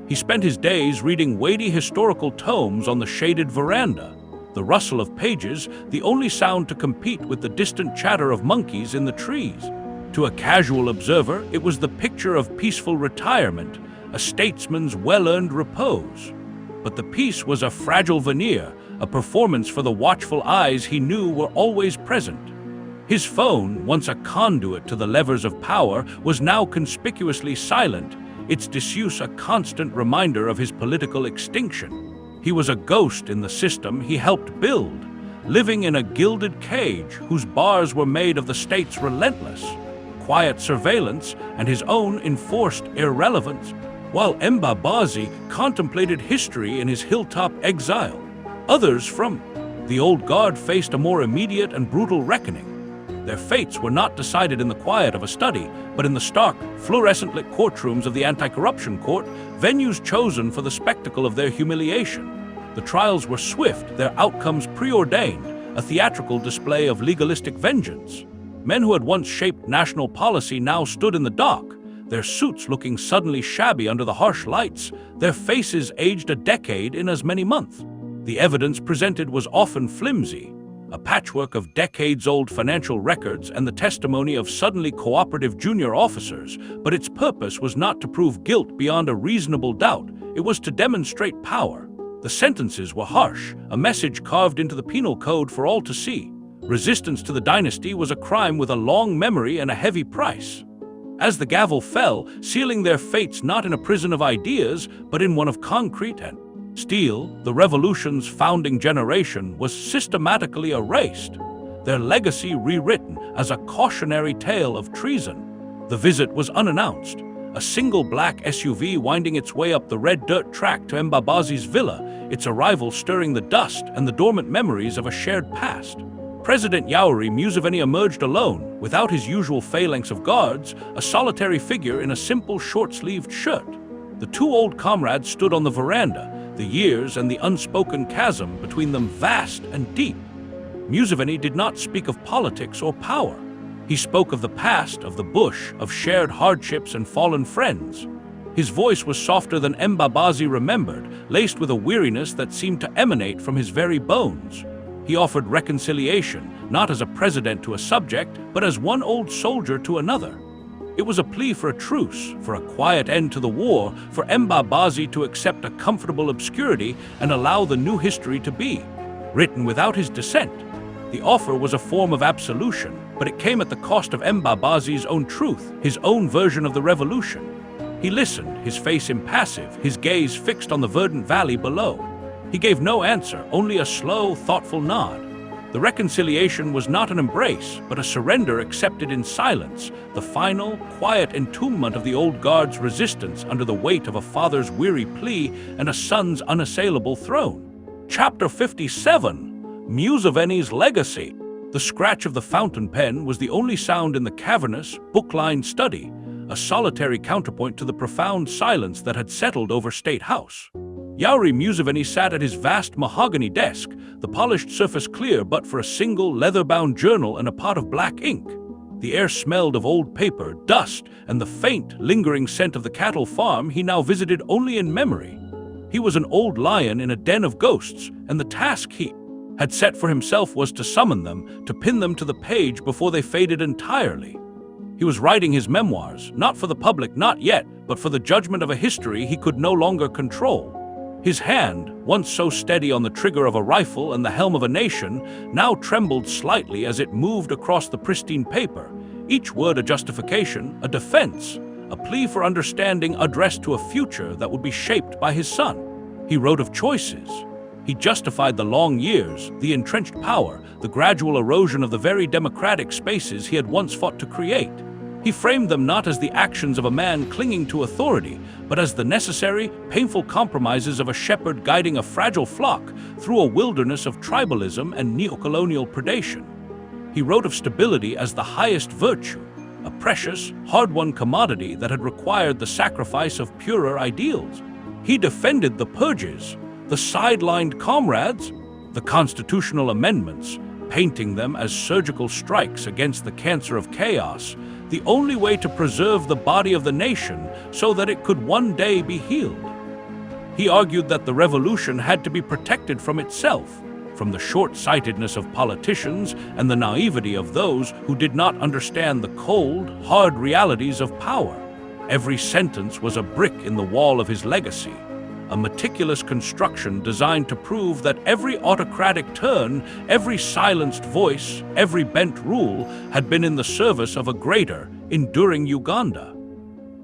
He spent his days reading weighty historical tomes on the shaded veranda, the rustle of pages the only sound to compete with the distant chatter of monkeys in the trees. To a casual observer, it was the picture of peaceful retirement, a statesman's well-earned repose. But the peace was a fragile veneer, a performance for the watchful eyes he knew were always present. His phone, once a conduit to the levers of power, was now conspicuously silent, its disuse a constant reminder of his political extinction. He was a ghost in the system he helped build, living in a gilded cage whose bars were made of the state's relentless, quiet surveillance and his own enforced irrelevance, while Mbabazi contemplated history in his hilltop exile. Others from the Old Guard faced a more immediate and brutal reckoning. Their fates were not decided in the quiet of a study, but in the stark, fluorescent-lit courtrooms of the anti-corruption court, venues chosen for the spectacle of their humiliation. The trials were swift, their outcomes preordained, a theatrical display of legalistic vengeance. Men who had once shaped national policy now stood in the dock, their suits looking suddenly shabby under the harsh lights, their faces aged a decade in as many months. The evidence presented was often flimsy, a patchwork of decades-old financial records and the testimony of suddenly cooperative junior officers, but its purpose was not to prove guilt beyond a reasonable doubt, it was to demonstrate power. The sentences were harsh, a message carved into the penal code for all to see. Resistance to the dynasty was a crime with a long memory and a heavy price. As the gavel fell, sealing their fates not in a prison of ideas, but in one of concrete and steel, the revolution's founding generation was systematically erased, their legacy rewritten as a cautionary tale of treason. The visit was unannounced, a single black SUV winding its way up the red dirt track to Mbabazi's villa, its arrival stirring the dust and the dormant memories of a shared past. President Yoweri Museveni emerged alone, without his usual phalanx of guards, a solitary figure in a simple short-sleeved shirt. The two old comrades stood on the veranda, the years and the unspoken chasm between them vast and deep. Museveni did not speak of politics or power. He spoke of the past, of the bush, of shared hardships and fallen friends. His voice was softer than Mbabazi remembered, laced with a weariness that seemed to emanate from his very bones. He offered reconciliation, not as a president to a subject, but as one old soldier to another. It was a plea for a truce, for a quiet end to the war, for Mbabazi to accept a comfortable obscurity and allow the new history to be written without his dissent. The offer was a form of absolution, but it came at the cost of Mbabazi's own truth, his own version of the revolution. He listened, his face impassive, his gaze fixed on the verdant valley below. He gave no answer, only a slow, thoughtful nod. The reconciliation was not an embrace, but a surrender accepted in silence, the final, quiet entombment of the old guard's resistance under the weight of a father's weary plea and a son's unassailable throne. Chapter 57. Museveni's Legacy. The scratch of the fountain pen was the only sound in the cavernous, book-lined study, a solitary counterpoint to the profound silence that had settled over State House. Yoweri Museveni sat at his vast mahogany desk, the polished surface clear but for a single leather-bound journal and a pot of black ink. The air smelled of old paper, dust, and the faint, lingering scent of the cattle farm he now visited only in memory. He was an old lion in a den of ghosts, and the task he had set for himself was to summon them, to pin them to the page before they faded entirely. He was writing his memoirs, not for the public, not yet, but for the judgment of a history he could no longer control. His hand, once so steady on the trigger of a rifle and the helm of a nation, now trembled slightly as it moved across the pristine paper, each word a justification, a defense, a plea for understanding addressed to a future that would be shaped by his son. He wrote of choices. He justified the long years, the entrenched power, the gradual erosion of the very democratic spaces he had once fought to create. He framed them not as the actions of a man clinging to authority, but as the necessary, painful compromises of a shepherd guiding a fragile flock through a wilderness of tribalism and neocolonial predation. He wrote of stability as the highest virtue, a precious, hard-won commodity that had required the sacrifice of purer ideals. He defended the purges, the sidelined comrades, the constitutional amendments, painting them as surgical strikes against the cancer of chaos, the only way to preserve the body of the nation so that it could one day be healed. He argued that the revolution had to be protected from itself, from the short-sightedness of politicians and the naivety of those who did not understand the cold, hard realities of power. Every sentence was a brick in the wall of his legacy, a meticulous construction designed to prove that every autocratic turn, every silenced voice, every bent rule had been in the service of a greater, enduring Uganda.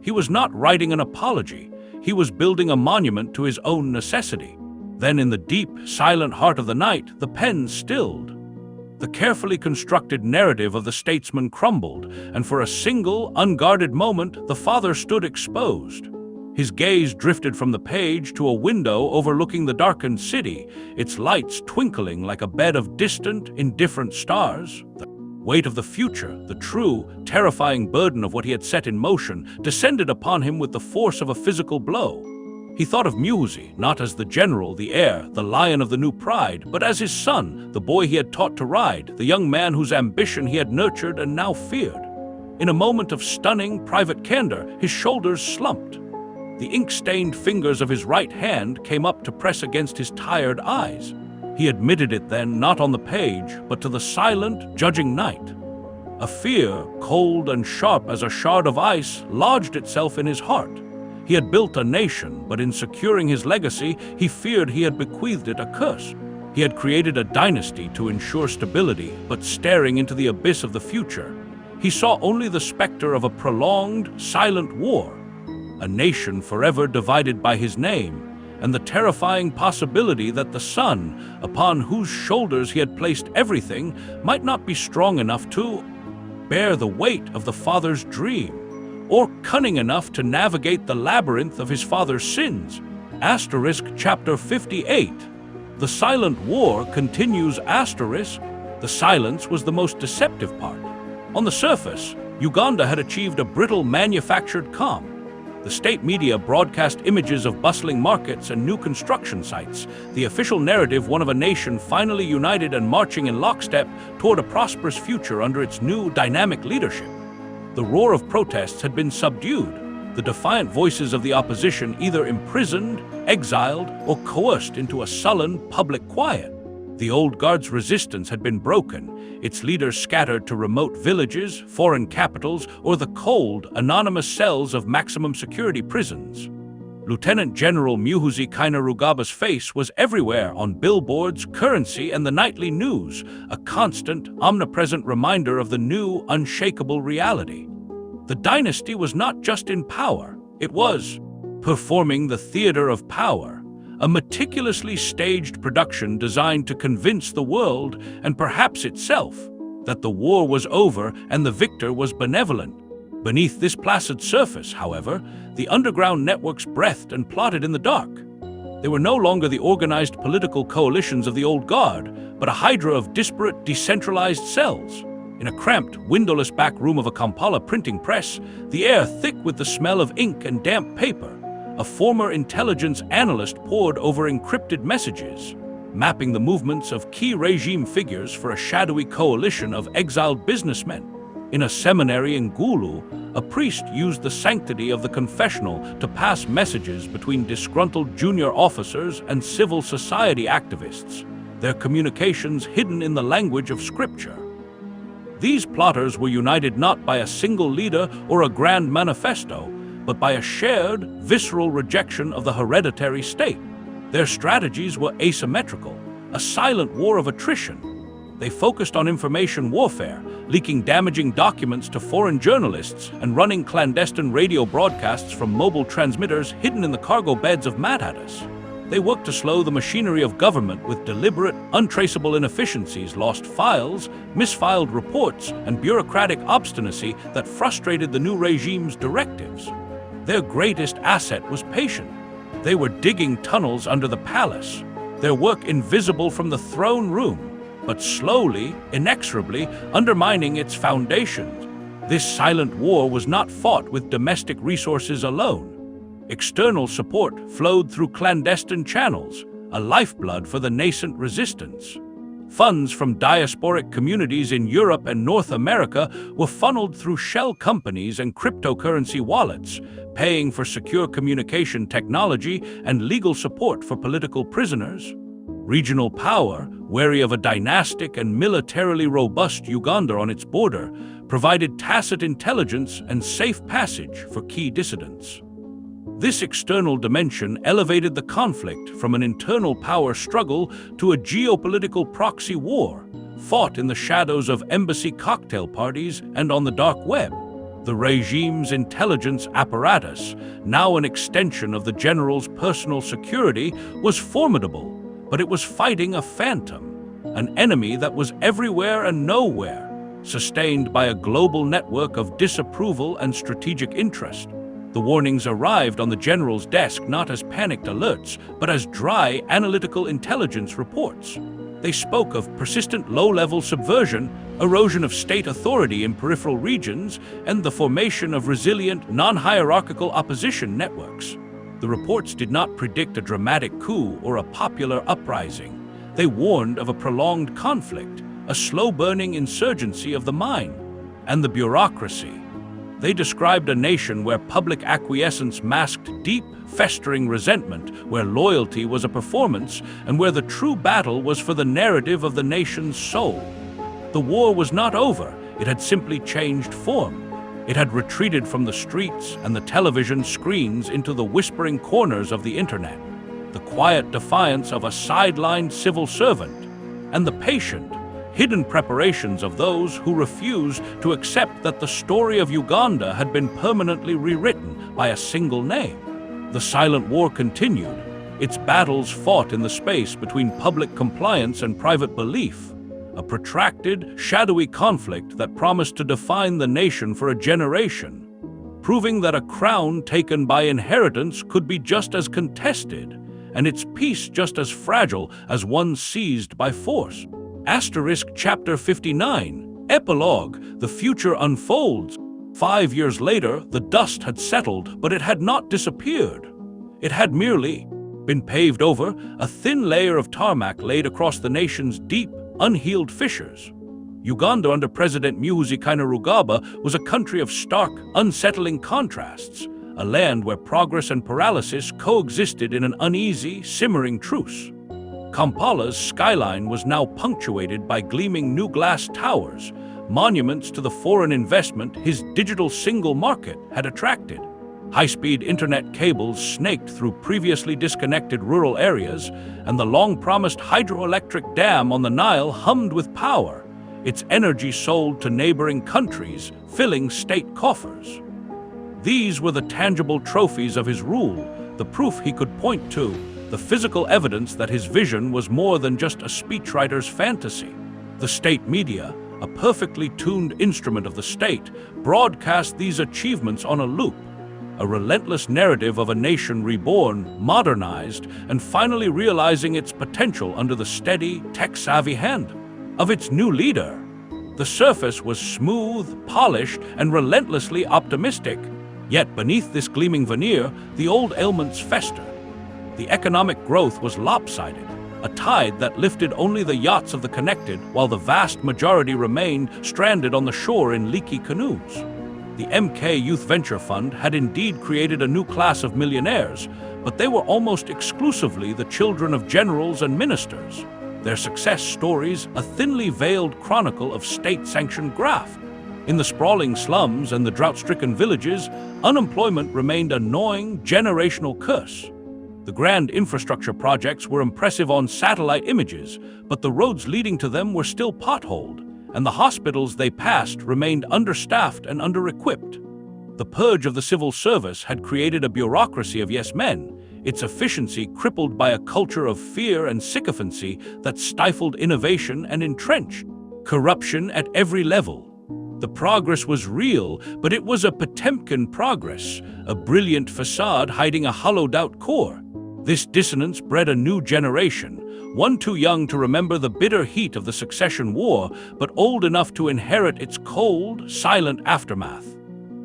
He was not writing an apology. He was building a monument to his own necessity. Then in the deep, silent heart of the night, the pen stilled. The carefully constructed narrative of the statesman crumbled, and for a single, unguarded moment, the father stood exposed. His gaze drifted from the page to a window overlooking the darkened city, its lights twinkling like a bed of distant, indifferent stars. The weight of the future, the true, terrifying burden of what he had set in motion, descended upon him with the force of a physical blow. He thought of Muhoozi not as the general, the heir, the lion of the new pride, but as his son, the boy he had taught to ride, the young man whose ambition he had nurtured and now feared. In a moment of stunning, private candor, his shoulders slumped. The ink-stained fingers of his right hand came up to press against his tired eyes. He admitted it then, not on the page, but to the silent, judging night. A fear, cold and sharp as a shard of ice, lodged itself in his heart. He had built a nation, but in securing his legacy, he feared he had bequeathed it a curse. He had created a dynasty to ensure stability, but staring into the abyss of the future, he saw only the specter of a prolonged, silent war, a nation forever divided by his name, and the terrifying possibility that the son, upon whose shoulders he had placed everything, might not be strong enough to bear the weight of the father's dream, or cunning enough to navigate the labyrinth of his father's sins. Asterisk chapter 58. The silent war continues. Asterisk. The silence was the most deceptive part. On the surface, Uganda had achieved a brittle manufactured calm. The state media broadcast images of bustling markets and new construction sites, the official narrative one of a nation finally united and marching in lockstep toward a prosperous future under its new, dynamic leadership. The roar of protests had been subdued, the defiant voices of the opposition either imprisoned, exiled, or coerced into a sullen, public quiet. The old guard's resistance had been broken, its leaders scattered to remote villages, foreign capitals, or the cold, anonymous cells of maximum security prisons. Lieutenant General Muhoozi Kainerugaba's face was everywhere on billboards, currency, and the nightly news, a constant, omnipresent reminder of the new, unshakable reality. The dynasty was not just in power, it was performing the theater of power, a meticulously staged production designed to convince the world, and perhaps itself, that the war was over and the victor was benevolent. Beneath this placid surface, however, the underground networks breathed and plotted in the dark. They were no longer the organized political coalitions of the old guard, but a hydra of disparate, decentralized cells. In a cramped, windowless back room of a Kampala printing press, the air thick with the smell of ink and damp paper, a former intelligence analyst pored over encrypted messages, mapping the movements of key regime figures for a shadowy coalition of exiled businessmen. In a seminary in Gulu, a priest used the sanctity of the confessional to pass messages between disgruntled junior officers and civil society activists, their communications hidden in the language of scripture. These plotters were united not by a single leader or a grand manifesto, but by a shared, visceral rejection of the hereditary state. Their strategies were asymmetrical, a silent war of attrition. They focused on information warfare, leaking damaging documents to foreign journalists and running clandestine radio broadcasts from mobile transmitters hidden in the cargo beds of Mad Hatters. They worked to slow the machinery of government with deliberate, untraceable inefficiencies, lost files, misfiled reports, and bureaucratic obstinacy that frustrated the new regime's directives. Their greatest asset was patience. They were digging tunnels under the palace, their work invisible from the throne room, but slowly, inexorably, undermining its foundations. This silent war was not fought with domestic resources alone. External support flowed through clandestine channels, a lifeblood for the nascent resistance. Funds from diasporic communities in Europe and North America were funneled through shell companies and cryptocurrency wallets, paying for secure communication technology and legal support for political prisoners. Regional power, wary of a dynastic and militarily robust Uganda on its border, provided tacit intelligence and safe passage for key dissidents. This external dimension elevated the conflict from an internal power struggle to a geopolitical proxy war, fought in the shadows of embassy cocktail parties and on the dark web. The regime's intelligence apparatus, now an extension of the general's personal security, was formidable, but it was fighting a phantom, an enemy that was everywhere and nowhere, sustained by a global network of disapproval and strategic interest. The warnings arrived on the general's desk not as panicked alerts, but as dry analytical intelligence reports. They spoke of persistent low-level subversion, erosion of state authority in peripheral regions, and the formation of resilient, non-hierarchical opposition networks. The reports did not predict a dramatic coup or a popular uprising. They warned of a prolonged conflict, a slow-burning insurgency of the mind, and the bureaucracy. They described a nation where public acquiescence masked deep, festering resentment, where loyalty was a performance, and where the true battle was for the narrative of the nation's soul. The war was not over, it had simply changed form. It had retreated from the streets and the television screens into the whispering corners of the internet, the quiet defiance of a sidelined civil servant, and the patient, hidden preparations of those who refused to accept that the story of Uganda had been permanently rewritten by a single name. The silent war continued, its battles fought in the space between public compliance and private belief, a protracted, shadowy conflict that promised to define the nation for a generation, proving that a crown taken by inheritance could be just as contested, and its peace just as fragile as one seized by force. Asterisk Chapter 59, Epilogue, the future unfolds. 5 years later, the dust had settled, but it had not disappeared. It had merely been paved over, a thin layer of tarmac laid across the nation's deep, unhealed fissures. Uganda under President Muhoozi Kainerugaba was a country of stark, unsettling contrasts, a land where progress and paralysis coexisted in an uneasy, simmering truce. Kampala's skyline was now punctuated by gleaming new glass towers, monuments to the foreign investment his digital single market had attracted. High-speed internet cables snaked through previously disconnected rural areas, and the long-promised hydroelectric dam on the Nile hummed with power, its energy sold to neighboring countries, filling state coffers. These were the tangible trophies of his rule, the proof he could point to, the physical evidence that his vision was more than just a speechwriter's fantasy. The state media, a perfectly tuned instrument of the state, broadcast these achievements on a loop, a relentless narrative of a nation reborn, modernized, and finally realizing its potential under the steady, tech-savvy hand of its new leader. The surface was smooth, polished, and relentlessly optimistic, yet beneath this gleaming veneer, the old ailments festered. The economic growth was lopsided, a tide that lifted only the yachts of the connected, while the vast majority remained stranded on the shore in leaky canoes. The MK Youth Venture Fund had indeed created a new class of millionaires, but they were almost exclusively the children of generals and ministers. Their success stories, a thinly veiled chronicle of state-sanctioned graft. In the sprawling slums and the drought-stricken villages, unemployment remained a gnawing generational curse. The grand infrastructure projects were impressive on satellite images, but the roads leading to them were still potholed, and the hospitals they passed remained understaffed and under-equipped. The purge of the civil service had created a bureaucracy of yes men, its efficiency crippled by a culture of fear and sycophancy that stifled innovation and entrenched corruption at every level. The progress was real, but it was a Potemkin progress, a brilliant facade hiding a hollowed-out core. This dissonance bred a new generation, one too young to remember the bitter heat of the Succession War, but old enough to inherit its cold, silent aftermath.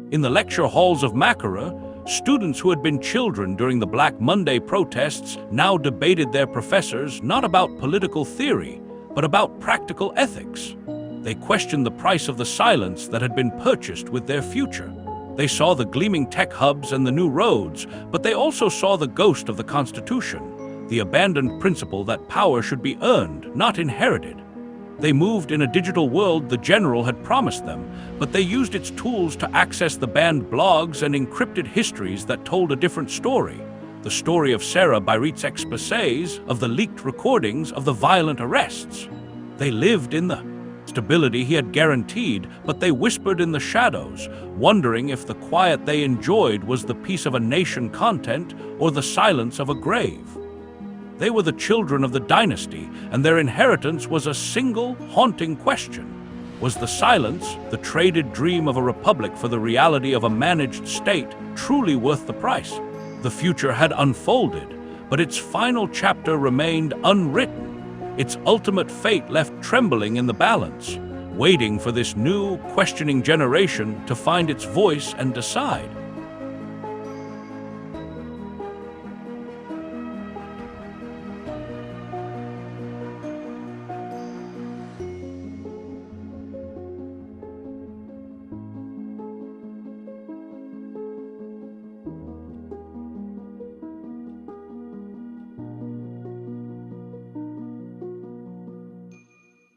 In the lecture halls of Makara, students who had been children during the Black Monday protests now debated their professors not about political theory, but about practical ethics. They questioned the price of the silence that had been purchased with their future. They saw the gleaming tech hubs and the new roads, but they also saw the ghost of the Constitution, the abandoned principle that power should be earned, not inherited. They moved in a digital world the general had promised them, but they used its tools to access the banned blogs and encrypted histories that told a different story. The story of Sarah Byrit's exposés, of the leaked recordings, of the violent arrests. They lived in the stability he had guaranteed, but they whispered in the shadows, wondering if the quiet they enjoyed was the peace of a nation content or the silence of a grave. They were the children of the dynasty, and their inheritance was a single, haunting question. Was the silence, the traded dream of a republic for the reality of a managed state, truly worth the price? The future had unfolded, but its final chapter remained unwritten. Its ultimate fate left trembling in the balance, waiting for this new, questioning generation to find its voice and decide.